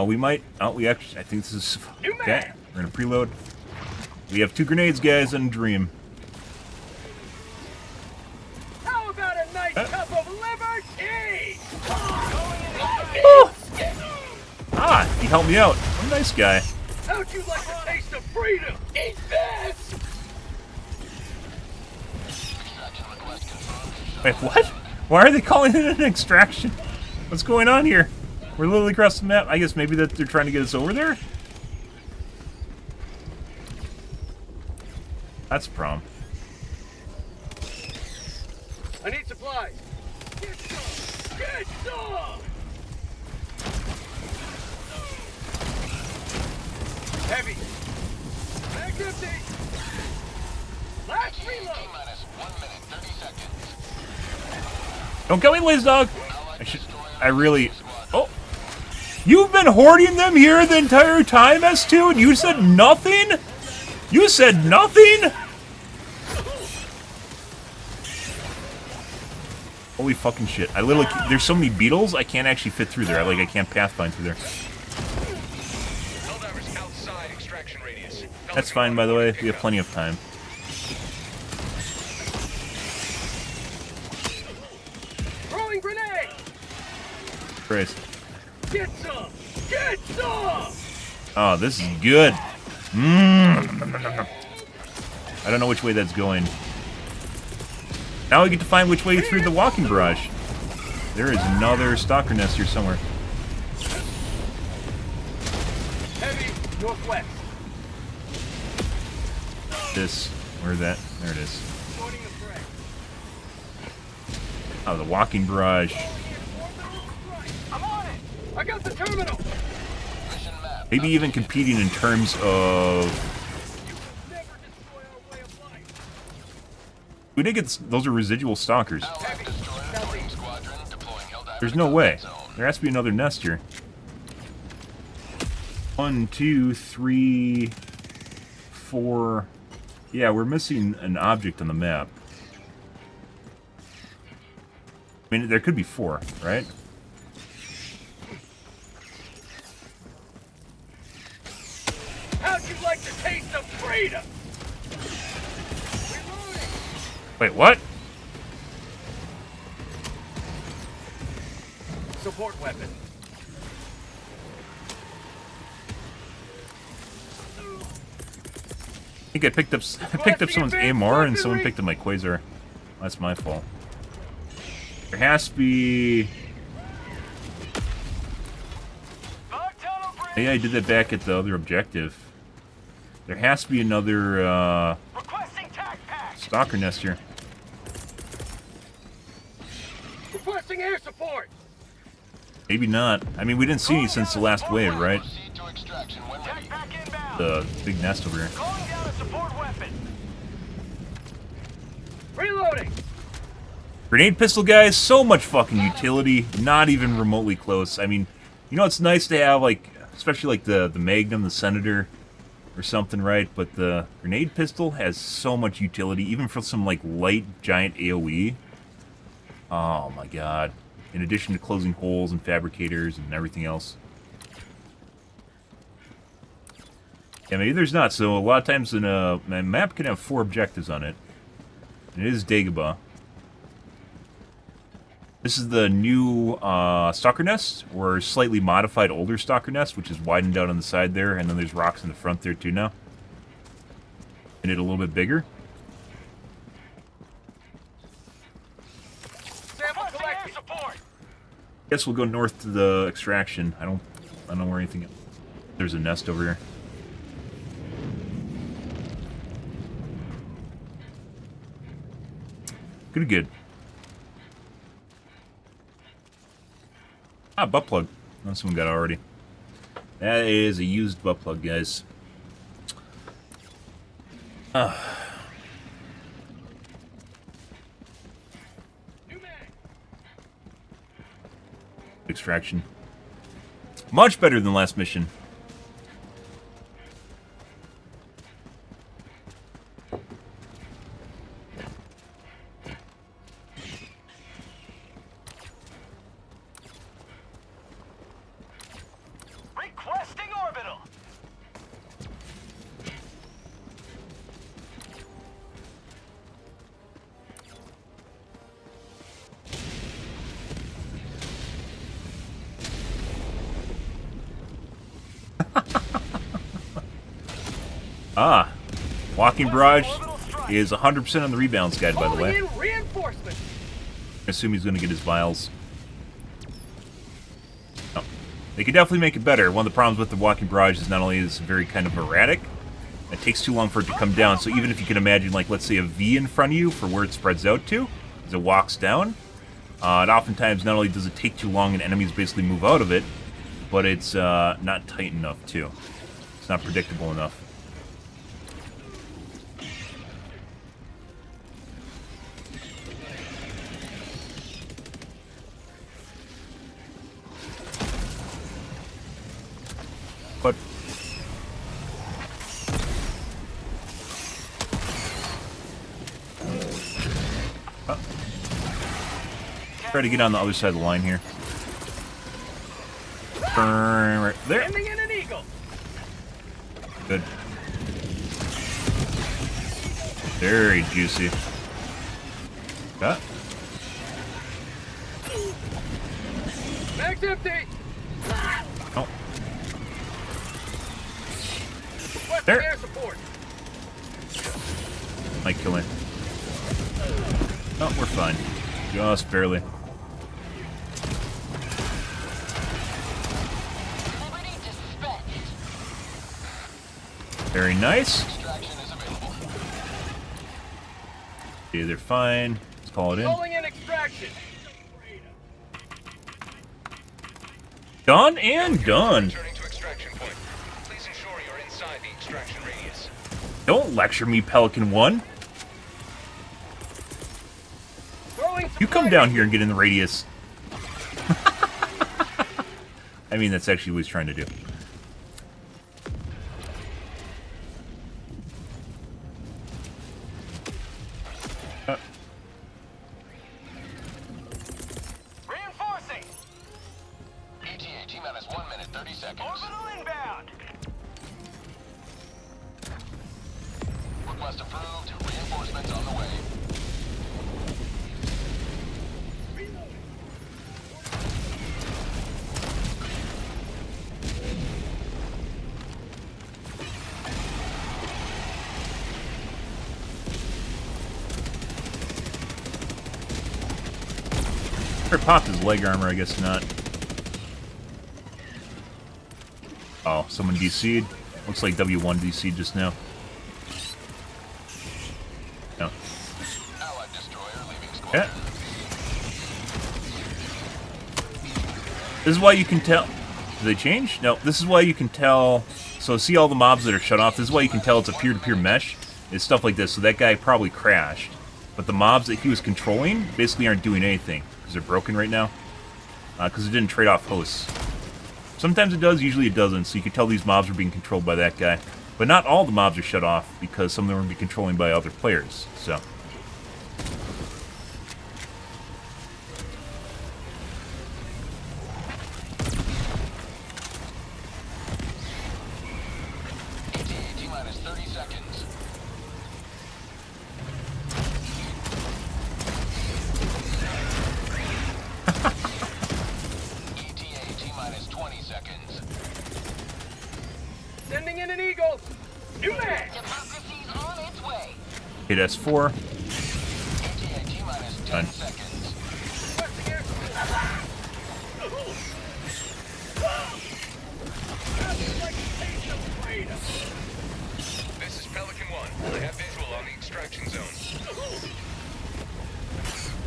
We might... Oh, we actually... I think this is... Okay, we're gonna preload. We have 2 grenades, guys, and Dream. How about a nice cup of liberty? Ah, he helped me out. What a nice guy. How'd you like to taste of freedom! Eat this! Extraction request confirmed. Wait, what? Why are they calling it an extraction? What's going on here? We're literally across the map. I guess maybe that they're trying to get us over there? That's a problem. I need supplies. Get some! Get some! Heavy. Back empty. Last reload. T-minus 1 minute, 30 seconds. Don't kill me, Liz Dog! I really... Oh! You've been hoarding them here the entire time, S2, and you said nothing? You said nothing? Holy fucking shit. I literally... There's so many beetles, I can't actually fit through there. I can't pathfind through there. Helldivers outside extraction radius. That's fine, by the way. We have plenty of time. Throwing grenade. Christ. Get some. Get some. Oh, this is good. I don't know which way that's going. Now we get to find which way through the walking barrage. There is another stalker nest here somewhere. Heavy northwest. Where's that? There it is. Joining the fray. Oh, the walking barrage. I'm on it. I got the terminal. Mission map. Maybe even competing in terms of... Never destroy our way of life. We did get... Those are residual stalkers. Allied destroyer joining squadron, deploying Helldivers There's to no way. combat zone. There has to be another nest here. 1, 2, 3, 4... Yeah, we're missing an object on the map. I mean, there could be 4, right? How'd you like the taste of freedom? Reloading. Wait, what? Support weapon. I think I picked up someone's AMR and someone picked up my Quasar. That's my fault. There has to be... Maybe I did that back at the other objective. There has to be another Requesting tac pack. stalker nest here. Requesting air support. Maybe not. I mean, we didn't see any since the last wave, right? Proceed to extraction when ready. Tac pack inbound. The big nest over here. Calling down a support weapon. Reloading. Grenade pistol, guys, so much fucking utility. Not even remotely close. I mean, you know, it's nice to have, like, especially like the Magnum, the Senator, or something, right? But the grenade pistol has so much utility, even for some, like, light, giant AoE. Oh, my God. In addition to closing holes and fabricators and everything else. Yeah, maybe there's not. So a lot of times in a map can have 4 objectives on it. And it is Dagobah. This is the new stalker nest, or slightly modified older stalker nest, which is widened out on the side there, and then there's rocks in the front there too now. And it a little bit bigger. Sample collecting. Support. Guess we'll go north to the extraction. I don't know where anything else. There's a nest over here. Good. Ah, butt plug. Oh, someone got it already. That is a used butt plug, guys. Extraction. Much better than last mission. Requesting orbital. Ah, walking barrage is 100% on the rebalance guide, by the way. Calling in reinforcements. I assume he's going to get his vials. Oh. They could definitely make it better. One of the problems with the walking barrage is not only is it very kind of erratic, it takes too long for it to come down. So even if you can imagine, like, let's say a V in front of you for where it spreads out to, as it walks down, it oftentimes not only does it take too long and enemies basically move out of it, but it's not tight enough, too. It's not predictable enough. But try to get on the other side of the line here. Burn right there. Sending in an eagle. Good. Very juicy. Got. Mag's empty. Oh. Requesting There. air support. Might kill him. Oh, we're fine. Just barely. Liberty dispatched. Very nice. Extraction is available. Okay, they're fine. Let's call it in. Calling in extraction. Done and done. Returning to extraction point. Please ensure you're inside the extraction radius. Don't lecture me, Pelican 1. Throwing You come down here and get in the radius. I mean, that's actually what he's trying to do. Reinforcing. ETA T-minus 1 minute, 30 seconds. Orbital inbound. Request approved. Reinforcements on the way. Or popped his leg armor, I guess not. Oh, someone DC'd. Looks like W1 DC'd just now. No. Allied destroyer leaving squad. Yeah. This is why you can tell. Did they change? No, this is why you can tell. So see all the mobs that are shut off? This is why you can tell it's a peer-to-peer mesh. It's stuff like this. So that guy probably crashed. But the mobs that he was controlling basically aren't doing anything. Because they're broken right now. Because it didn't trade off hosts. Sometimes it does, usually it doesn't. So you can tell these mobs are being controlled by that guy. But not all the mobs are shut off. Because some of them are being controlled by other players. So... ETA T-minus 30 seconds. ETA T-minus 20 seconds. Sending in an eagle. New mag. Democracy's on its way. hit S4. ETA T-minus 10 Done. seconds. Requesting air support. This is Pelican 1. I have visual on the extraction zone.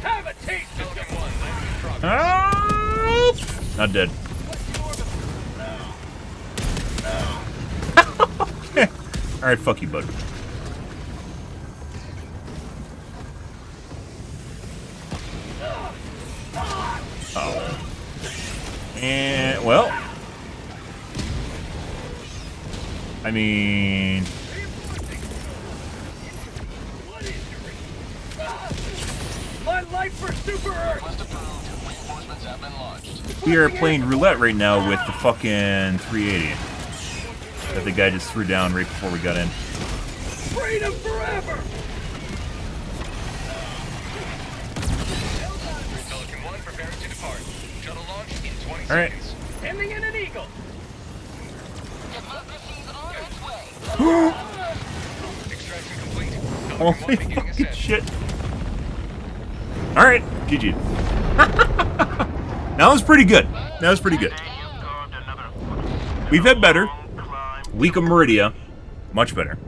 Have a taste of Pelican 1, landing in progress. Oh! Not dead. Alright, fuck you, bud. Oh. And, well... I mean... my life for Super Earth. Request approved. Reinforcements have been launched. We are playing roulette right now with the fucking 380 that the guy just threw down right before we got in. Freedom forever. Pelican 1 preparing to depart. Shuttle launch in 20 All right. seconds. Sending in an eagle. Democracy's on its way. Holy fucking shit. Alright, GG. That was pretty good. That was pretty good. We've had better. Week of Meridia. Much better.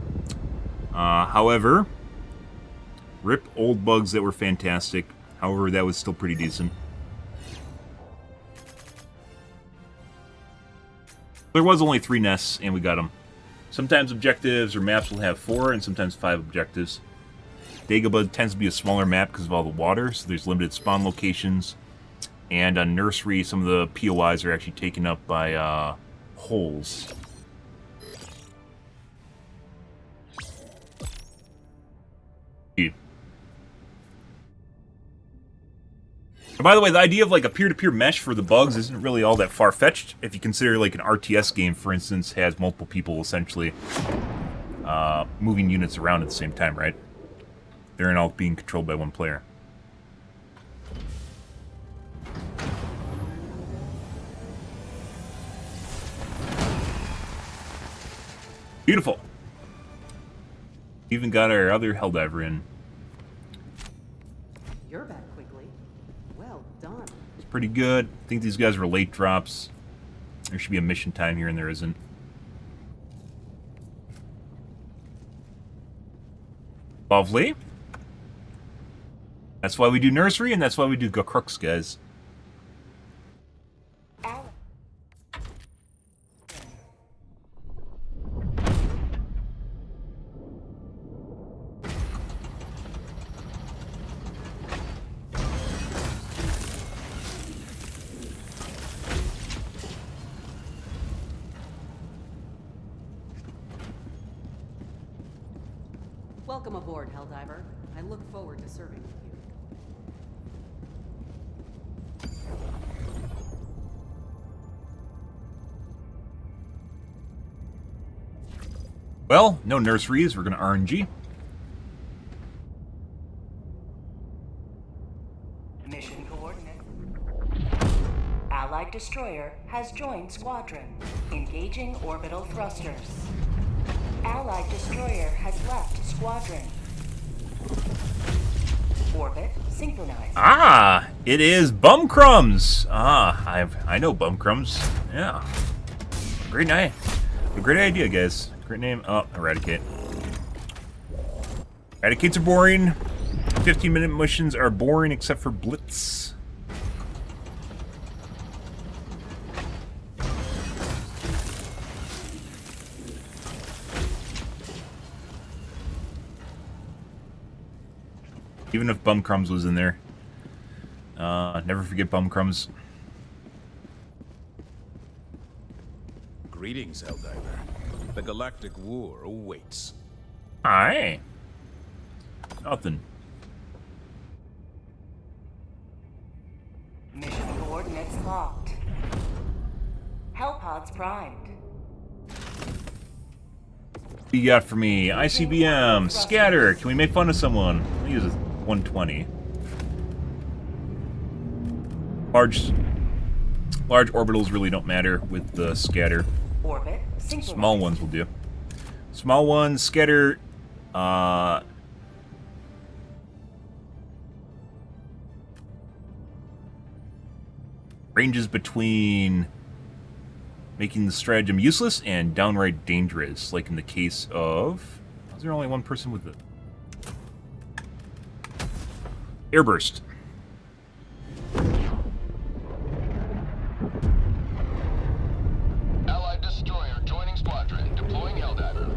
However, rip old bugs that were fantastic. However, that was still pretty decent. There was only 3 nests, and we got them. Sometimes objectives or maps will have 4, and sometimes 5 objectives. Dagobah tends to be a smaller map because of all the water, so there's limited spawn locations. And on Nursery, some of the POIs are actually taken up by holes. And by the way, the idea of like a peer-to-peer mesh for the bugs isn't really all that far-fetched. If you consider like an RTS game, for instance, has multiple people essentially moving units around at the same time, right? They're all being controlled by one player. Beautiful. Even got our other Helldiver in. You're back quickly. Well done. It's pretty good. I think these guys were late drops. There should be a mission time here, and there isn't. Lovely. That's why we do Nursery, and that's why we do Go Crooks, guys. Welcome aboard, Helldiver. I look forward to serving with you. Well, no nurseries. We're going to RNG. Mission coordinate. Allied destroyer has joined squadron. Engaging orbital thrusters. Allied destroyer has left squadron. Orbit synchronized. Ah, it is Bum Crumbs. Ah, I know Bum Crumbs. Yeah. Great night. A great idea, guys. Great name. Oh, Eradicate. Eradicates are boring. 15-minute missions are boring except for Blitz. Even if Bum Crumbs was in there. Never forget Bum Crumbs. Greetings, Helldiver. The galactic war awaits. Aye. Nothing. Mission coordinates locked. Hellpods primed. What you got for me? ICBM, scatter. Can we make fun of someone? I'll use a 120. Large orbitals really don't matter with the scatter. Orbit synchronized. Small ones will do. Small ones, scatter, ranges between making the stratagem useless and downright dangerous, like in the case of... Was there only one person with it? Airburst. Allied destroyer joining squadron, deploying Helldiver.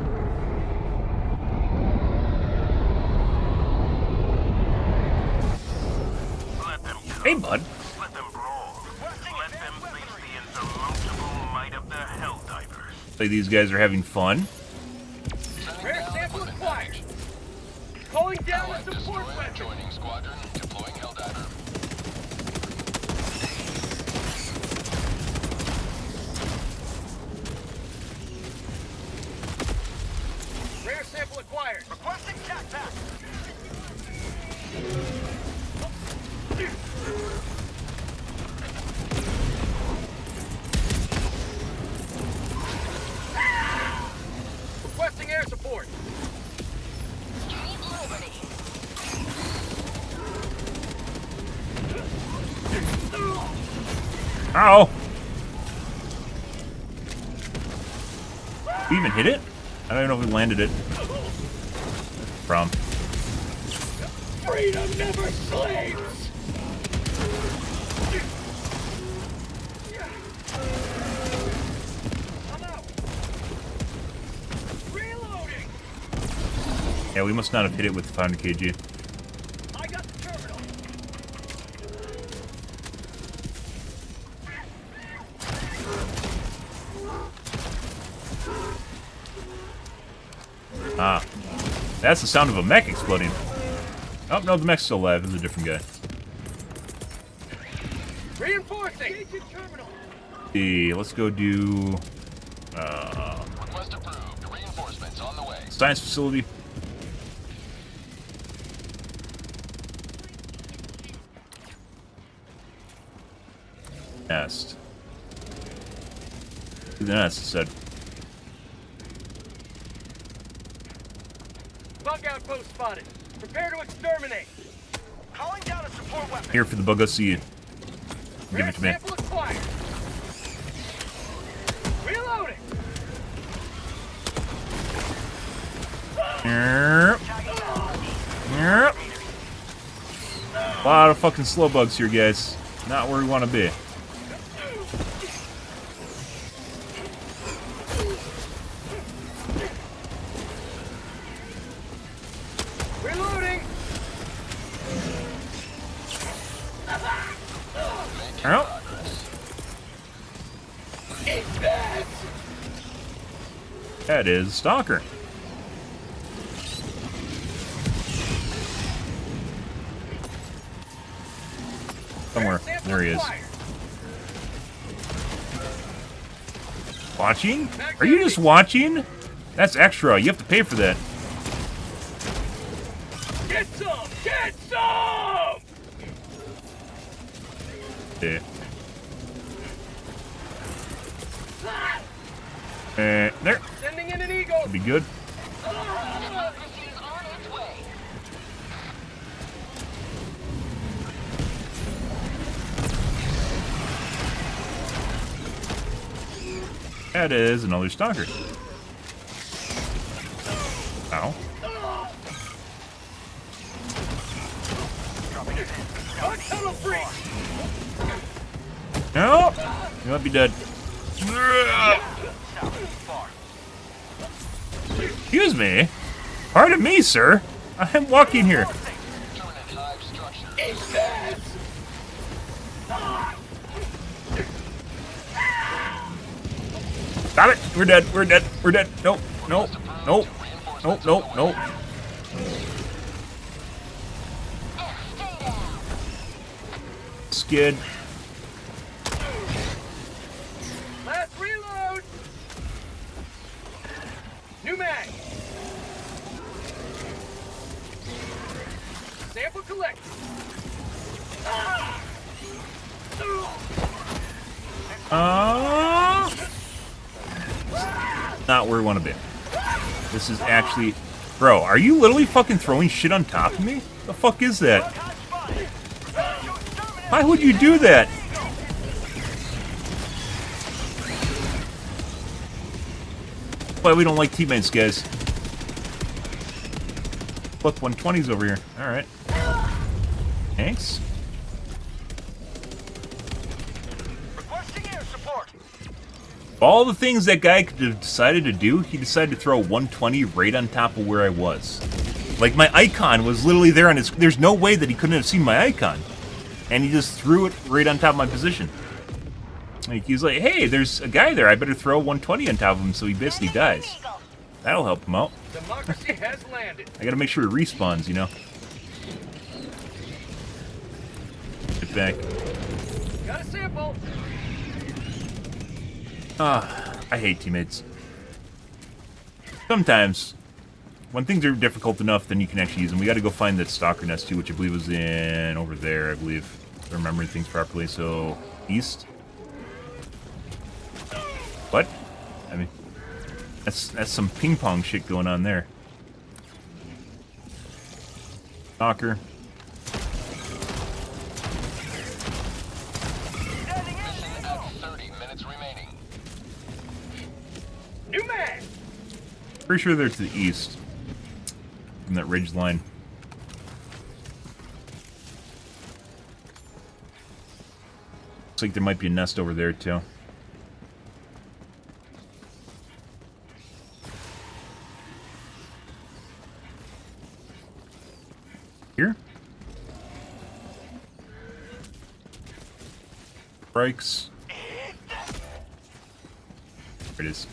Let them come. Hey, bud. Let them brawl. Let them face the insurmountable might of the Helldivers. Like these guys are having fun. Rare sample acquired. Calling down Allied a support destroyer weapon. joining squadron, deploying Helldiver. Rare sample acquired. Requesting backpack. Requesting air support. Ow! We even hit it? I don't even know if we landed it. From. Freedom never sleeps! I'm out. Reloading! Yeah, we must not have hit it with the 500 kg. I got the terminal. Ah. That's the sound of a mech exploding. Oh, no, the mech's still alive. It's a different guy. Reinforcing! Terminal. See, let's go do... Request approved. Reinforcements on the way. science facility. Nest. The nest said. Bug outpost spotted. Prepare to exterminate. Calling down a support weapon. Here for the bug. Let's see you. Give it to me. Sample acquired. Reloading. Yep. Yep. A lot of fucking slow bugs here, guys. Not where we want to be. Reloading. Yep. That is Stalker. Somewhere. There he is. Watching? Are you just watching? That's extra. You have to pay for that. Get some! Get some! Yeah. There. Sending in an eagle. Should be good. Democracy's on its way. That is another Stalker. Ow. Tunnel breach. No! You might be dead. Excuse me? Pardon me, sir. I'm walking here. Terminate hive structure. Got it. We're dead. We're dead. We're dead. Nope. Nope. Nope. Nope. Nope. Nope. Skid. Last reload. New mag. Sample collect. Not where we want to be. This is actually... Bro, are you literally fucking throwing shit on top of me? The fuck is that? Why would you do that? Why we don't like teammates, guys. Look, 120's over here. Alright. Thanks. Requesting air support. All the things that guy could have decided to do, he decided to throw 120 right on top of where I was. Like, my icon was literally there on his... There's no way that he couldn't have seen my icon. And he just threw it right on top of my position. Like, he was like, hey, there's a guy there. I better throw 120 on top of him so he basically dies. That'll help him out. Democracy has landed. I gotta make sure he respawns, you know? Get back. Got a sample. I hate teammates. Sometimes, when things are difficult enough, then you can actually use them. We gotta go find that Stalker nest too, which I believe was in over there, I believe. If I'm remembering things properly. So, east. What? I mean, that's some ping pong shit going on there. Stalker. New man! Pretty sure they're to the east. From that ridge line. Looks like there might be a nest over there, too. Here? Strikes. There it is.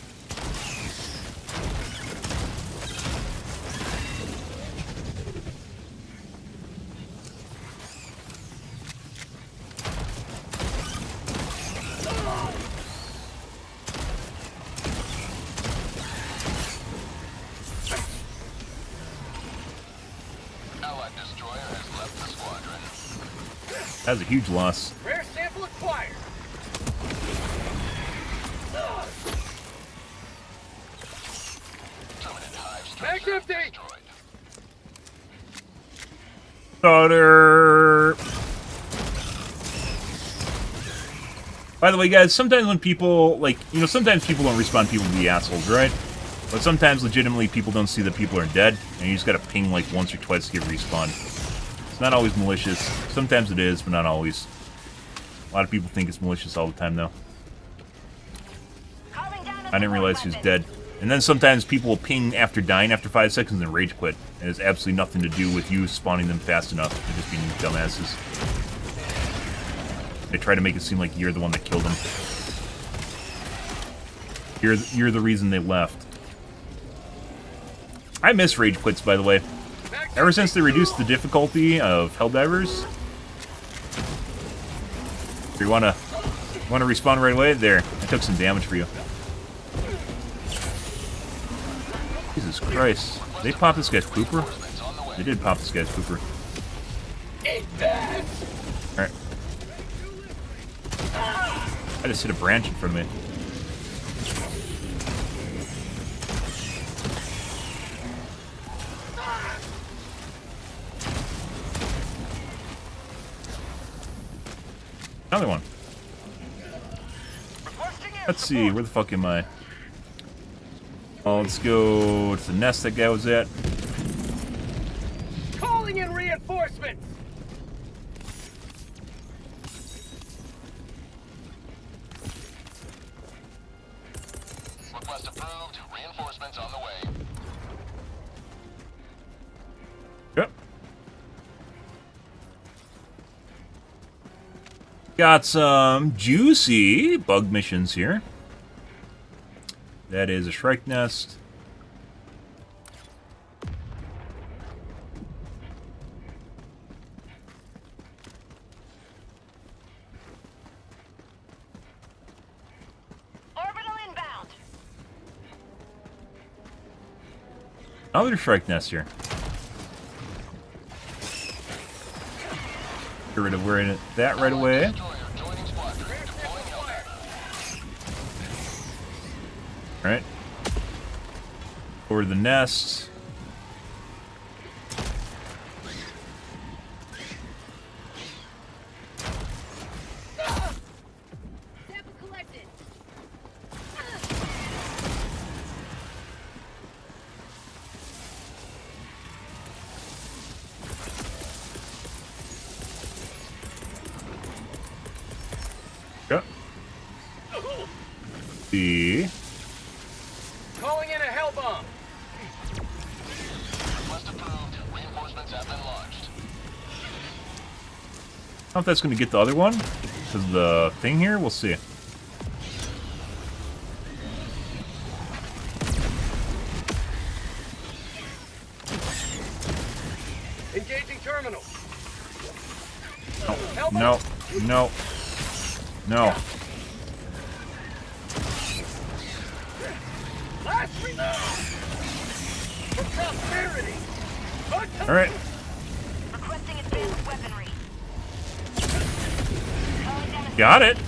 Allied destroyer has left the squadron. That was a huge loss. Rare sample acquired! Terminate hive Back structure empty! destroyed. Daughter. By the way, guys, sometimes when people, like, you know, sometimes people don't respawn people to be assholes, right? But sometimes, legitimately, people don't see that people are dead, and you just gotta ping, like, once or twice to get respawned. It's not always malicious. Sometimes it is, but not always. A lot of people think it's malicious all the time, though. I didn't realize he was dead. And then sometimes people will ping after dying after 5 seconds and rage quit. And it has absolutely nothing to do with you spawning them fast enough. They're just being dumbasses. They try to make it seem like you're the one that killed them. You're the reason they left. I miss rage quits, by the way. Ever since they reduced the difficulty of Helldivers. If you wanna respawn right away, there. I took some damage for you. Jesus Christ. They popped this guy's pooper? They did pop this guy's pooper. Alright. I just hit a branch in front of me. Another one. Let's see, where the fuck am I? Oh, let's go to the nest that guy was at. Calling in reinforcements! Request approved. Reinforcements on the way. Yep. Got some juicy bug missions here. That is a Shrike nest. Orbital inbound. Another Shrike nest here. Get rid of that right away. Destroyer joining squadron. Deploying Helldiver. Alright. Over to the nest. Sample collected. Yep. See. Calling in a hell bomb! Request approved. Reinforcements have been launched. I don't know if that's going to get the other one. Because of the thing here. We'll see. Engaging terminal! No. No. No. Last reload! For prosperity! Alright. Requesting advanced weaponry. Calling down a Got it.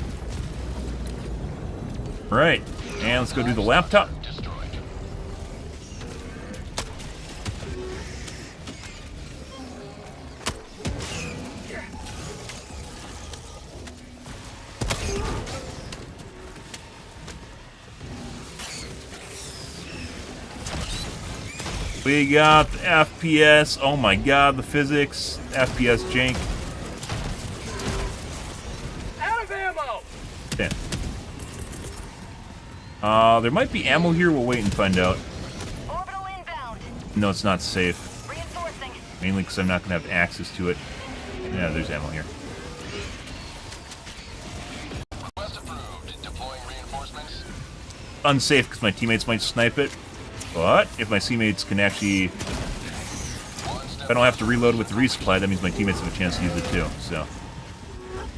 Right. And let's go do the laptop. Destroyed. We got the FPS. Oh my god, the physics. FPS jank. Out of ammo! Damn. There might be ammo here. We'll wait and find out. Orbital inbound. No, it's not safe. Reinforcing. Mainly because I'm not going to have access to it. Yeah, there's ammo here. Request approved. Deploying reinforcements. Unsafe because my teammates might snipe it. But if my teammates can actually... If I don't have to reload with the resupply, that means my teammates have a chance to use it too. So,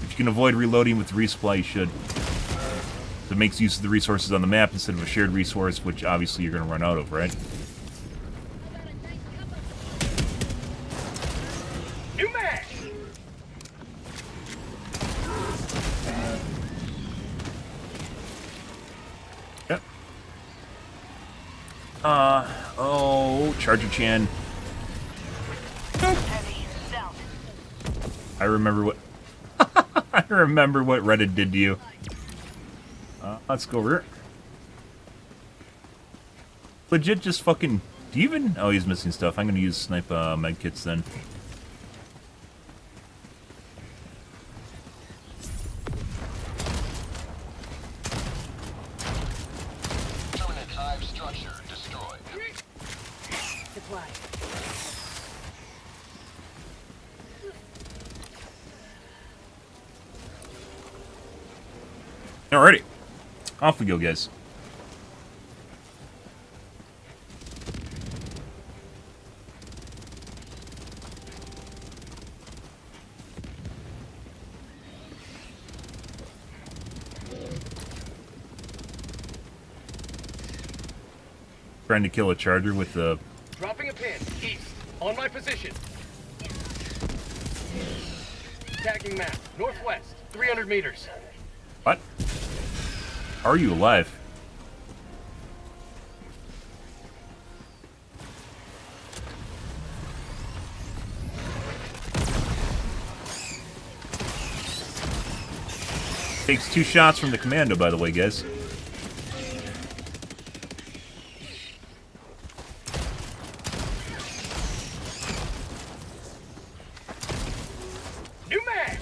if you can avoid reloading with the resupply, you should. So it makes use of the resources on the map instead of a shared resource, which obviously you're going to run out of, right? New mag! Yep. Oh, Charger Chan. Heavy. South. I remember what... I remember what Reddit did to you. Let's go over here. Legit just fucking... Do you even... Oh, he's missing stuff. I'm gonna use snipe medkits then. Permanent hive structure destroyed. Supply. Alrighty. Off we go, guys. Trying to kill a charger with the... Dropping a pin. East. On my position. Tagging map. Northwest. 300 meters. What? Are you alive? Takes 2 shots from the commando, by the way, guys. New mag!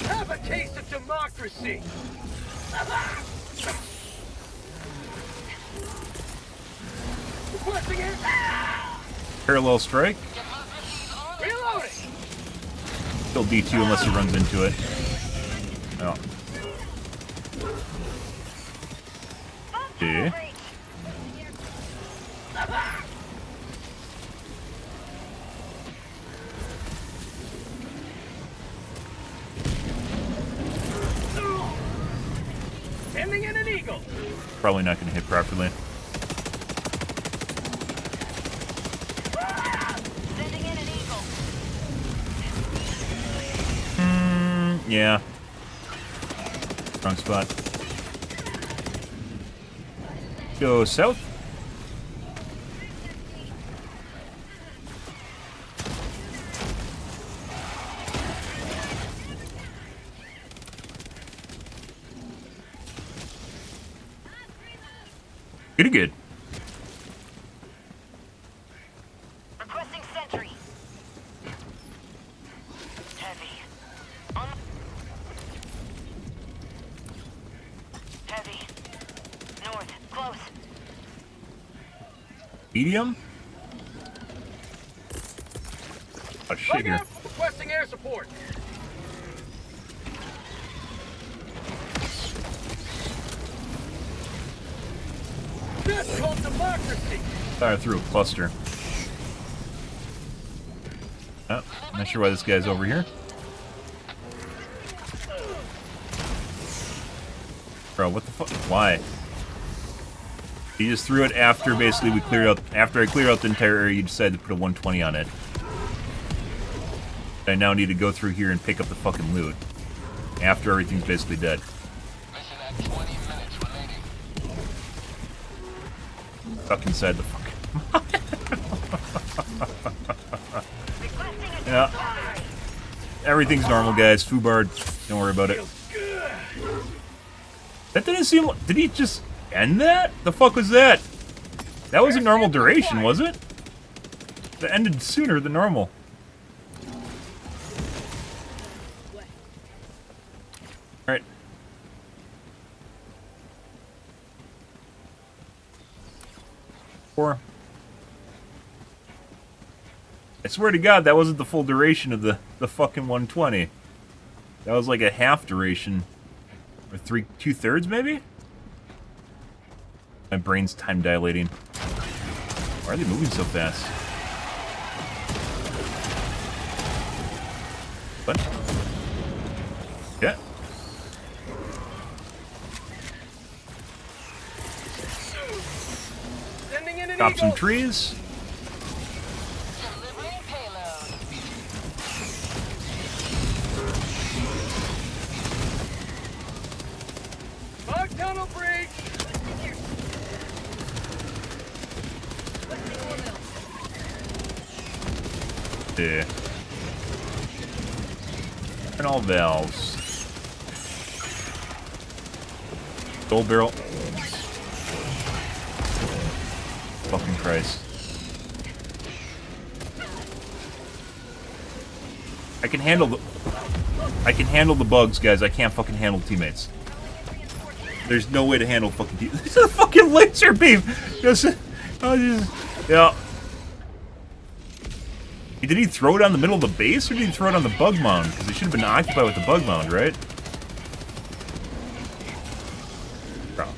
Have a taste of democracy! Requesting it! Parallel strike. Reloading! Kill D2 unless he runs into it. Oh. Okay. Sending in an eagle! Probably not going to hit properly. Sending in an eagle. Yeah. Wrong spot. Go south. Pretty good. Requesting sentry. Heavy. Heavy. North. Close. Medium? Oh shit Bug here. out! Requesting air support! That's called democracy! Fire through a cluster. Oh, not sure why this guy's over here. Bro, what the fuck? Why? He just threw it after basically we cleared out. After I cleared out the entire area, you decided to put a 120 on it. I now need to go through here and pick up the fucking loot. After everything's basically dead. Mission at 20 minutes remaining. Stuck inside the fucking... Everything's normal, guys. Foobar, don't worry about it. That didn't seem... Did he just end that? The fuck was that? That was a normal duration, was it? That ended sooner than normal. Alright. Four. I swear to God, that wasn't the full duration of the fucking 120. That was like a half duration. Or 2/3 maybe? My brain's time dilating. Why are they moving so fast? What? Yeah. Chop some trees. Delivering payload. Bug tunnel breach! Yeah. And all valves. Gold barrel. Fucking Christ. I can handle the bugs, guys. I can't fucking handle teammates. There's no way to handle fucking teammates. This is a fucking laser beam! Yeah. Did he throw it on the middle of the base, or did he throw it on the bug mound? Because he should have been occupied with the bug mound, right? Bro.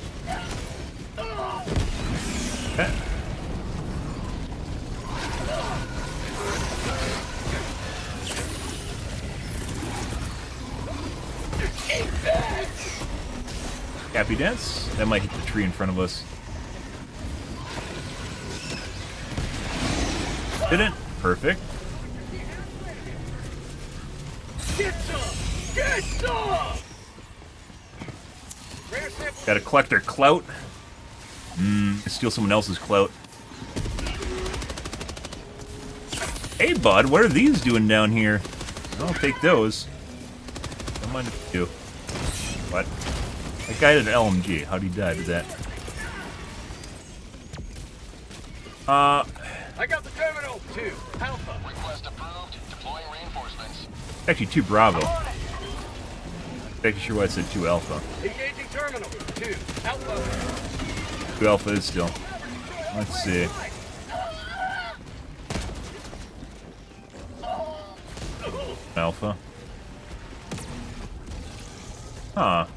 Okay. Happy dance. That might hit the tree in front of us. Didn't. Perfect. Get some! Get some! Gotta collect their clout. Steal someone else's clout. Hey, bud, what are these doing down here? I'll take those. Don't mind if you do. What? That guy had an LMG. How'd he die to that? I got the terminal! 2, Alpha. Request approved. Deploying reinforcements. Actually, 2 Bravo. Making sure why I said 2 Alpha. Engaging terminal. 2, Alpha. 2 Alpha is still. Let's see. Alpha. Huh.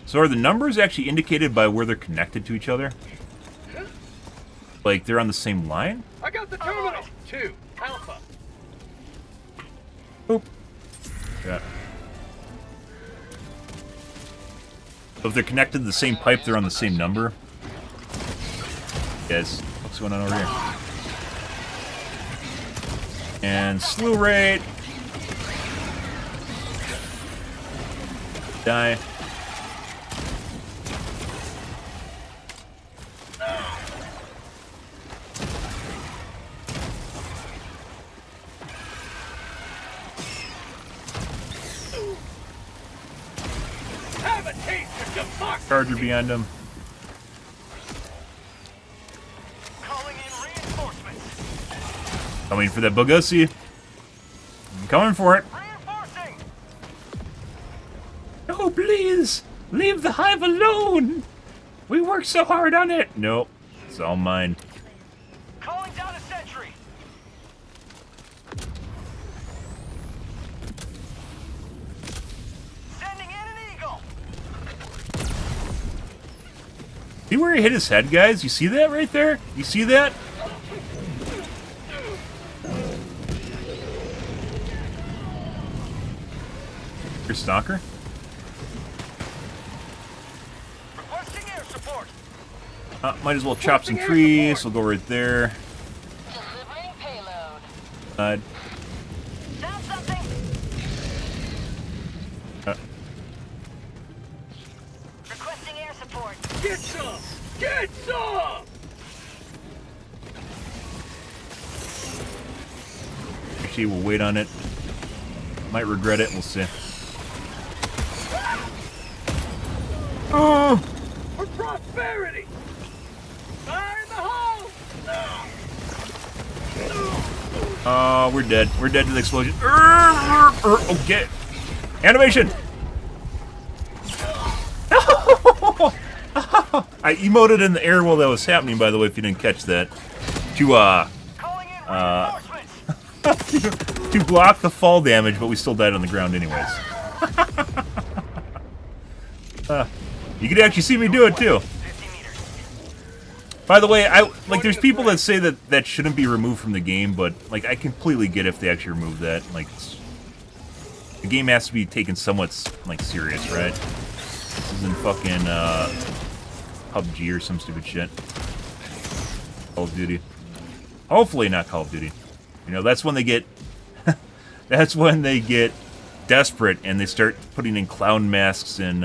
So are the numbers actually indicated by where they're connected to each other? Like, they're on the same line? I got the terminal! 2, Alpha. Oop. Yeah. So if they're connected to the same pipe, they're on the same number. Guys, what's going on over here? And slew rate. Die. Have a taste of democracy! Charger behind him. Calling in reinforcements! Coming for that Bugussi. I'm coming for it. Reinforcing! Oh, please! Leave the hive alone! We worked so hard on it! Nope. It's all mine. Calling down a sentry! Sending in an eagle! See where he hit his head, guys? You see that right there? You see that? Your stalker? Requesting air support! Might as well chop some trees. We'll go right there. Delivering payload. Found something. Requesting air support. Get some! Get some! Actually, we'll wait on it. Might regret it. We'll see. Oh! For prosperity! Fire in the hole! Oh, we're dead. We're dead to the explosion. Okay. Animation! I emoted in the air while that was happening, by the way, if you didn't catch that. To block the fall damage, but we still died on the ground anyways. You could actually see me do it, too. By the way, there's people that say that that shouldn't be removed from the game, but, like, I completely get if they actually remove that. Like, the game has to be taken somewhat, like, serious, right? This isn't fucking, PUBG or some stupid shit. Call of Duty. Hopefully not Call of Duty. You know, that's when they get... that's when they get desperate and they start putting in clown masks and,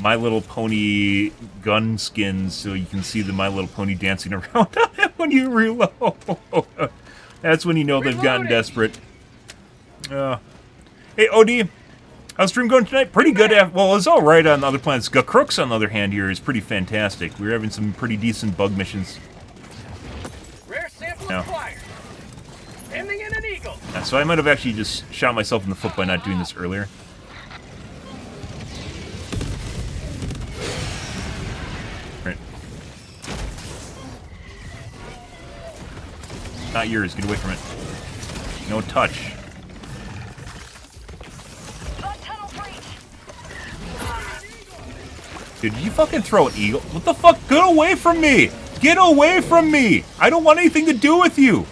My Little Pony gun skins so you can see the My Little Pony dancing around when you reload. That's when you know they've gotten desperate. Hey, OD, how's stream going tonight? Pretty good. Well, it's all right on other planets. Crooks, on the other hand, here is pretty fantastic. We're having some pretty decent bug missions. Rare sample acquired. Ending in an eagle. So I might have actually just shot myself in the foot by not doing this earlier. Right. Not yours. Get away from it. No touch. Dude, did you fucking throw an eagle? What the fuck? Get away from me! Get away from me! I don't want anything to do with you!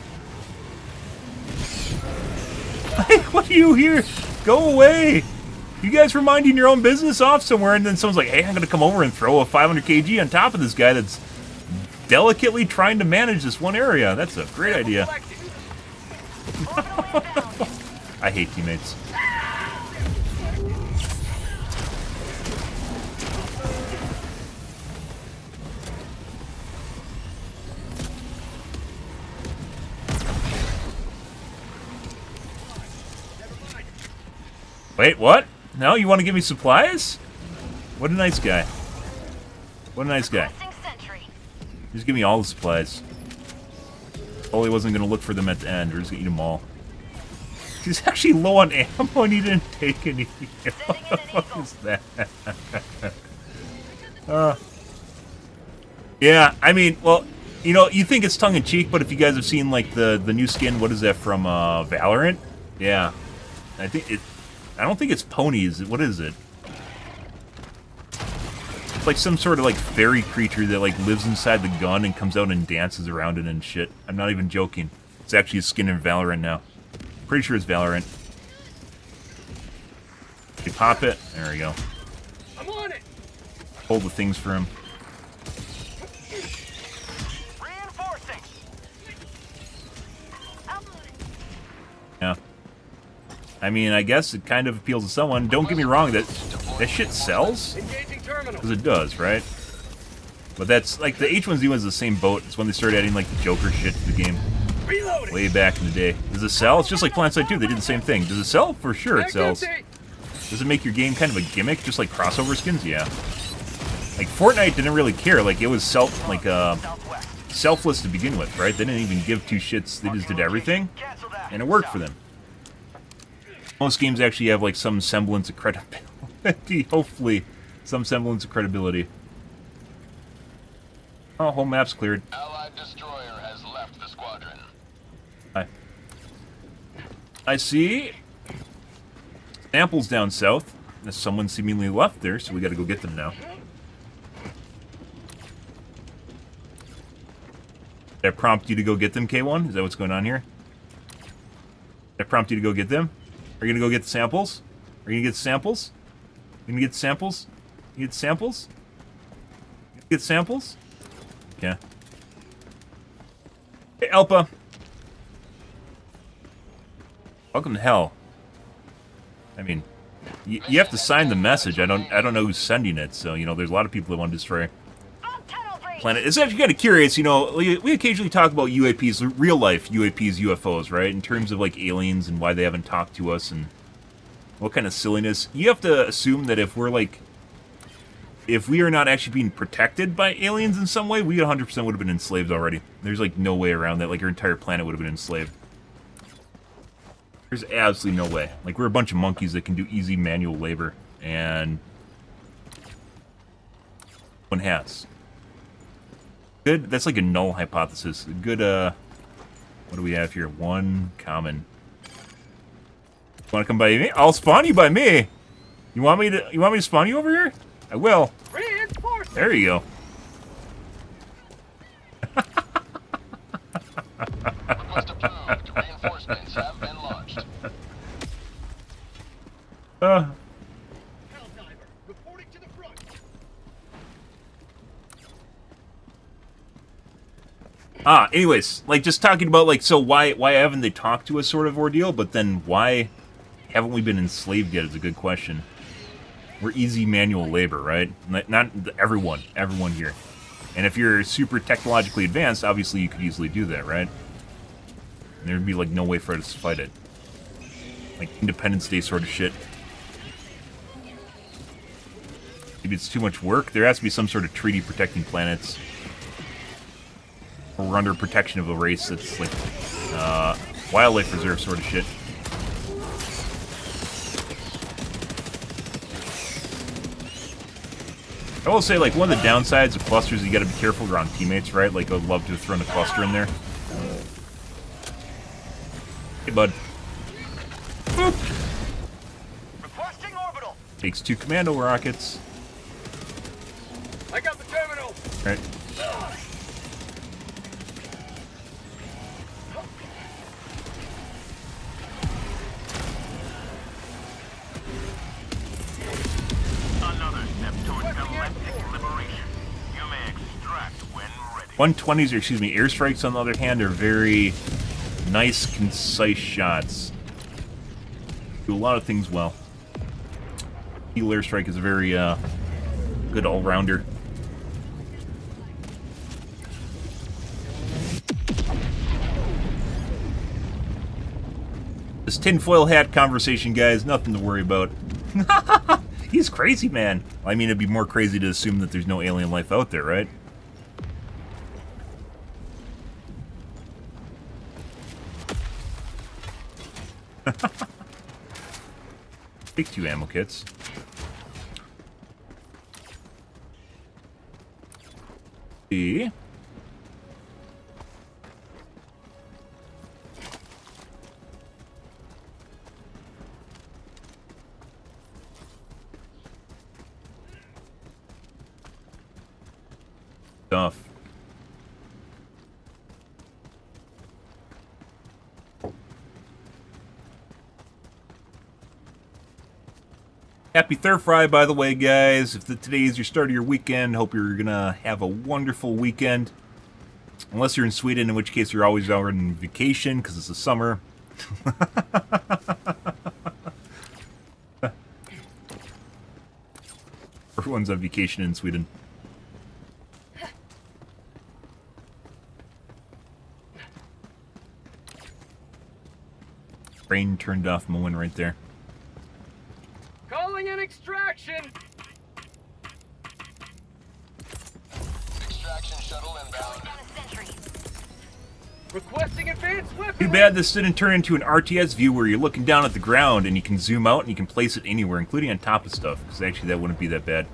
What are you here? Go away! You guys were minding your own business off somewhere, and then someone's like, hey, I'm gonna come over and throw a 500 kg on top of this guy that's delicately trying to manage this one area. That's a great idea. I hate teammates. Wait, what? No, you want to give me supplies? What a nice guy. What a nice guy. Just give me all the supplies. Only wasn't going to look for them at the end. We're just going to eat them all. He's actually low on ammo and he didn't take any. What the fuck is that? Yeah, I mean, well, you know, you think it's tongue-in-cheek, but if you guys have seen, like, the new skin, what is that, from Valorant? Yeah. I don't think it's ponies. What is it? It's like some sort of, like, fairy creature that, like, lives inside the gun and comes out and dances around it and shit. I'm not even joking. It's actually a skin in Valorant now. Pretty sure it's Valorant. You pop it. There we go. I'm on it. Hold the things for him. Reinforcing. Yeah. I mean, I guess it kind of appeals to someone. Don't get me wrong, that shit sells. Engaging terminal. Because it does, right? But that's, like, the H1Z1 is the same boat. It's when they started adding, like, the Joker shit to the game. Reloading. Way back in the day. Does it sell? It's just like PlanetSide 2. They did the same thing. Does it sell? For sure it sells. Does it make your game kind of a gimmick, just like crossover skins? Yeah. Like, Fortnite didn't really care. Like, it was selfless to begin with, right? They didn't even give two shits. They just did everything. And it worked for them. Most games actually have, like, some semblance of credibility. Hopefully, some semblance of credibility. Oh, whole map's cleared. Allied destroyer has left the squadron. Hi. I see samples down south. Someone seemingly left there, so we gotta go get them now. Did I prompt you to go get them, K1? Is that what's going on here? Did I prompt you to go get them? Are you gonna go get the samples? Are you gonna get the samples? You gonna get the samples? You get the samples? You get samples? Yeah. Hey, Elpa. Welcome to hell. I mean, you have to sign the message. I don't know who's sending it, so you know there's a lot of people that want to destroy. On tunnel planet. It's actually kind of curious, you know, we occasionally talk about UAPs, real life UAPs, UFOs, right? In terms of like aliens and why they haven't talked to us and what kind of silliness. You have to assume that if we're like, if we are not actually being protected by aliens in some way, we 100% would have been enslaved already. There's like no way around that. Like our entire planet would have been enslaved. There's absolutely no way. Like we're a bunch of monkeys that can do easy manual labor, and one has. Good. That's like a null hypothesis. Good. What do we have here? One common. Want to come by me? I'll spawn you by me. You want me to spawn you over here? I will. There you go. Request approved. Reinforcements have been launched. Helldiver, reporting to the front. Anyways, like just talking about like, so why haven't they talked to us sort of ordeal, but then why haven't we been enslaved yet is a good question. We're easy manual labor, right? Not everyone here. And if you're super technologically advanced, obviously you could easily do that, right? And there'd be like no way for us to fight it. Like Independence Day sort of shit. Maybe it's too much work. There has to be some sort of treaty protecting planets. Or we're under protection of a race that's like wildlife reserve sort of shit. I will say, like, one of the downsides of clusters is you gotta be careful around teammates, right? Like, I would love to have thrown a cluster in there. Hey, bud. Boop! Requesting orbital. Takes 2 commando rockets. I got the terminal. Right. Another step towards galactic liberation. You may extract when ready. 120s, or excuse me, airstrikes, on the other hand, are very nice, concise shots. Do a lot of things well. Heal airstrike is a very good all-rounder. This tinfoil hat conversation, guys, nothing to worry about. He's crazy, man. I mean, it'd be more crazy to assume that there's no alien life out there, right? Take 2 ammo kits. See? Stuff. Happy Third Fry, by the way, guys. If today is your start of your weekend, hope you're gonna have a wonderful weekend. Unless you're in Sweden, in which case you're always out on vacation because it's the summer. Everyone's on vacation in Sweden. Brain turned off moment right there. Calling an extraction. Extraction shuttle inbound. Requesting advanced weapons. Too bad this didn't turn into an RTS view where you're looking down at the ground and you can zoom out and you can place it anywhere, including on top of stuff, because actually that wouldn't be that bad.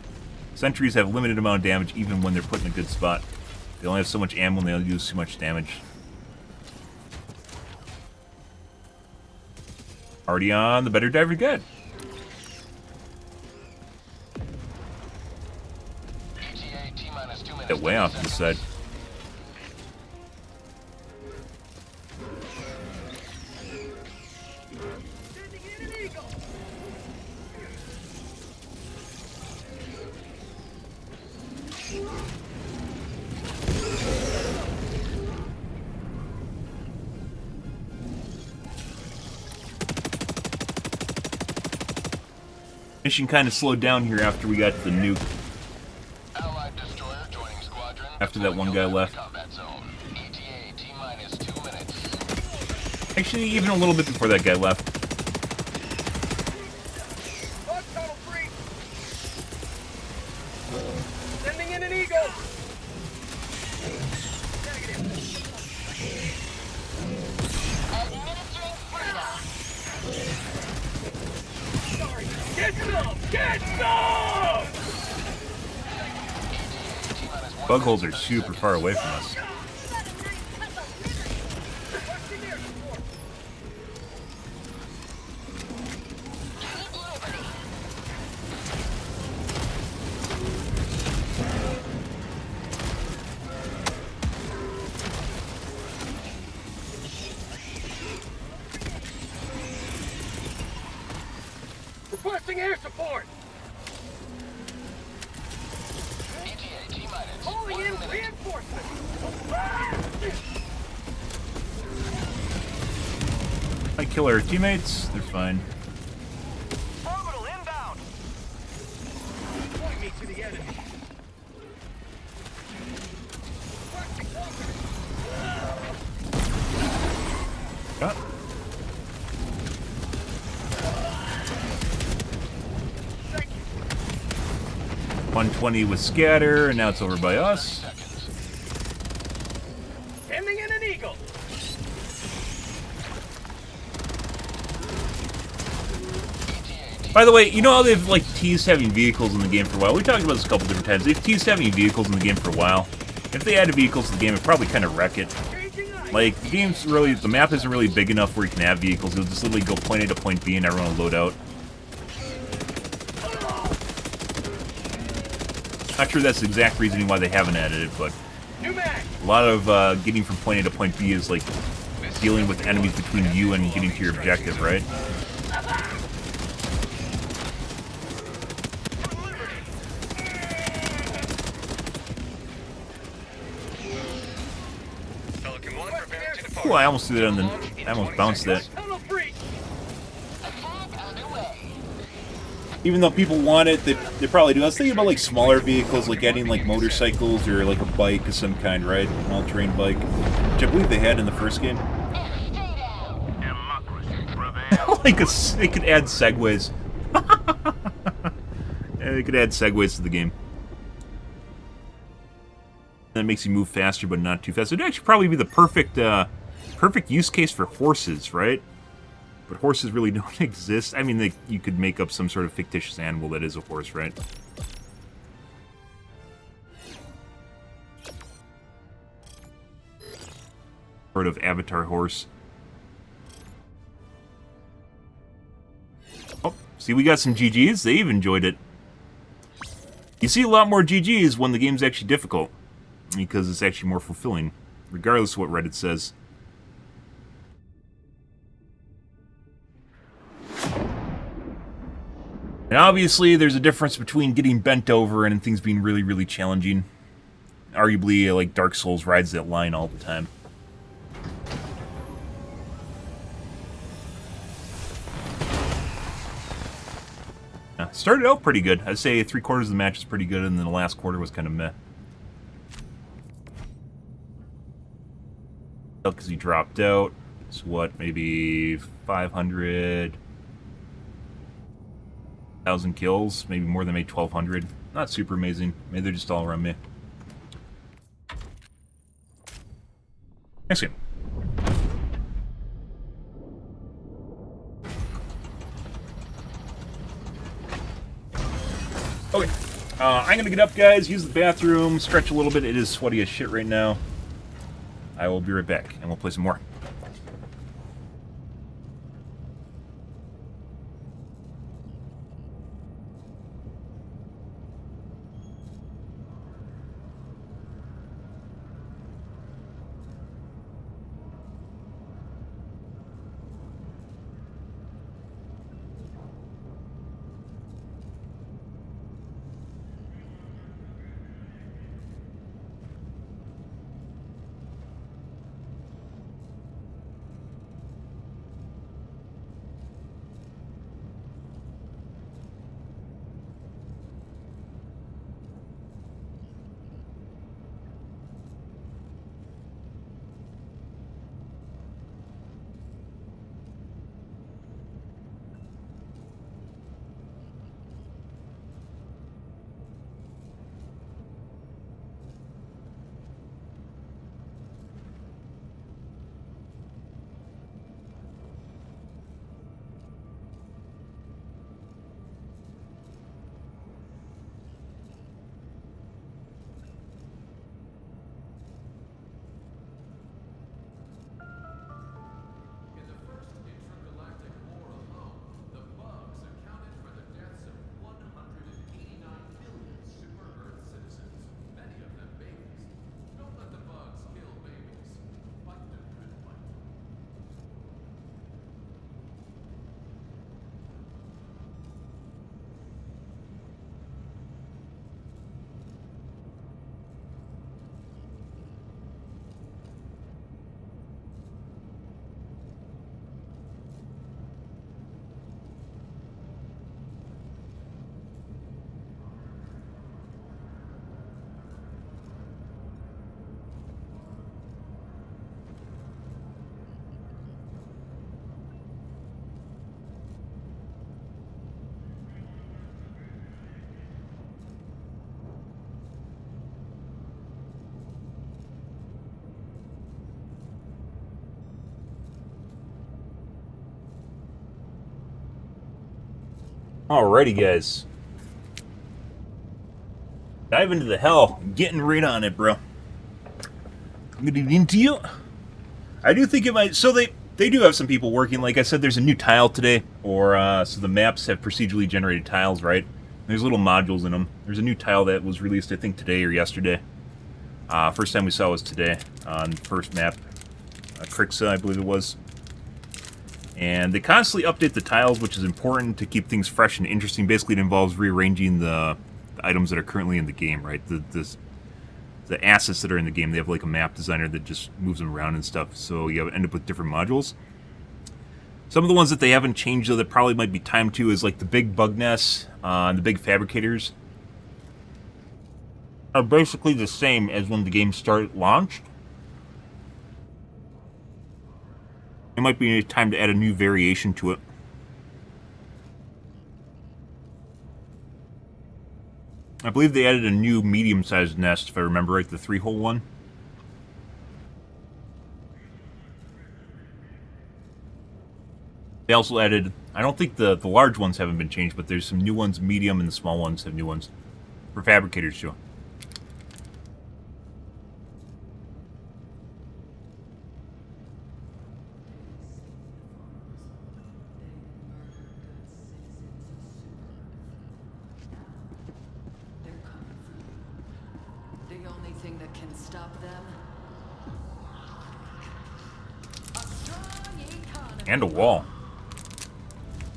Sentries have a limited amount of damage even when they're put in a good spot. They only have so much ammo and they only do so much damage. Already on the better diver good. ETA T-minus 2 minutes. Get way off to the side. Sending in an eagle. Mission kind of slowed down here after we got the nuke. Allied destroyer joining squadron. After after that one guy left. Combat zone. ETA T-minus 2 minutes. Actually, even a little bit before that guy left. Bug tunnel free. Sending in an eagle. Administering freedom. Sorry. Get some! Get some! Bug holes are super far away from us. Requesting air support. Keep liberty. Requesting air support. ETA T-minus Calling 1 in minute. reinforcements. I kill our teammates, they're fine. Orbital inbound. Point me to the enemy. Requesting walker. Got. Thank you. 120 with scatter, and now it's over by us. Sending in an eagle. By the way, you know how they've like teased having vehicles in the game for a while? We talked about this a couple different times. They've teased having vehicles in the game for a while. If they added vehicles to the game, it'd probably kind of wreck it. Changing eyes. Like, the game's really, the map isn't really big enough where you can have vehicles. You'll just literally go point A to point B and everyone will load out. Not sure that's the exact reasoning why they haven't added it, but New mag. a lot of getting from point A to point B is like dealing with enemies between you and getting to your objective, right? Pelican 1 preparing to depart. Ooh, I almost threw that on the, I almost bounced that. Tunnel breach. Attack underway. Even though people want it, they probably do. I was thinking about like smaller vehicles, like adding like motorcycles or like a bike of some kind, right? An all-terrain bike, which I believe they had in the first game. Stay down. Democracy prevails. Like they could add segways. Yeah, they could add segways to the game. That makes you move faster, but not too fast. It'd actually probably be the perfect, perfect use case for horses, right? But horses really don't exist. I mean, you could make up some sort of fictitious animal that is a horse, right? Sort of avatar horse. Oh, see, we got some GGs. They've enjoyed it. You see a lot more GGs when the game's actually difficult, because it's actually more fulfilling, regardless of what Reddit says. And obviously, there's a difference between getting bent over and things being really, really challenging. Arguably, like, Dark Souls rides that line all the time. Yeah, started out pretty good. I'd say 3/4 of the match was pretty good, and then the last quarter was kind of meh. Because he dropped out. So what, maybe 500,000 kills? Maybe more than maybe 1,200. Not super amazing. Maybe they're just all around me. Next game. Okay. I'm gonna get up, guys, use the bathroom, stretch a little bit. It is sweaty as shit right now. I will be right back, and we'll play some more. Alrighty, guys. Dive into the hell. Getting right on it, bro. Good evening to you. I do think it might... So they do have some people working. Like I said, there's a new tile today. Or, so the maps have procedurally generated tiles, right? There's little modules in them. There's a new tile that was released, I think, today or yesterday. First time we saw was today on the first map. Crixa, I believe it was. And they constantly update the tiles, which is important to keep things fresh and interesting. Basically, it involves rearranging the items that are currently in the game, right? The assets that are in the game. They have like a map designer that just moves them around and stuff. So you end up with different modules. Some of the ones that they haven't changed, though, that probably might be time to is like the big bug nests and the big fabricators are basically the same as when the game launched. It might be time to add a new variation to it. I believe they added a new medium-sized nest, if I remember right, the 3-hole one. They also added, I don't think the large ones haven't been changed, but there's some new ones, medium, and the small ones have new ones. For fabricators, too. And a wall.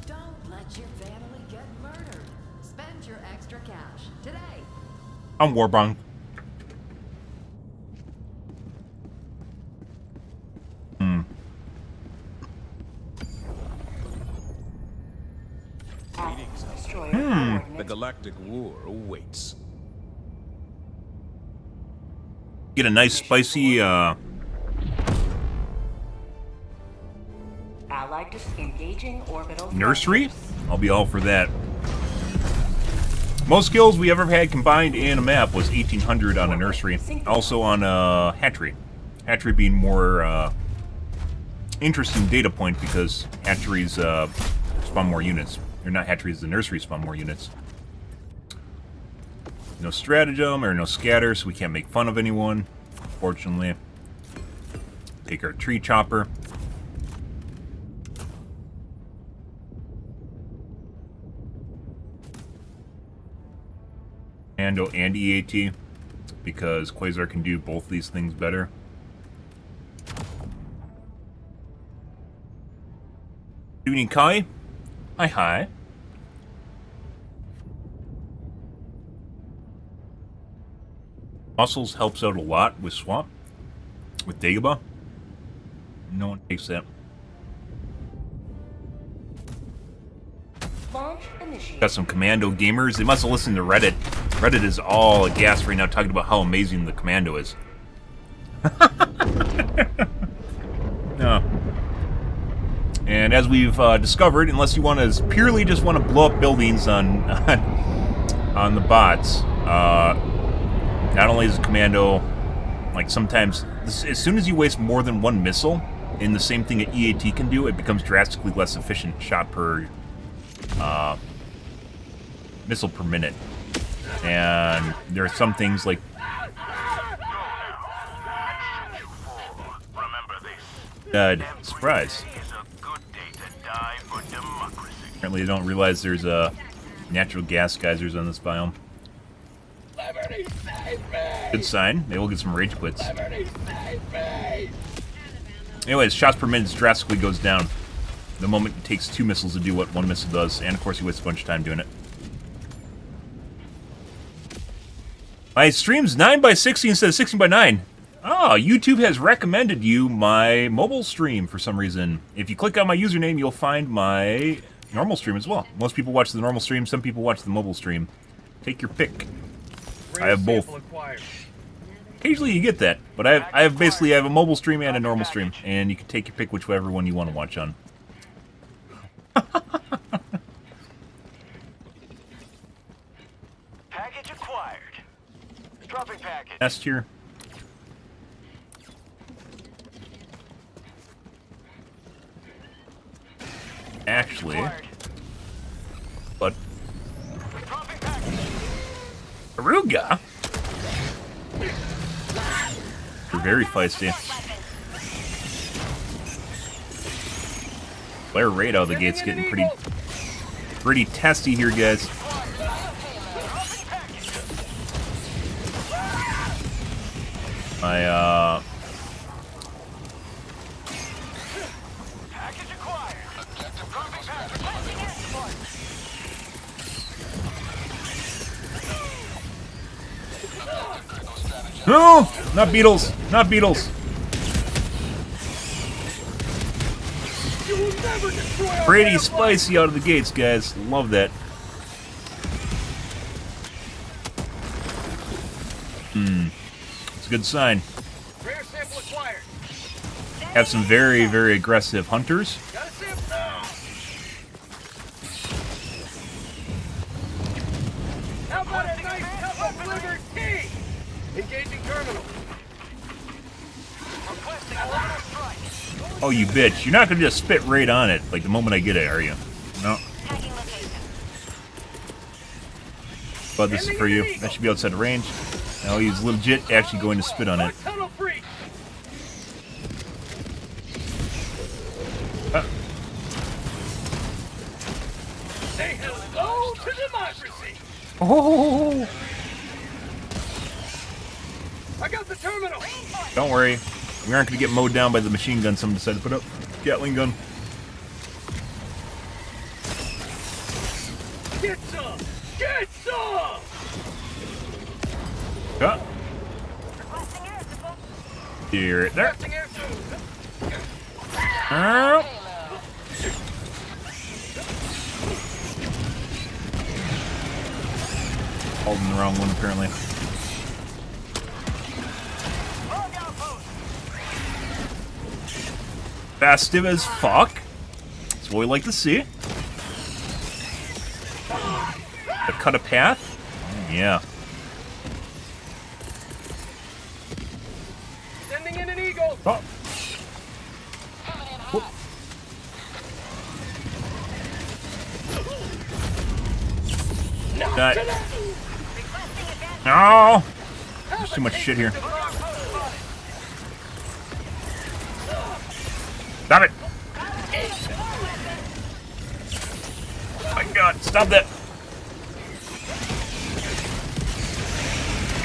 Don't let your family get murdered. Spend your extra cash today. I'm Warbound. The galactic war awaits. Get a nice spicy Allied just engaging orbital nursery? thrusters. I'll be all for that. Most kills we ever had combined in a map was 1800 on a nursery. Also on a hatchery. Hatchery being more interesting data point because hatcheries spawn more units. Or not hatcheries, the nurseries spawn more units. No stratagem or no scatter, so we can't make fun of anyone, fortunately. Take our tree chopper. Commando and EAT, because Quasar can do both these things better. Good evening, Kai. Hi, hi. Muscles helps out a lot with Swamp. With Dagobah. No one takes that. Launch initiated. Got some Commando gamers. They must have listened to Reddit. Reddit is all aghast right now talking about how amazing the Commando is. No. And as we've discovered, unless you want to purely just want to blow up buildings on on the bots, not only is Commando, like sometimes, as soon as you waste more than one missile in the same thing that EAT can do, it becomes drastically less efficient shot per missile per minute. And there are some things like surprise. Apparently they don't realize there's natural gas geysers on this biome. Good sign. Maybe we'll get some rage quits. Anyways, shots per minute drastically goes down the moment it takes 2 missiles to do what 1 missile does, and of course you waste a bunch of time doing it. My stream's 9x60 instead of 16x9. Oh, YouTube has recommended you my mobile stream for some reason. If you click on my username, you'll find my normal stream as well. Most people watch the normal stream, some people watch the mobile stream. Take your pick. I have both. Occasionally you get that, but I have basically a mobile stream and a normal stream, and you can take your pick whichever one you want to watch on. Package acquired. Dropping package. S tier. Actually, but Aruga? You're very feisty. Flare rate out of the gate's getting pretty testy here, guys. Package acquired. Objective Dropping critical package. strategy. No! Not beetles! Not beetles! You will never destroy our Pretty way of life. spicy out of the gates, guys. Love that. It's a good sign. Rare sample acquired. Have some very, very aggressive hunters. Got a sample now. How about a nice cup of liver tea? Engaging terminal. Requesting orbital strike. Oh, you bitch. You're not going to just spit right on it, like the moment I get it, are you? No. Tagging location. But this is for you. That should be outside of range. Now he's legit actually going to spit on it. Tunnel breach. Say hello to democracy. Oh! I got the terminal. Don't worry. We aren't going to get mowed down by the machine gun someone decided to put up. Gatling gun. Get some. Get some. Yeah. Requesting air support. Here, there. Requesting air support. Oh. Holding the wrong one, apparently. Log outpost. Festive as fuck. That's what we like to see. To cut a path? Yeah. Sending in an eagle. Oh. Whoop. That. No! There's too much shit here. Stop it! My god, stop that!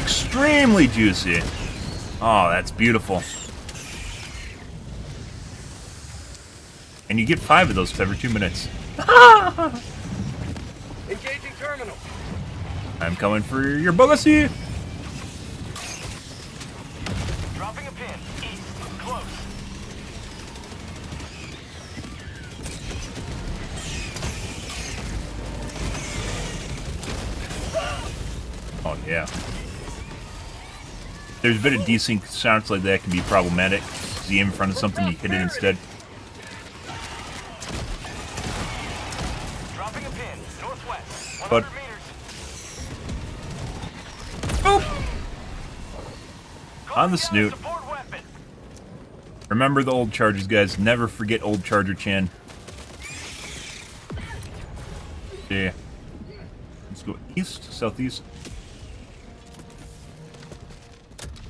Extremely juicy. Oh, that's beautiful. And you get 5 of those every 2 minutes. Engaging terminal. I'm coming for your bogacy. Dropping a pin. East. Close. Oh, yeah. There's a bit of desync sounds like that can be problematic. See in front of something, you hit it instead. Dropping a pin. Northwest. 100 But- meters. On the snoot. Support weapon. Remember the old chargers, guys. Never forget old Charger Chan. Yeah. Let's go east, southeast.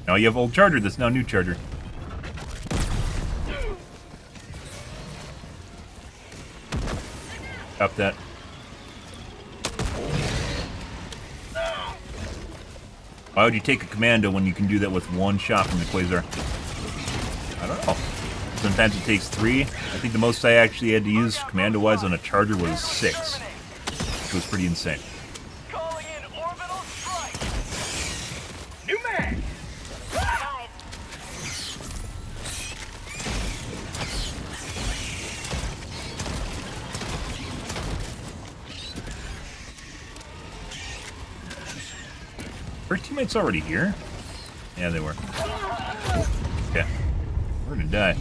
Now you have old Charger that's now new Charger. Stop that. Why would you take a commando when you can do that with one shot from the Quasar? I don't know. Sometimes it takes 3. I think the most I actually had to use commando-wise on a Charger was 6. It was pretty insane. Calling in orbital strike. New mag. Were teammates already here? Yeah, they were. Okay. We're gonna die.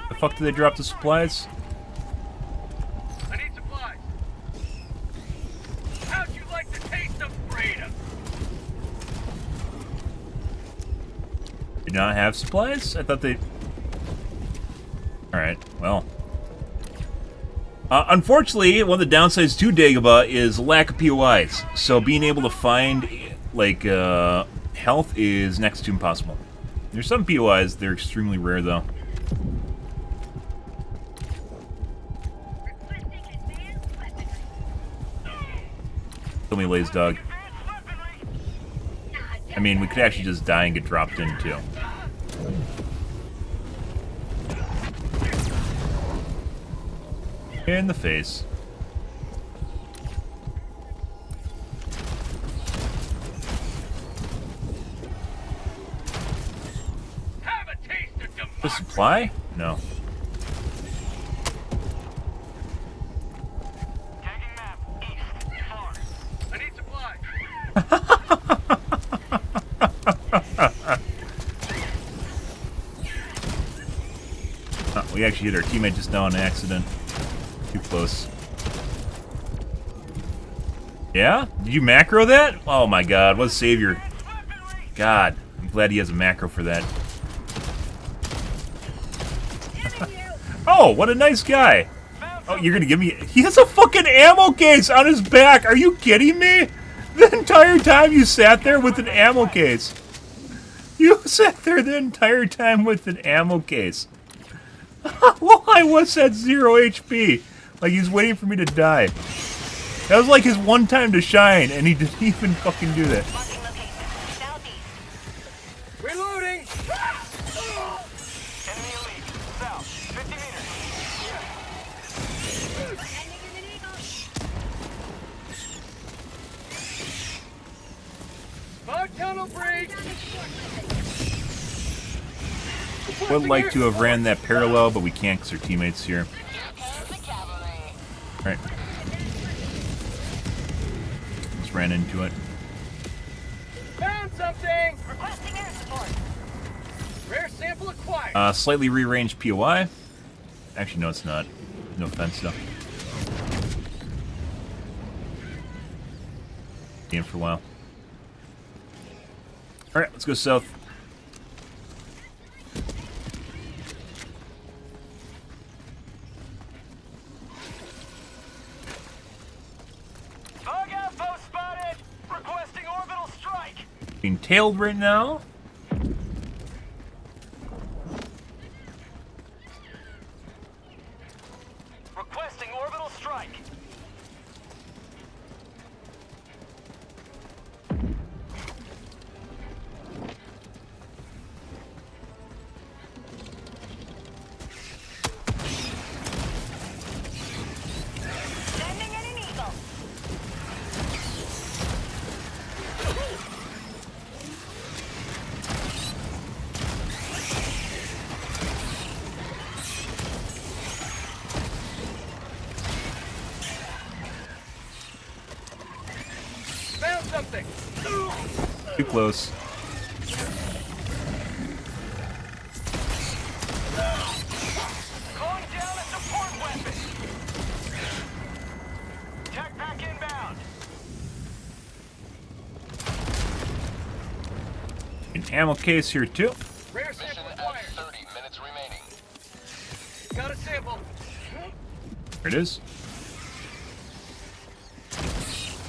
The fuck did they drop the supplies? I need supplies. How'd you like the taste of freedom? Did not have supplies? I thought they... Alright, well. Unfortunately, one of the downsides to Dagobah is lack of POIs. So being able to find, like, health is next to impossible. There's some POIs, they're extremely rare, though. Kill me, Lays Dog. I mean, we could actually just die and get dropped in, too. In the face. Have a taste of The democracy. supply? No. Tagging map, east, far. I need supplies. We actually hit our teammate just now on accident. Too close. Yeah? Did you macro that? Oh my god, what a savior. God, I'm glad he has a macro for that. Oh, what a nice guy. Oh, you're gonna give me... He has a fucking ammo case on his back. Are you kidding me? The entire time you sat there with an ammo case. You sat there the entire time with an ammo case. Well, I was at 0 HP. Like, he's waiting for me to die. That was like his one time to shine, and he didn't even fucking do that. Marking location. Southeast. Reloading. Enemy elite. South. 50 meters. Bug tunnel breach. Would like to have ran that parallel, but we can't because our teammates here. Alright. Just ran into it. Found something. Requesting air support. Rare sample acquired. Slightly rearranged POI. Actually, no, it's not. No offense, though. Game for a while. Alright, let's go south. Bug outpost spotted. Requesting orbital strike. Being tailed right now. Requesting orbital strike. Sending in an eagle. Found something. Too close. Calling down a support weapon. Tech pack inbound. An ammo case here, too. Rare Mission sample at acquired. 30 minutes remaining. Got a sample. There it is.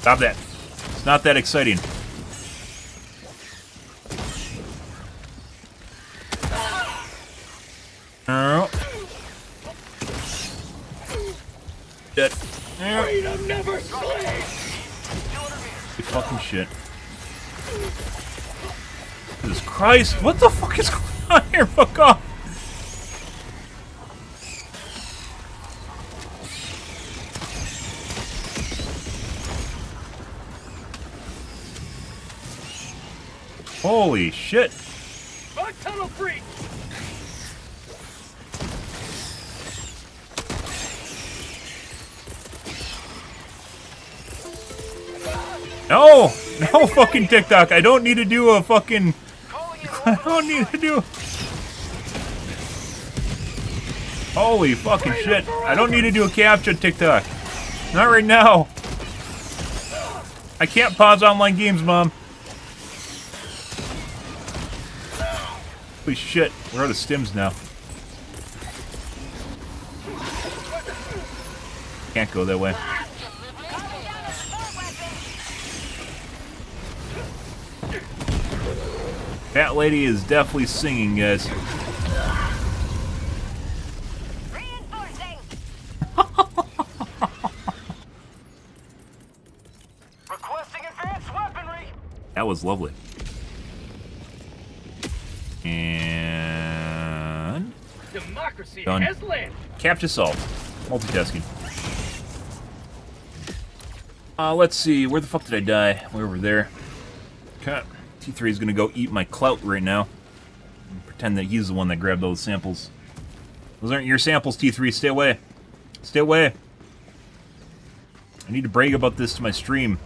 Stop that. It's not that exciting. Oh. Dead. Freedom never sleeps. Good fucking shit. Jesus Christ, what the fuck is going on here? Fuck off. Holy shit. Bug tunnel breach. No! No fucking TikTok. I don't need to do a fucking... Calling in I don't need to do... Holy fucking shit. I don't need to do a capture TikTok. Not right now. I can't pause online games, Mom. Holy shit. We're out of stims now. can't go that way. That lady is definitely singing, guys. Reinforcing. Requesting advanced weaponry. That was lovely. And Democracy done. has landed. Capture solved. Multitasking. Let's see. Where the fuck did I die? Way over there. Okay. T3 is gonna go eat my clout right now. And pretend that he's the one that grabbed those samples. Those aren't your samples, T3. Stay away. Stay away. I need to brag about this to my stream.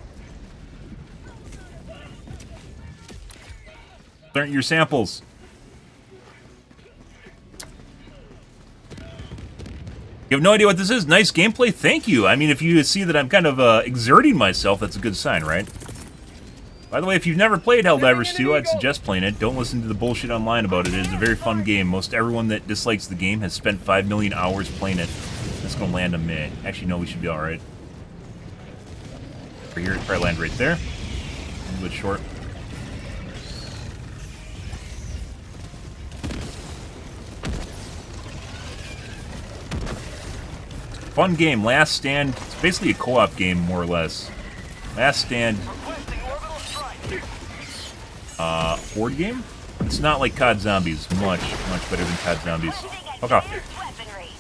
Those aren't your samples. You have no idea what this is. Nice gameplay. Thank you. I mean, if you see that I'm kind of exerting myself, that's a good sign, right? By the way, if you've never played Helldivers 2, I'd suggest playing it. Don't listen to the bullshit online about it. It is a very fun game. Most everyone that dislikes the game has spent 5 million hours playing it. That's going to land on me. Actually, no, we should be alright. Over here, probably land right there. A little bit short. Fun game. Last Stand. It's basically a co-op game, more or less. Last Stand. Requesting orbital strike. Horde game? It's not like COD Zombies. Much better than COD Zombies. Fuck off. Weaponry.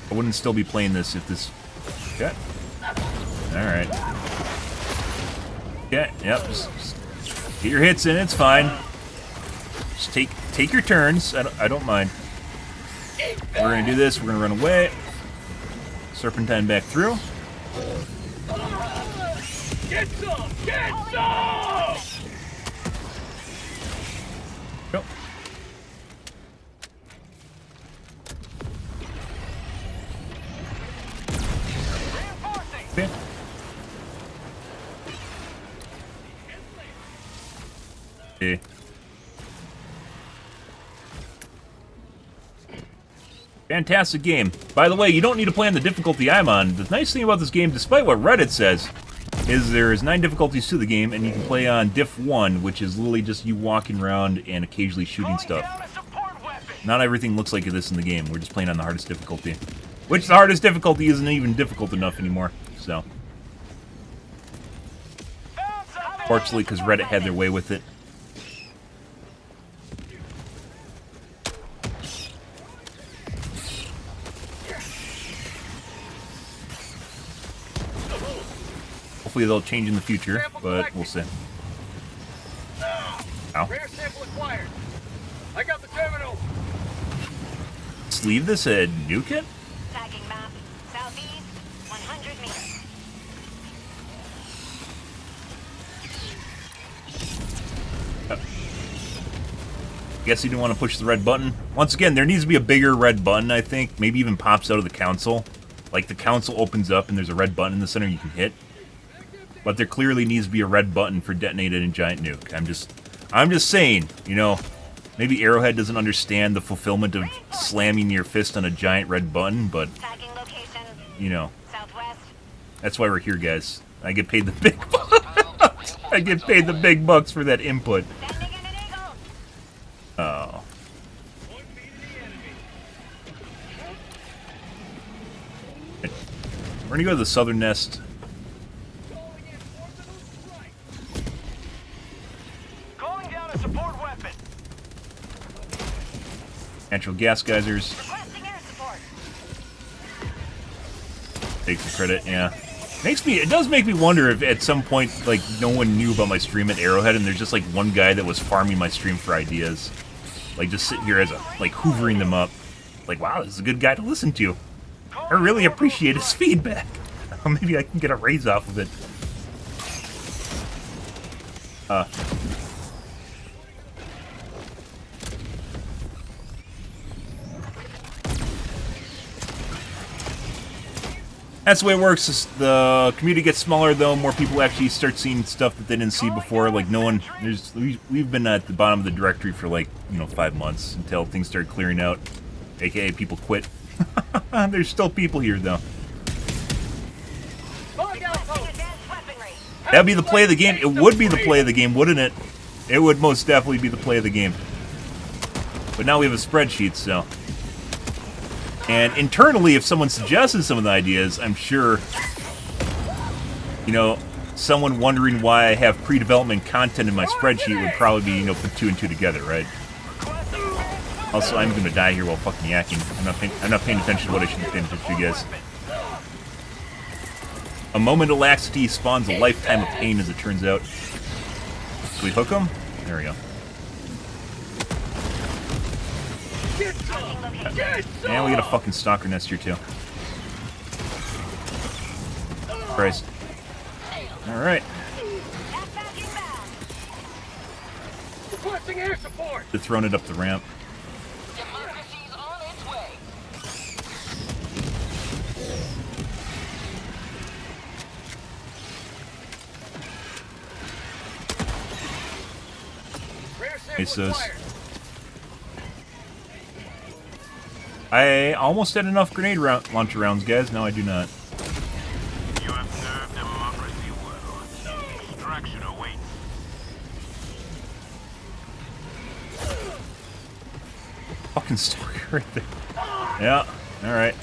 I wouldn't still be playing this if this... Okay. Alright. Okay, yep. Just get your hits in, it's fine. Just take your turns. I don't mind. We're gonna do this, we're gonna run away. Serpentine back through. Get some! Get some! Go. Reinforcing. Okay. Okay. Fantastic game. By the way, you don't need to play on the difficulty I'm on. The nice thing about this game, despite what Reddit says, is there's 9 difficulties to the game, and you can play on Diff 1, which is literally just you walking around and occasionally shooting Calling stuff. down a support weapon. Not everything looks like this in the game. We're just playing on the hardest difficulty. Which the hardest difficulty isn't even difficult enough anymore, so. Found something. Fortunately, because Reddit had their way with it. Hopefully they'll change in the future, but we'll see. Ow. Rare sample acquired. I got the terminal. Let's leave this at nuke it? Tagging map. Southeast. 100 meters. Guess he didn't want to push the red button. Once again, there needs to be a bigger red button, I think. Maybe even pops out of the console. Like the console opens up and there's a red button in the center you can hit. But there clearly needs to be a red button for detonating a giant nuke. I'm just saying, you know, maybe Arrowhead doesn't understand the fulfillment of slamming your fist on a giant red button, but, Tagging location. you know, Southwest. that's why we're here, guys. I get paid the big bucks. I get paid the big bucks for that input. Sending in an eagle. Oh. We're gonna go to the southern nest. Calling down a support weapon. Natural gas geysers. Requesting air support. Take the credit, yeah. It does make me wonder if at some point, like, no one knew about my stream at Arrowhead and there's just, like, one guy that was farming my stream for ideas. Like, just sitting here as a, like, hoovering them up. Like, wow, this is a good guy to listen to. I really appreciate his feedback. Maybe I can get a raise off of it. That's the way it works. Is the community gets smaller, though. More people actually start seeing stuff that they didn't see before. Like no one, we've been at the bottom of the directory for like 5 months until things started clearing out. AKA people quit. There's still people here, though. Requesting advanced weaponry. That'd be the play of the game. It would be the play of the game, wouldn't it? It would most definitely be the play of the game. But now we have a spreadsheet, so... And internally, if someone suggested some of the ideas, I'm sure... You know, someone wondering why I have pre-development content in my spreadsheet would probably be, you know, put 2 and 2 together, right? Also, I'm gonna die here while fucking yakking. I'm not paying attention to what I should be paying attention to, guys. A moment of laxity spawns a lifetime of pain, as it turns out. Can we hook him? There we go. And we got a fucking stalker nest here, too. Christ. Alright. Requesting air support. They're throwing it up the ramp. Democracy's on its way. Rare sample Hey, sis. acquired. I almost had enough grenade launcher rounds, guys. No, I do not. You have served democracy well. Extraction awaits. Fucking stalker right there. Yeah, alright.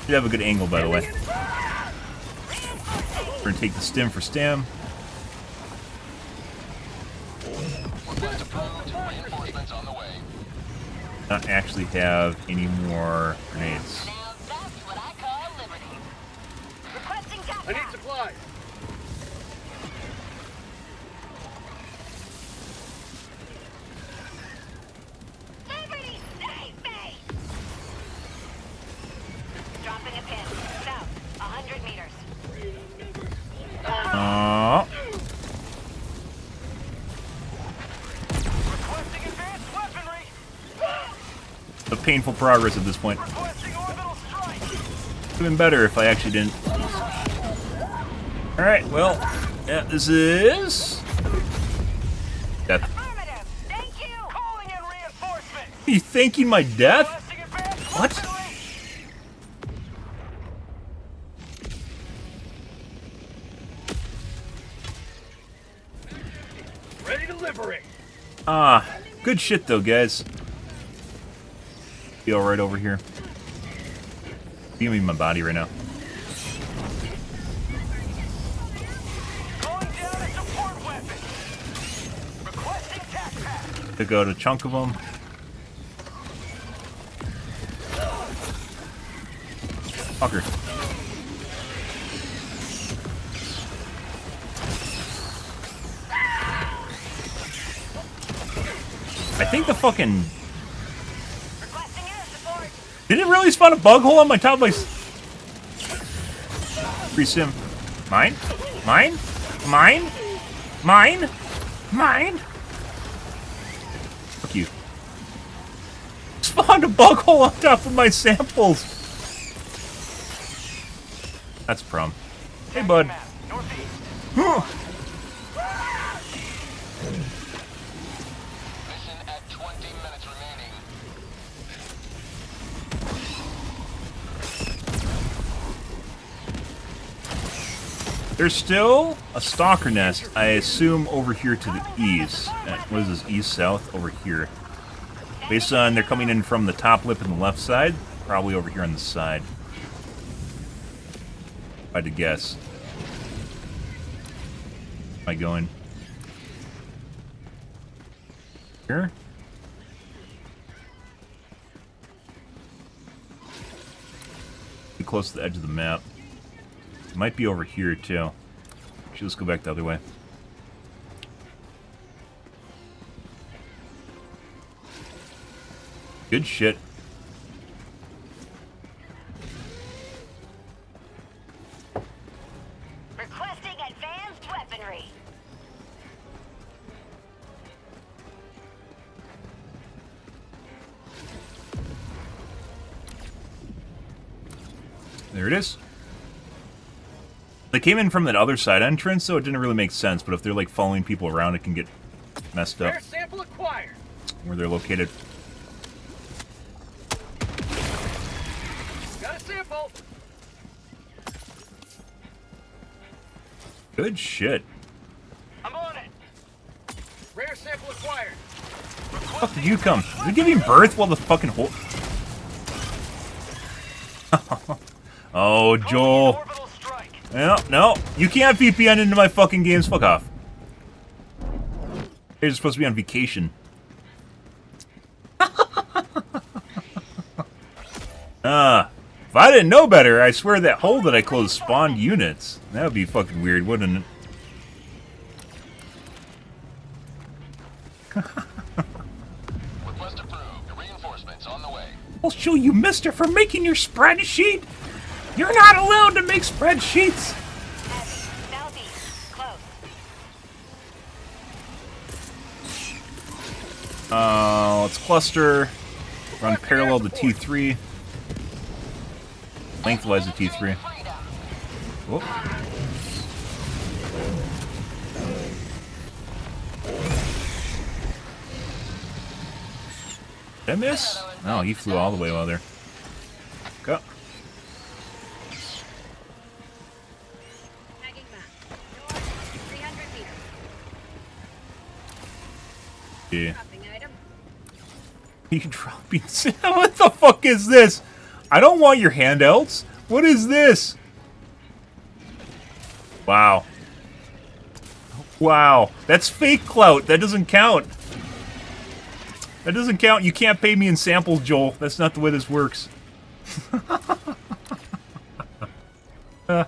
You have a good angle, by the way. We're gonna take the stim for stim. Request approved. Reinforcements on the way. Not actually have any more grenades. Now that's what I call liberty. Requesting top I need supplies. Liberty, save me! Dropping a pin. South, 100 meters. Aww. Requesting advanced weaponry. The painful progress at this point. Requesting orbital strike. Would have been better if I actually didn't. Alright, well, yeah, this is... Death. Affirmative. Thank you. Calling in reinforcements. Are you thanking my death? Requesting advanced What? weaponry. Ready to liberate. Ah, good shit though, guys. Be alright over here. Give me my body right now. Calling down a support weapon. Requesting tac pack. Took out a chunk of them. Fucker. I think the fucking... Requesting air support. Did it really spawn a bug hole on my top of my... Free sim. Mine? Mine? Mine? Mine? Mine? Fuck you. Spawned a bug hole on top of my samples. That's a problem. Hey, bud. Map, northeast. Mission at 20 minutes remaining. There's still a stalker nest, I assume, over here to the east. What is this, east-south? Over here. Based on they're coming in from the top lip and the left side, probably over here on the side. If I had to guess. Am I going? Here? Too close to the edge of the map. It might be over here, too. Actually, let's go back the other way. Good shit. Requesting advanced weaponry. There it is. They came in from that other side entrance, so it didn't really make sense, but if they're like following people around, it can get messed up Rare sample acquired. where they're located. Good shit. I'm on it. Rare sample acquired. Fuck did you come? Did you give him birth while the fucking whole... Oh, Joel. Orbital strike. No. You can't VPN into my fucking games. Fuck off. You're supposed to be on vacation. If I didn't know better, I swear that hole that I closed spawned units. That would be fucking weird, wouldn't it? Request approved. Reinforcements on the way. I'll show you, mister, for making your spreadsheet. You're not allowed to make spreadsheets. Southeast. Close. Let's cluster. Run parallel to T3. Lengthwise to T3. Whoop. Did I miss? No, he flew all the way while there. Go. Tagging map. North, 300 meters. Yeah. Dropping item. You dropping... What the fuck is this? I don't want your handouts. What is this? Wow. Wow. That's fake clout. That doesn't count. That doesn't count. You can't pay me in samples, Joel. That's not the way this works. That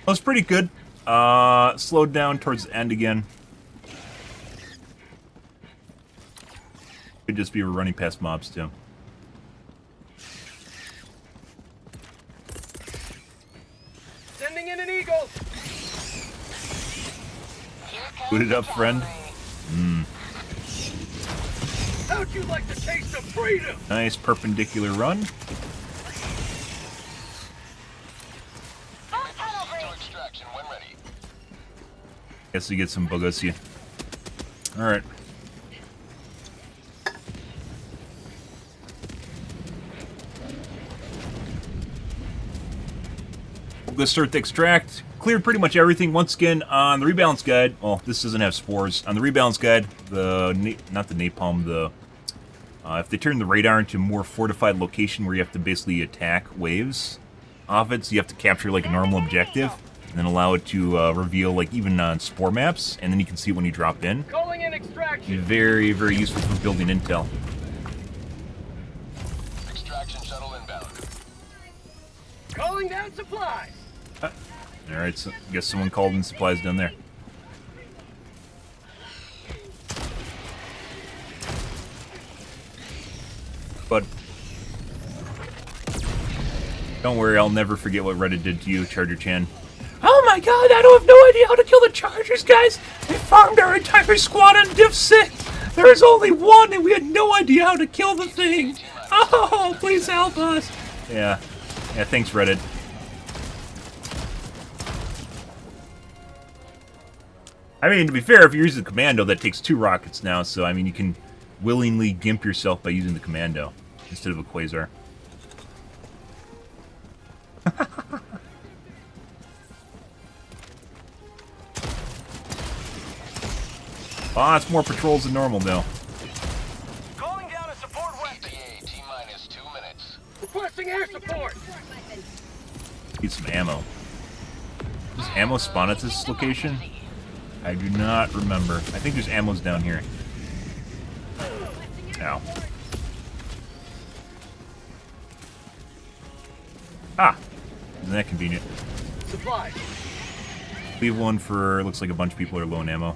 was pretty good. Slowed down towards the end again. Could just be we're running past mobs too. Sending in an eagle. Boot it up, friend. How'd you like the taste of freedom? Nice perpendicular run. To extraction when ready. Guess we get some Bogosia. Alright. Let's start the extract. Cleared pretty much everything. Once again, on the rebalance guide, well, this doesn't have spores. On the rebalance guide, not the napalm, if they turn the radar into a more fortified location where you have to basically attack waves off it, so you have to capture like a normal objective, and then allow it to reveal like even on spore maps, and then you can see it when you drop in. Calling in extraction. Very, very useful for building intel. Extraction shuttle inbound. Calling down supplies. Alright, so I guess someone called in supplies down there. But don't worry, I'll never forget what Reddit did to you, Charger Chan. Oh my god, I don't have no idea how to kill the Chargers, guys! We farmed our entire squad on Div 6! There's only one and we had no idea how to kill the thing! Oh, please help us! Yeah, thanks Reddit. I mean, to be fair, if you're using the Commando, that takes 2 rockets now, so, I mean, you can willingly gimp yourself by using the Commando instead of a Quasar. Lots more patrols than normal, though. Calling down a support weapon. ETA T-minus 2 minutes. Requesting air support. Need some ammo. Does ammo spawn at this location? I do not remember. I think there's ammos down here. Ow. Ah! Isn't that convenient? Supplies. Leave one for, looks like a bunch of people are low on ammo.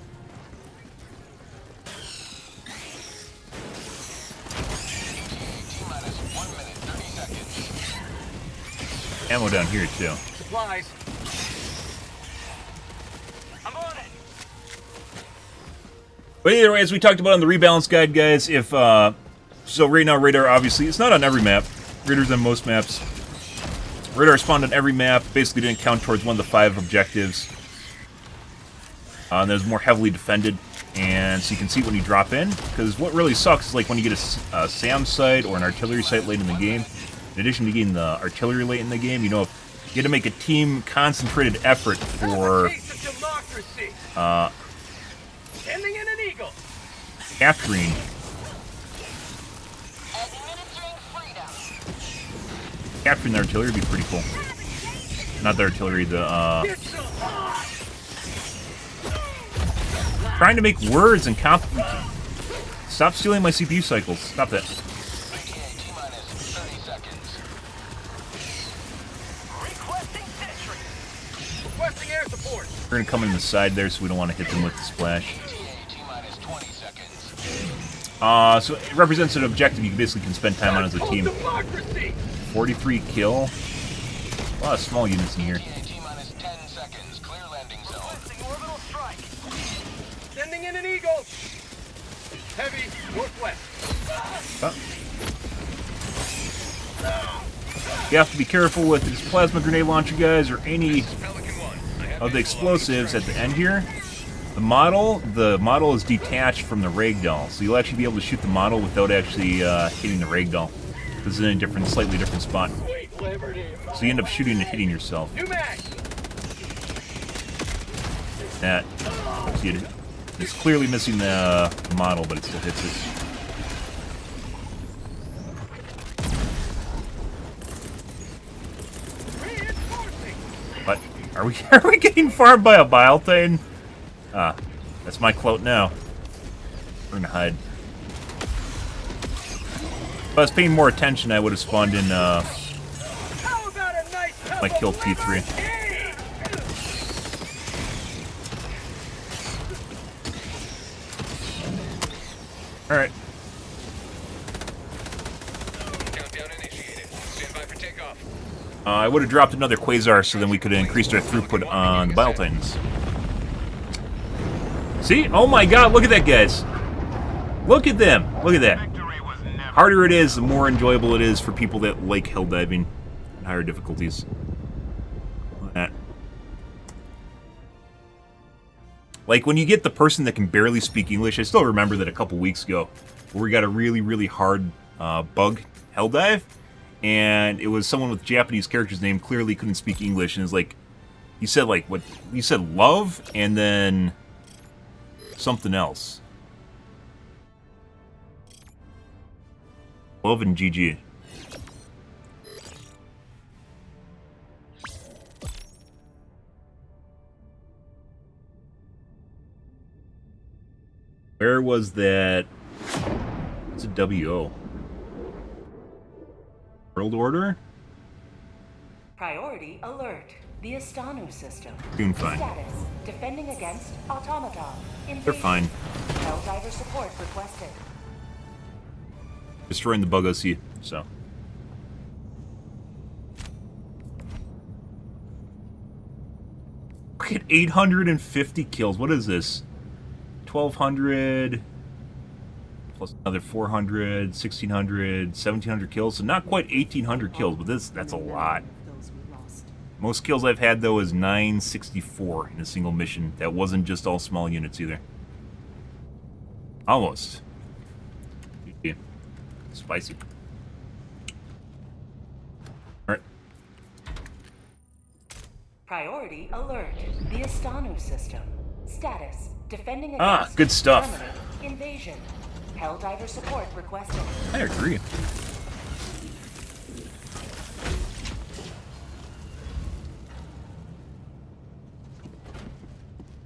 T-minus 1 minute, 30 seconds. Ammo down here, too. Supplies. I'm on it. But either way, as we talked about on the rebalance guide, guys, if, so right now radar, obviously, it's not on every map. Radar's on most maps. Radar spawned on every map, basically didn't count towards one of the 5 objectives. And there's more heavily defended, and so you can see when you drop in, because what really sucks is like when you get a SAM site or an artillery site late in the game, in addition to getting the artillery late in the game, you know, if you had to make a team concentrated effort for Sending in an eagle. capturing the artillery would be pretty cool. Not the artillery, the trying to make words and stop stealing my CPU cycles. Stop that. Requesting air support. We're gonna come in the side there, so we don't want to hit them with the splash. So it represents an objective you basically can spend time on as a team. 43 kill. A lot of small units in here. Sending in an eagle. Heavy northwest. You have to be careful with these plasma grenade launcher guys or any of the explosives at the end here. The model is detached from the ragdoll, so you'll actually be able to shoot the model without actually hitting the ragdoll. This is in a slightly different spot. So you end up shooting and hitting yourself. That. See, it's clearly missing the model, but it still hits it. What? Are we getting farmed by a bile thing? Ah, that's my clout now. We're gonna hide. If I was paying more attention, I would have spawned in my kill P3. Alright. I would have dropped another Quasar so then we could have increased our throughput on the Bile Titans. See? Oh my god, look at that, guys. Look at them. Look at that. Harder it is, the more enjoyable it is for people that like hell diving and higher difficulties. Look at that. Like, when you get the person that can barely speak English, I still remember that a couple weeks ago, where we got a really, really hard bug hell dive, and it was someone with Japanese character's name, clearly couldn't speak English, and it's like, he said, like, what? He said love, and then something else. Love and GG. Where was that? It's a WO. World Order? Priority alert. The Astanu system. Doing fine. Status. Defending against automaton. They're fine. Helldiver support requested. Destroying the bug OC, so. Look at 850 kills. What is this? 1,200 plus another 400, 1,600, 1,700 kills. So not quite 1,800 kills, but that's a lot. Most kills I've had, though, is 964 in a single mission. That wasn't just all small units, either. Almost. Spicy. Alright. Priority alert. The Astanu system. Status. Defending against good stuff. permanent invasion. Helldiver support requested. I agree.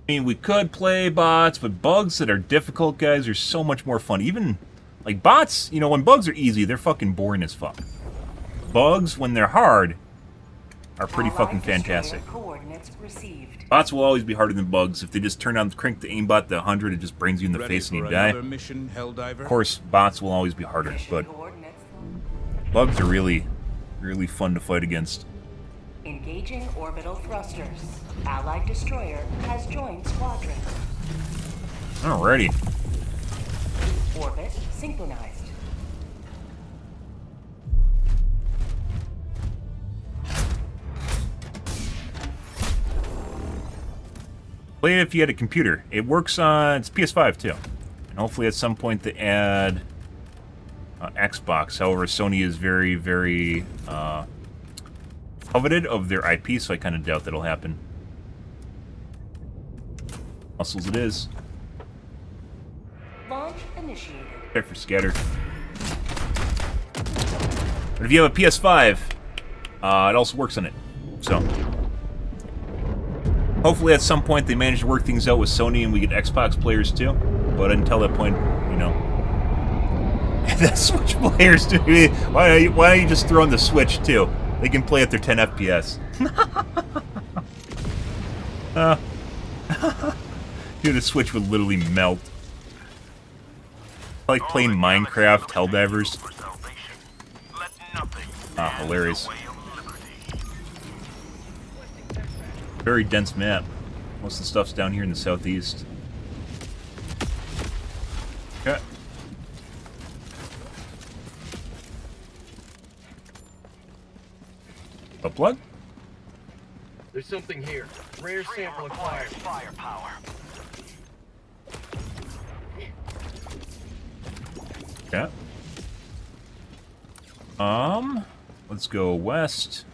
I mean, we could play bots, but bugs that are difficult, guys, are so much more fun. Even, like, bots, you know, when bugs are easy, they're fucking boring as fuck. Bugs, when they're hard, are pretty fucking fantastic. Coordinates received. Bots will always be harder than bugs. If they just crank the aimbot to 100, it just brains you in the face and you die. Mission, Helldiver? Of course, bots will always be harder, but bugs are really, really fun to fight against. Engaging orbital thrusters. Allied destroyer has joined squadron. Alrighty. Orbit synchronized. Play it if you had a computer. It works on... it's PS5, too. And hopefully at some point they add Xbox. However, Sony is very, very coveted of their IP, so I kind of doubt that'll happen. Muscles it is. Launch initiated. Check for scatter. But if you have a PS5, it also works on it. So, hopefully at some point they manage to work things out with Sony and we get Xbox players too. But until that point, you know, the Switch players do. Why don't you just throw in the Switch too? They can play at their 10 FPS. Dude, the Switch would literally melt. I like playing Minecraft, Helldivers. Ah, hilarious. Very dense map. Most of the stuff's down here in the southeast. Okay. A plug? There's something here. Rare sample acquired. Firepower. Okay. Let's go west.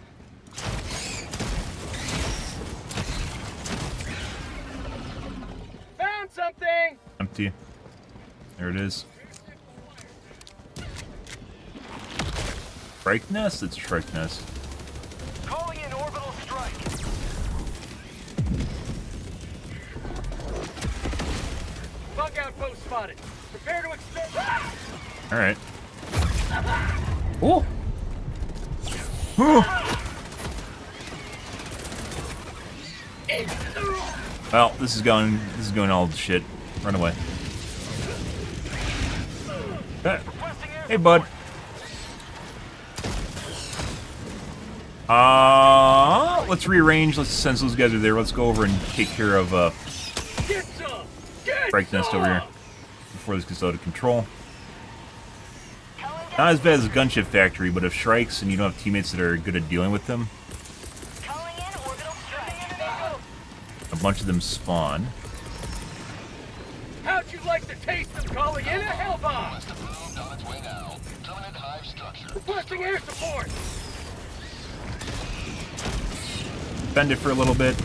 Found something! Empty. There it is. Strike nest? It's strike nest. Calling in orbital strike. Bug outpost spotted. Prepare to extend. Alright. Oh! Well, this is going all to shit. Run away. Okay. Hey, bud. Let's rearrange. Since those guys are there, let's go over and take care of Strike nest over here before this gets out of control. Not as bad as a gunship factory, but if strikes and you don't have teammates that are good at dealing with them, Calling in orbital strike. a bunch of them spawn. How'd you like the taste of calling in a hell bomb? Must have moved on its way now. Permanent hive structure. Requesting air support. Bend it for a little bit.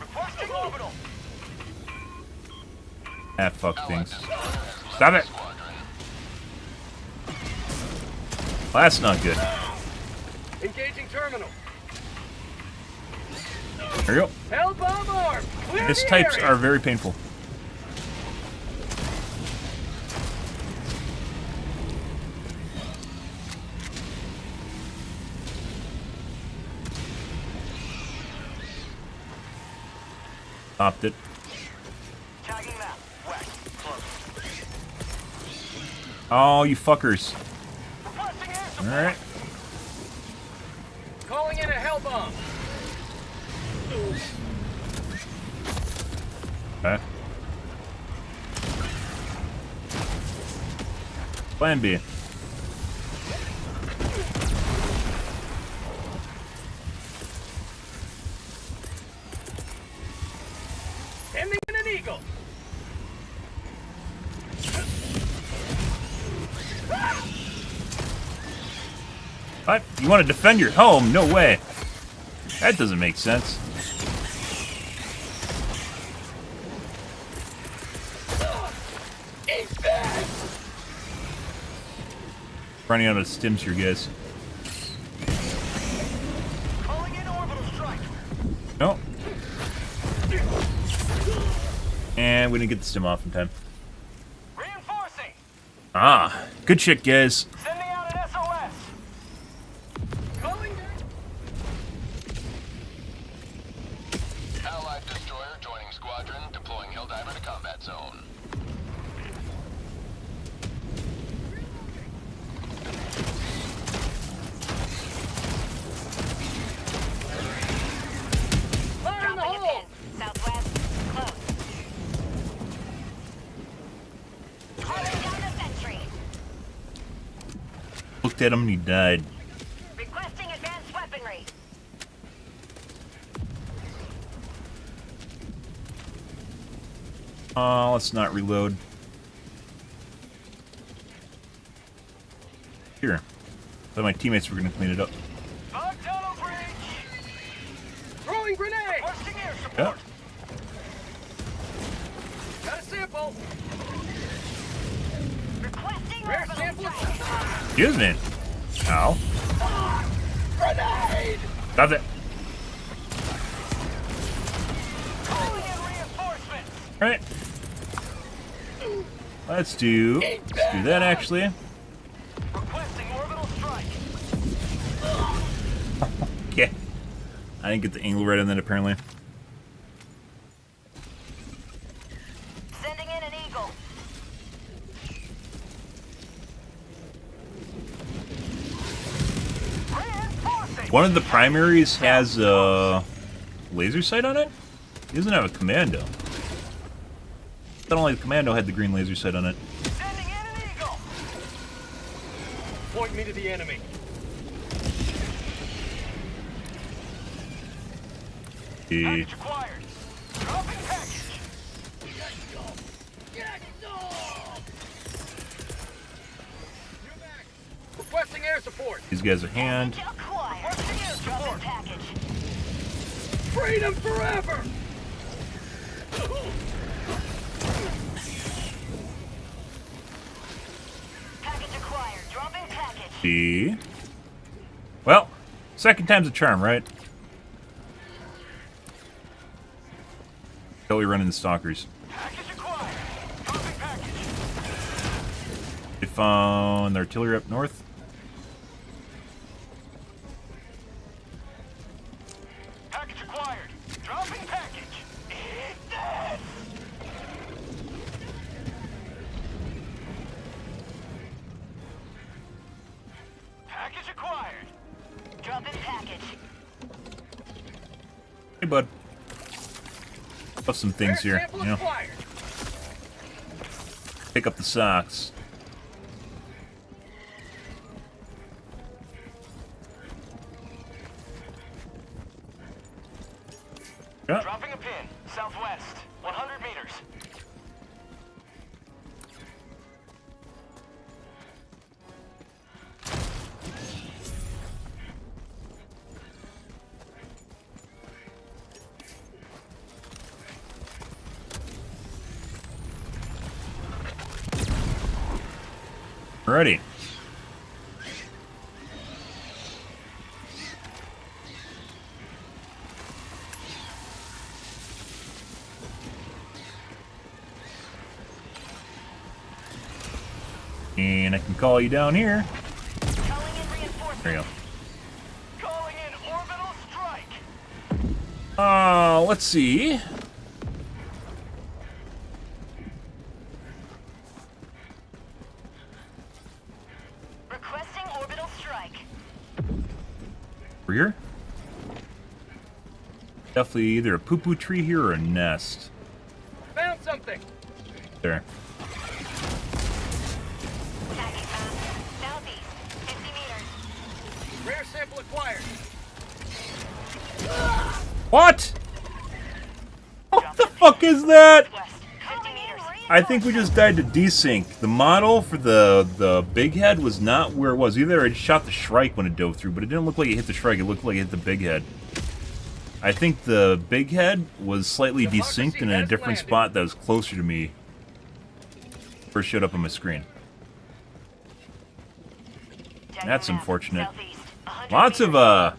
Requesting orbital. Ah, fuck things. Stop it! Well, that's not good. Engaging terminal. There you go. Hell bomb arm. Clear Its the types area. are very painful. Stopped it. Tagging map. West. Close. Oh, you fuckers. Requesting air support. Alright. Calling in a hell bomb. Okay. Plan B. Sending in an eagle. What? You want to defend your home? No way. That doesn't make sense. Running out of stims here, guys. Calling in orbital strike. No. And we didn't get the stim off in time. Reinforcing. Ah, good shit, guys. Sending out an SOS. Calling in. Allied destroyer joining squadron, deploying Helldiver to combat zone. Fire in the Dropping a hole. pin. Southwest. Close. Calling down a sentry. Looked at him and he died. Requesting advanced weaponry. Let's not reload. Here. Thought my teammates were gonna clean it up. Bug tunnel breach! Throwing grenade! Requesting air support! Yep. Got a sample! Requesting Rare orbital sample! strike. Excuse me. Ow. Grenade! Stop it. Calling in reinforcements! Alright. Let's do that actually. Requesting orbital strike! Yeah. I didn't get the angle right on that apparently. Sending in an eagle. Reinforcing! One of the primaries has a laser sight on it? He doesn't have a commando. I thought only the commando had the green laser sight on it. Sending in an eagle! Point me to the enemy. Package acquired. Dropping package. Requesting air support. These guys a hand. Acquired. Requesting air Dropping support. package. Freedom forever. Package acquired. Dropping package. See. Well, second time's a charm, right? Totally running the stalkers. Package acquired. Dropping package. They found the artillery up north. Package acquired. Dropping package. Eat this. Package acquired. Dropping package. Hey, bud. Love some things Air here, sample you know. acquired. Pick up the socks. Yeah. Dropping a pin. Southwest. 100 meters. Alrighty. And I can call you down here. Calling in reinforcements. There you go. Calling in orbital strike. Let's see. Requesting orbital strike. Over here. Definitely either a poo-poo tree here or a nest. Found something. There. Tagging path. Southeast. 50 meters. Rare sample acquired. What? What the fuck is that? West. 50 meters. I think we just died to desync. The model for the big head was not where it was. Either it shot the Shrike when it dove through, but it didn't look like it hit the Shrike. It looked like it hit the big head. I think the big head was slightly desynced and in a different spot that was closer to me. First showed up on my screen. Tagging That's map. unfortunate. Southeast. 100 Lots meters. of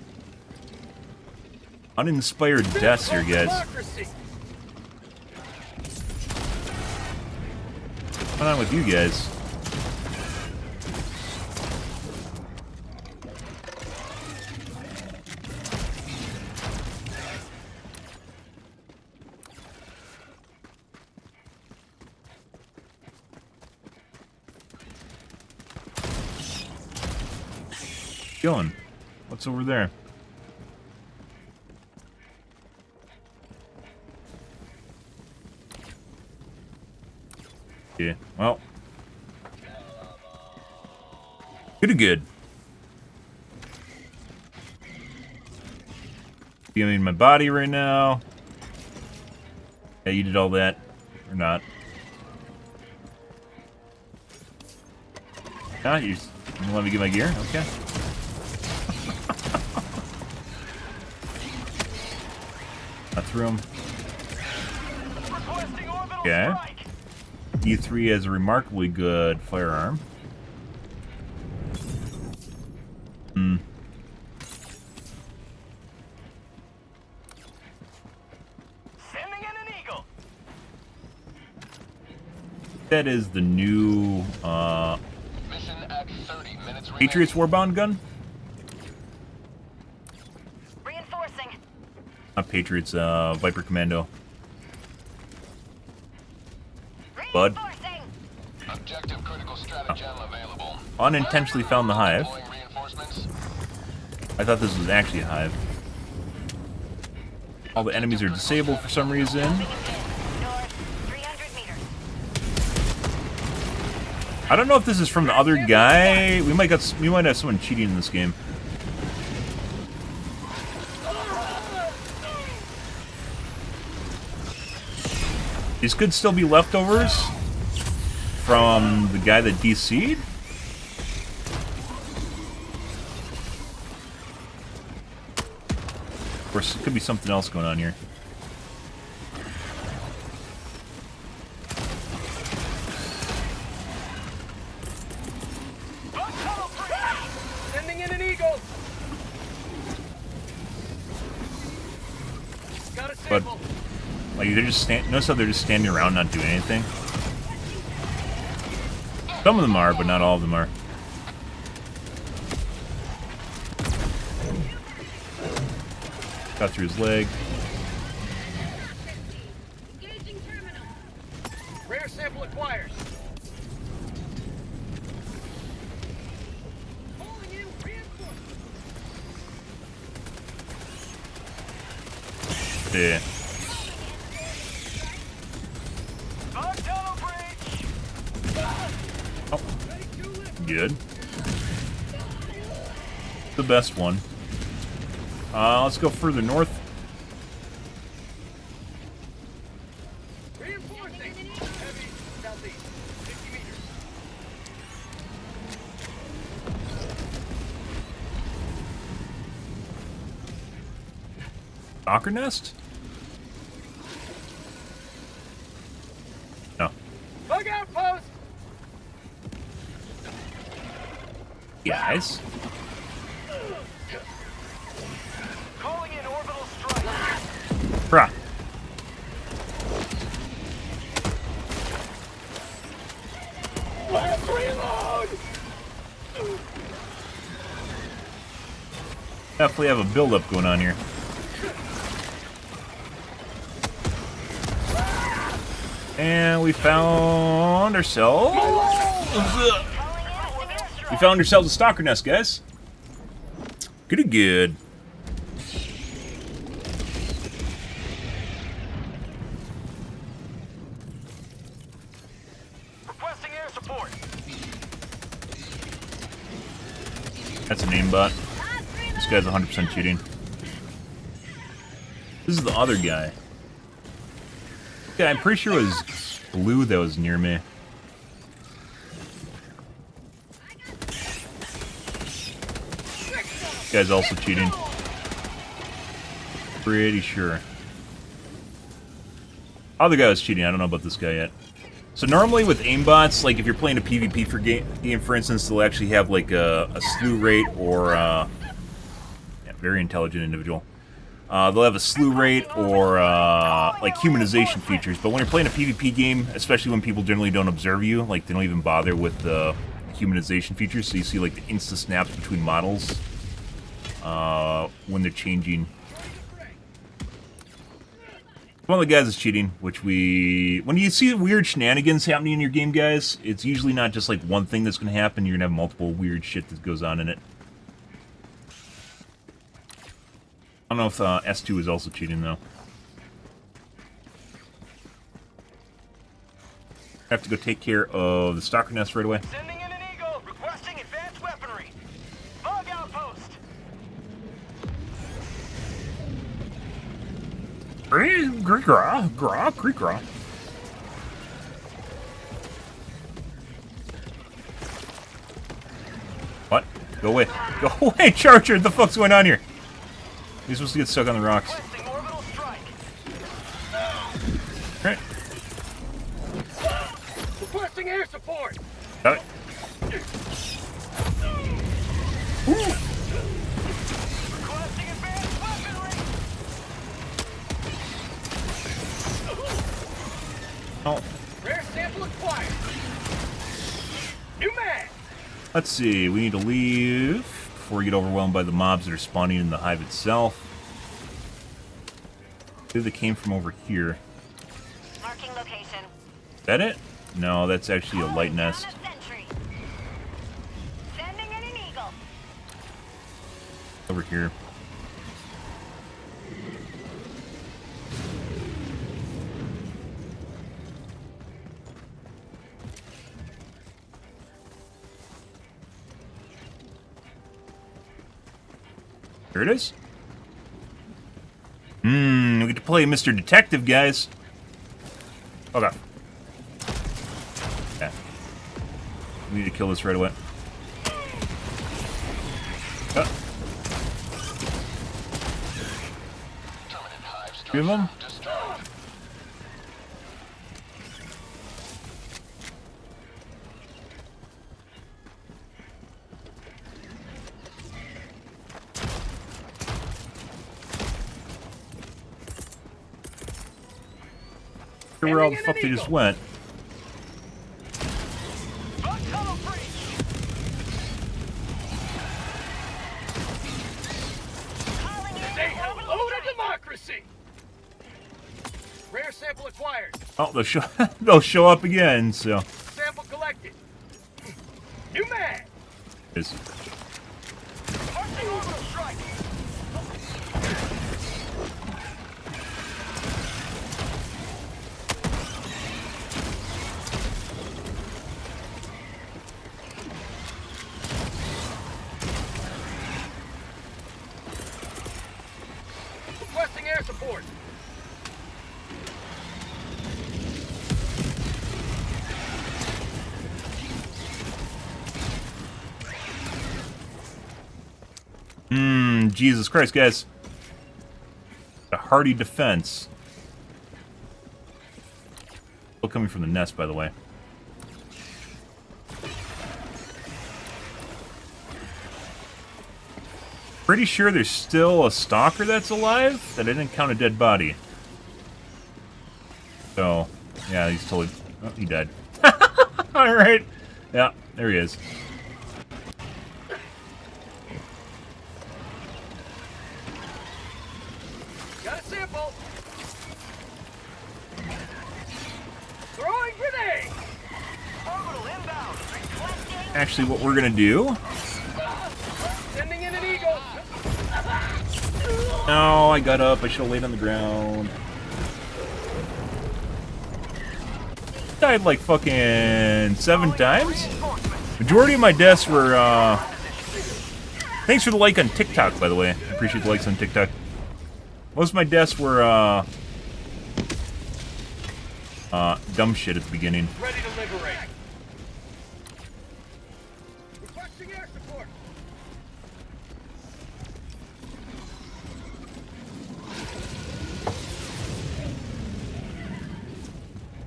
uninspired deaths here, guys. Democracy. What's going on with you guys? Going. What's over there? Yeah, well. Good. Feeling my body right now. Yeah, you did all that. Or not. Ah, you let me get my gear? Okay. I threw him. Okay. E3 has a remarkably good firearm. Hmm. Sending in an eagle. That is the new Mission at 30 minutes Patriots Warbound gun? Reinforcing. Not Patriots, Viper Commando. Bud. Reinforcing. Objective critical stratagem available. Unintentionally found the hive. Deploying reinforcements. I thought this was actually a hive. All the enemies are disabled for some reason. North, 300 meters. I don't know if this is from the other guy. We might have someone cheating in this game. These could still be leftovers from the guy that DC'd. Of course, it could be something else going on here. Sending in an eagle. Got a But sample. like they're just notice how they're just standing around not doing anything. Some of them are, but not all of them are. Got through his leg. Rare sample acquired. Calling in reinforcements. Yeah. Bug tunnel breach. Oh, good. The best one. Let's go further north. Reinforcing. Heavy southeast. 50 meters. Stalker nest? No. Bug outpost. Guys. Calling in orbital strike. Bruh. Let's reload. Definitely have a build-up going on here. And we found ourselves... We found ourselves a stalker nest, guys. Good. Good. Requesting air support. That's an aimbot. This guy's 100% cheating. This is the other guy. Yeah, I'm pretty sure it was blue that was near me. This guy's also cheating. Pretty sure. Other guy was cheating. I don't know about this guy yet. So normally with aimbots, like if you're playing a PvP game, for instance, they'll actually have like a slew rate or yeah, very intelligent individual. They'll have a slew rate or like humanization features. But when you're playing a PvP game, especially when people generally don't observe you, like they don't even bother with the humanization features, so you see like the insta snaps between models when they're changing. One of the guys is cheating, which when you see weird shenanigans happening in your game, guys, it's usually not just like one thing that's going to happen. You're going to have multiple weird shit that goes on in it. I don't know if S2 is also cheating, though. I have to go take care of the stalker nest right away. Sending in an eagle. Requesting advanced weaponry. Bug outpost. Go away. Go away, Charger! What the fuck's going on here? You're supposed to get stuck on the rocks. Requesting orbital strike. Right. Requesting air support. Got it. Requesting advanced weaponry. Oh. Rare sample acquired. New mag. Let's see. We need to leave before we get overwhelmed by the mobs that are spawning in the hive itself. I believe they came from over here. Marking location. Is that it? No, that's actually a light nest. Down a sentry. Sending in an eagle. Over here. There it is. We get to play Mr. Detective, guys. Okay. Yeah. We need to kill this right away. Terminate hive Two of them? structure destroyed. Where all the fuck they just went? Bug tunnel breach. Calling in Say orbital hello to strike. democracy. Rare sample acquired. Oh, they'll show up again. So. Sample collected. New mag. Is Marking orbital strike. Requesting air support. Jesus Christ, guys. A hearty defense. Still coming from the nest, by the way. Pretty sure there's still a stalker that's alive, that I didn't count a dead body. So, yeah, he's totally... Oh, he died. Alright. Yeah, there he is. Got a sample. Throwing grenade. Orbital inbound. Requesting Actually, what we're gonna do... Sending in an eagle. No, I got up. I should have laid on the ground. Died like fucking 7 times? Majority of my deaths were, Thanks for the like on TikTok, by the way. I appreciate the likes on TikTok. Most of my deaths were, dumb shit at the beginning. Ready to liberate. Requesting air support.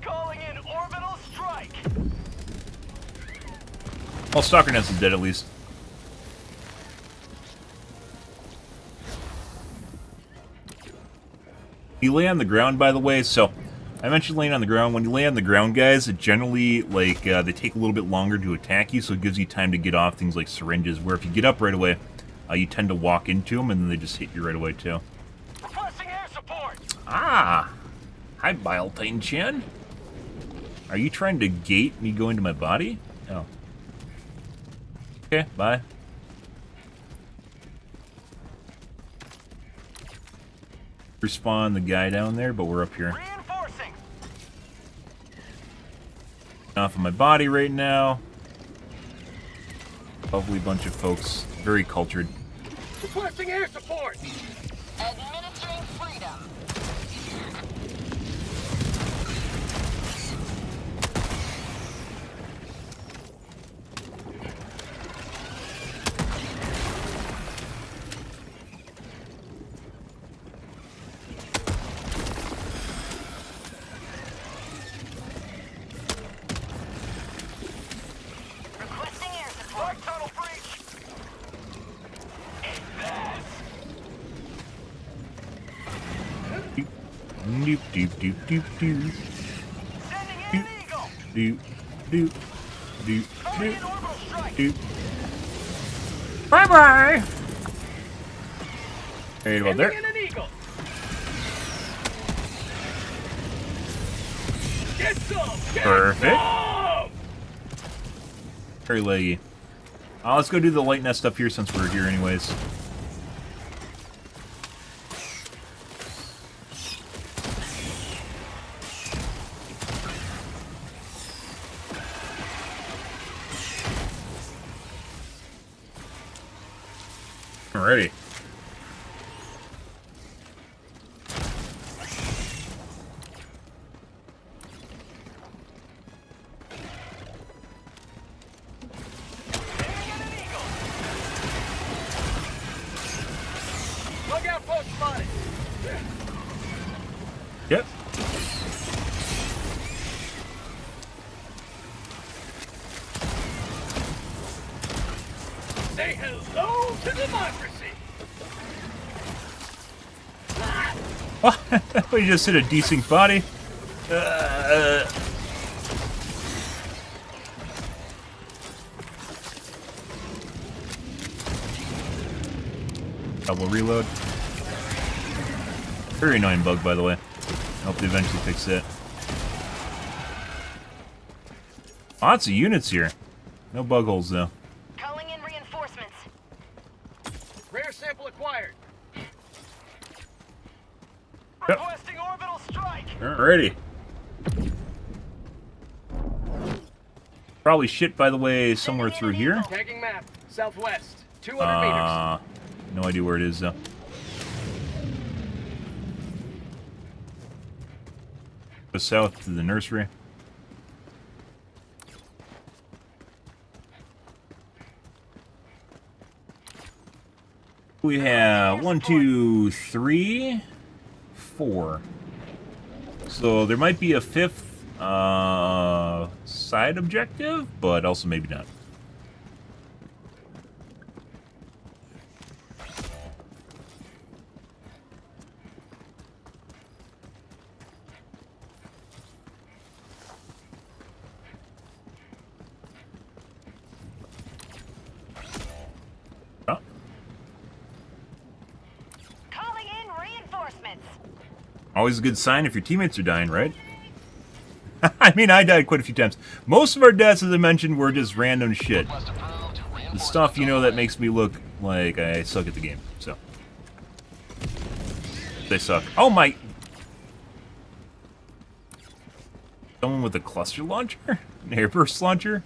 Calling in orbital strike. Well, Stalker Nest is dead at least. You lay on the ground, by the way, so I mentioned laying on the ground. When you lay on the ground, guys, it generally, like, they take a little bit longer to attack you, so it gives you time to get off things like syringes, where if you get up right away, you tend to walk into them, and then they just hit you right away, too. Requesting air support. Ah! Hi, Bile Titan Chan. Are you trying to gate me going to my body? Oh. Okay, bye. Respawn the guy down there, but we're up here. Reinforcing. Off of my body right now. Lovely bunch of folks. Very cultured. Requesting air support. administering freedom. Doop, doop, doop, doop, doop. Sending in an eagle. Doop, doop, doop, Calling doop, in orbital strike. doop. Bye-bye! Right about there. Sending in an eagle. Get some. Get Perfect. some. Very laggy. Let's go do the light nest up here since we're here anyways. Alrighty. Look out, post spotted. Yep. Say hello to democracy. We just hit a desync body. Double reload. Very annoying bug, by the way. I hope they eventually fix it. Lots of units here. No bug holes, though. Calling in reinforcements. Rare sample acquired. Yep. Requesting orbital strike. Alrighty. Probably shit, by the way, somewhere through here. Tagging map. Southwest. 200 meters. No idea where it is, though. Go south to the nursery. We have 1, 2, 3, 4. So there might be a fifth side objective, but also maybe not. Oh. Calling in reinforcements. Always a good sign if your teammates are dying, right? I mean, I died quite a few times. Most of our deaths, as I mentioned, were just random shit. Request approved. The stuff, you know, that makes me look like I suck at the game, so. They suck. Oh my! Someone with a cluster launcher? An airburst launcher?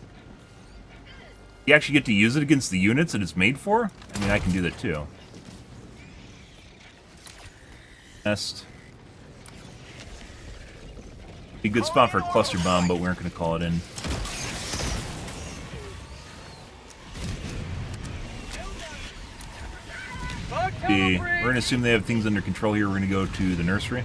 You actually get to use it against the units that it's made for? I mean, I can do that too. Nest. Be a good spot for a cluster bomb, but we aren't going to call it in. We're going to assume they have things under control here. We're going to go to the nursery.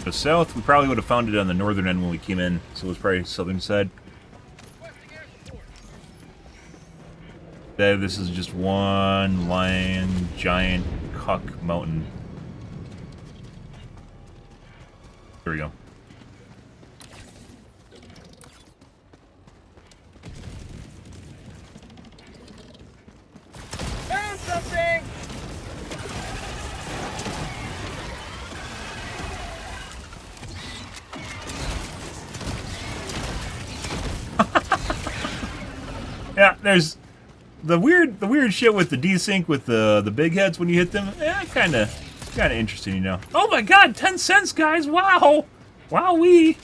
Go south. We probably would have found it on the northern end when we came in, so it was probably southern side. This is just one lion, giant cuck mountain. There we go. Found something. Yeah, there's the weird shit with the desync with the big heads when you hit them. Yeah, kind of interesting, you know. Oh my god, 10 cents, guys! Wow, wowee!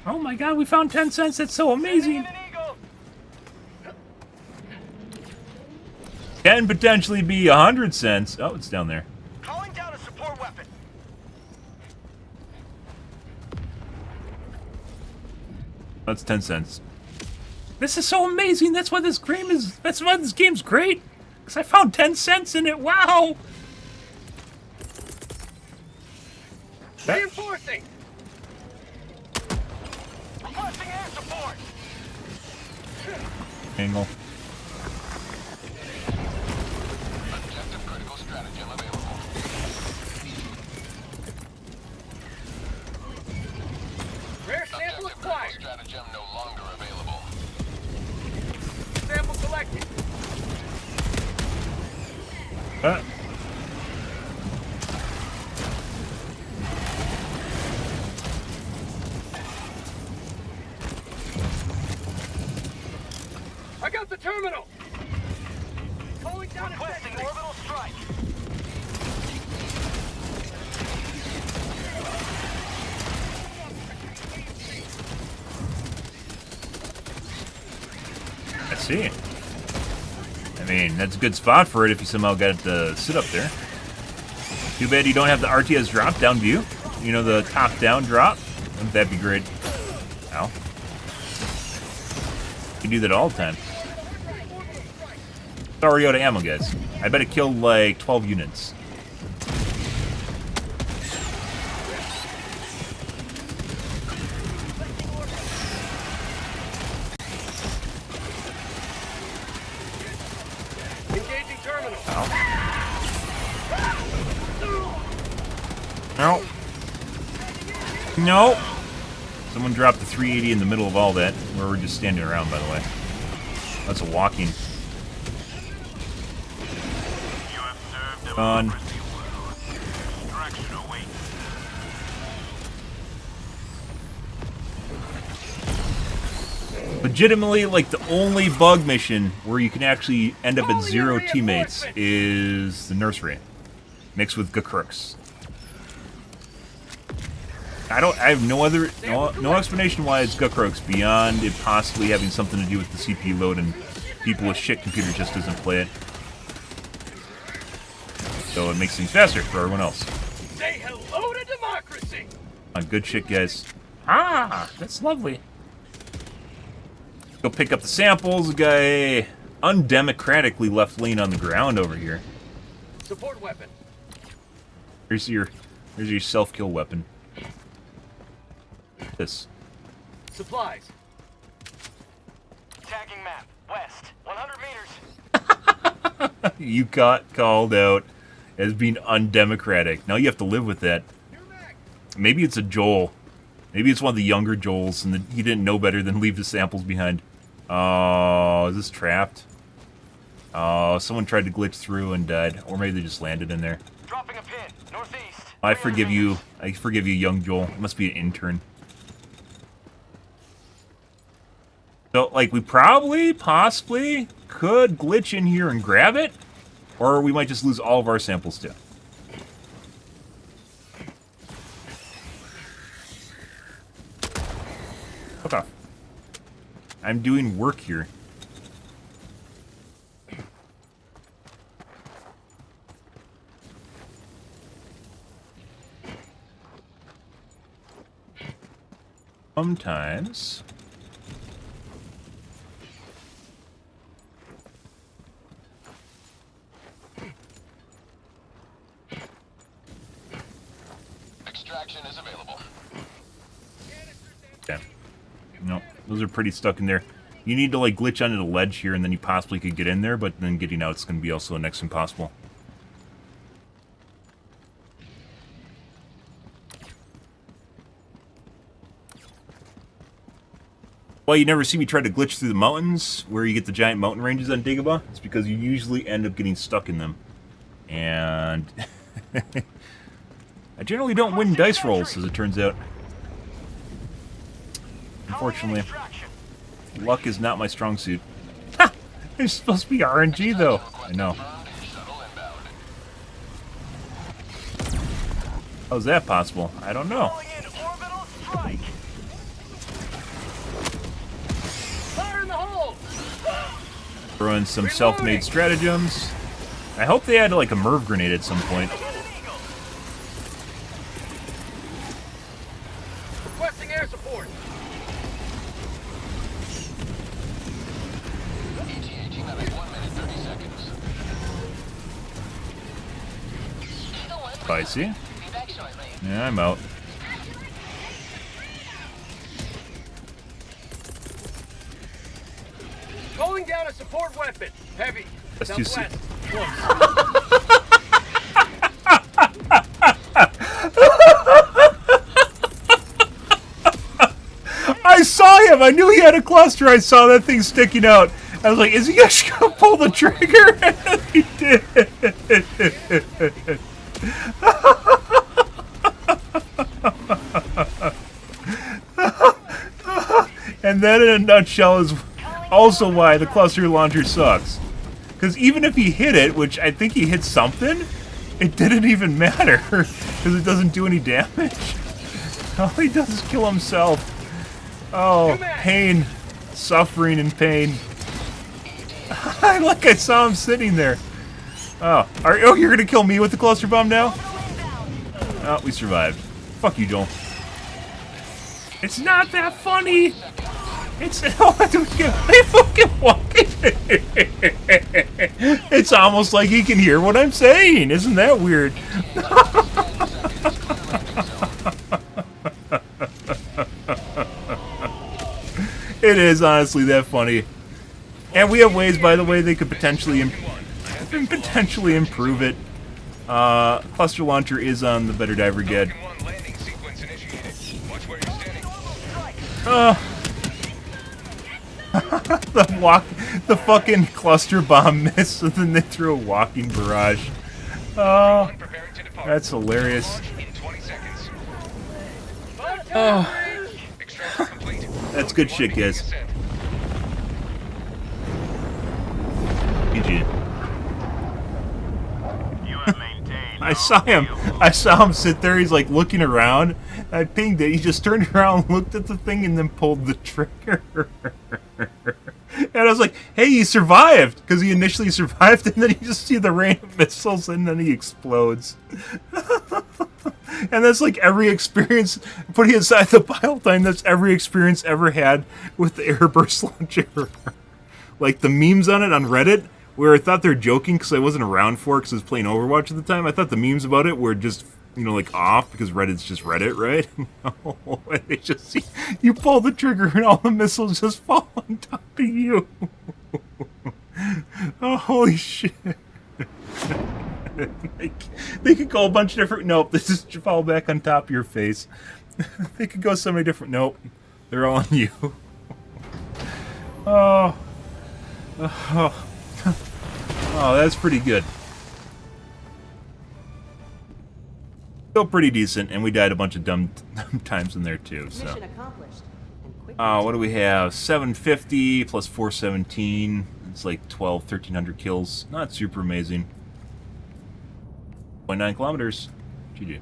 Oh my god, we found 10 cents. That's so amazing. An eagle. Can potentially be 100 cents. Oh, it's down there. Calling down a support weapon. That's 10 cents. This is so amazing. That's why this game is. That's why this game's great. Because I found 10 cents in it. Wow. Reinforcing. Requesting air support. Angle. Objective critical stratagem available. Rare sample Objective critical acquired. stratagem no longer available. Sample collected. I got the terminal. Calling down requesting orbital strike. I see. I mean, that's a good spot for it if you somehow got it to sit up there. Too bad you don't have the RTS drop-down view. You know, the top-down drop. Wouldn't that be great? Ow. You do that all the time. It's already out of ammo, guys. I bet it killed like 12 units. Engaging terminal. No. No. Someone dropped the 380 in the middle of all that, where we're just standing around, by the way. That's a walking. You have served Gone. democracy well. Extraction awaits. Legitimately, like, the only bug mission where you can actually end up at 0 teammates is the nursery, mixed with Gakrooks. I have no explanation why it's Gakrooks beyond it possibly having something to do with the CPU load and people with shit computers just doesn't play it. So it makes things faster for everyone else. Say hello to democracy. Good shit, guys. Ah, that's lovely. Go pick up the samples. A guy undemocratically left laying on the ground over here. Support weapon. Here's your self-kill weapon. This. Supplies. Tagging map. West. 100 meters. You got called out as being undemocratic. Now you have to live with that. Maybe it's a Joel. Maybe it's one of the younger Joels, and he didn't know better than leave the samples behind. Oh, is this trapped? Oh, someone tried to glitch through and died. Or maybe they just landed in there. Dropping a pin. Northeast. I forgive you. I forgive you, young Joel. It must be an intern. So, like, we possibly could glitch in here and grab it, or we might just lose all of our samples too. Fuck off. I'm doing work here. Sometimes... Extraction is available. Okay. No, those are pretty stuck in there. You need to, like, glitch onto the ledge here, and then you possibly could get in there, but then getting out is going to be also next to impossible. Well, you never see me try to glitch through the mountains, where you get the giant mountain ranges on Dagobah. It's because you usually end up getting stuck in them. And... I generally don't win dice rolls, as it turns out. Unfortunately. Luck is not my strong suit. Ha! It's supposed to be RNG, though. I know. How's that possible? I don't know. Calling in orbital strike. Fire in the hole. Throwing some self-made stratagems. I hope they had, like, a MIRV grenade at some point. Requesting air support. ETA another 1 minute 30 seconds. Spicy. Be back shortly. Yeah, I'm out. Calling down a support weapon. Heavy. That's too soon. I saw him. I knew he had a cluster. I saw that thing sticking out. I was like, is he actually gonna pull the trigger? And he did. And that in a nutshell is also why the cluster launcher sucks. Because even if he hit it, which I think he hit something, it didn't even matter. Because it doesn't do any damage. All he does is kill himself. Oh, pain. Suffering and pain. Like I saw him sitting there. Oh, you're gonna kill me with the cluster bomb now? Oh, we survived. Fuck you, Joel. It's not that funny. It's they fucking walking. It's almost like he can hear what I'm saying. Isn't that weird? It is honestly that funny. And we have ways, by the way, they could potentially improve it. Cluster launcher is on the Better Diver Guide. The fucking cluster bomb missed, and then they threw a walking barrage. Oh, that's hilarious. Oh, that's good shit, guys. GG. I saw him sit there. He's like looking around. I pinged it. He just turned around, looked at the thing, and then pulled the trigger. And I was like, "Hey, he survived!" Because he initially survived, and then you just see the rain of missiles, and then he explodes. And that's like every experience, putting aside the pile time, that's every experience ever had with the airburst launcher. Like the memes on it on Reddit, where I thought they're joking because I wasn't around for it because I was playing Overwatch at the time. I thought the memes about it were just, you know, like off because Reddit's just Reddit, right? No, and they just see you pull the trigger and all the missiles just fall on top of you. Oh, holy shit. They could go a bunch of different... Nope, this is fall back on top of your face. They could go so many different... Nope, they're all on you. Oh. Oh. Oh, that's pretty good. Still pretty decent, and we died a bunch of dumb times in there too. So, what do we have? 750 plus 417. It's like 1,300 kills. Not super amazing. 0.9 kilometers. GG.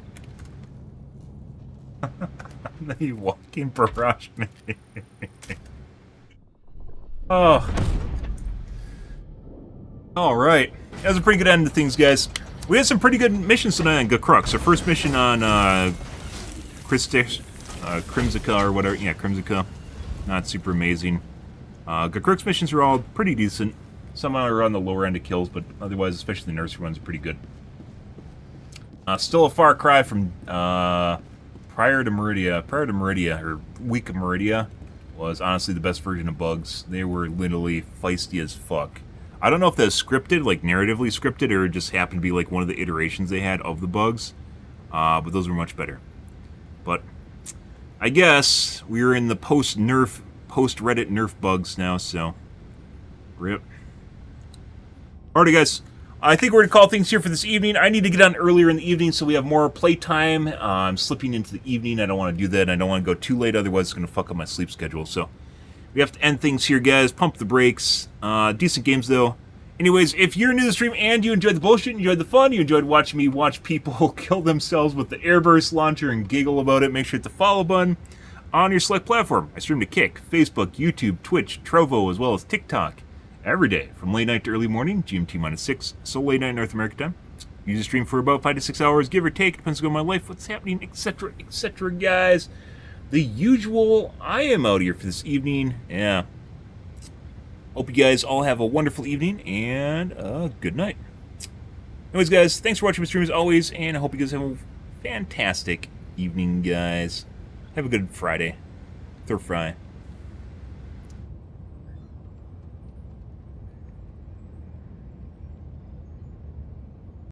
The walking barrage. Oh. Alright. That was a pretty good end to things, guys. We had some pretty good missions tonight on Gacrux. Our first mission on Crimsica or whatever. Yeah, Crimsica. Not super amazing. Gacrux missions are all pretty decent. Some are on the lower end of kills, but otherwise, especially the nursery ones, are pretty good. Still a far cry from prior to Meridia, or Week of Meridia, was honestly the best version of bugs. They were literally feisty as fuck. I don't know if that's scripted, like narratively scripted, or it just happened to be like one of the iterations they had of the bugs. But those were much better. But I guess we're in the post-Reddit nerf bugs now, so rip. Alrighty, guys. I think we're going to call things here for this evening. I need to get on earlier in the evening so we have more playtime. I'm slipping into the evening. I don't want to do that. I don't want to go too late, otherwise it's going to fuck up my sleep schedule. So we have to end things here, guys. Pump the brakes. Decent games, though. Anyways, if you're new to the stream and you enjoyed the bullshit, you enjoyed the fun, you enjoyed watching me watch people kill themselves with the airburst launcher and giggle about it, make sure to hit the follow button on your select platform. I stream to Kick, Facebook, YouTube, Twitch, Trovo, as well as TikTok. Every day, from late night to early morning, GMT-6, so late night North American time. Usually stream for about 5 to 6 hours, give or take, depends on my life, what's happening, etc., etc., guys. The usual, I am out here for this evening, yeah. Hope you guys all have a wonderful evening, and good night. Anyways, guys, thanks for watching my stream as always, and I hope you guys have a fantastic evening, guys. Have a good Friday. Thur Fry.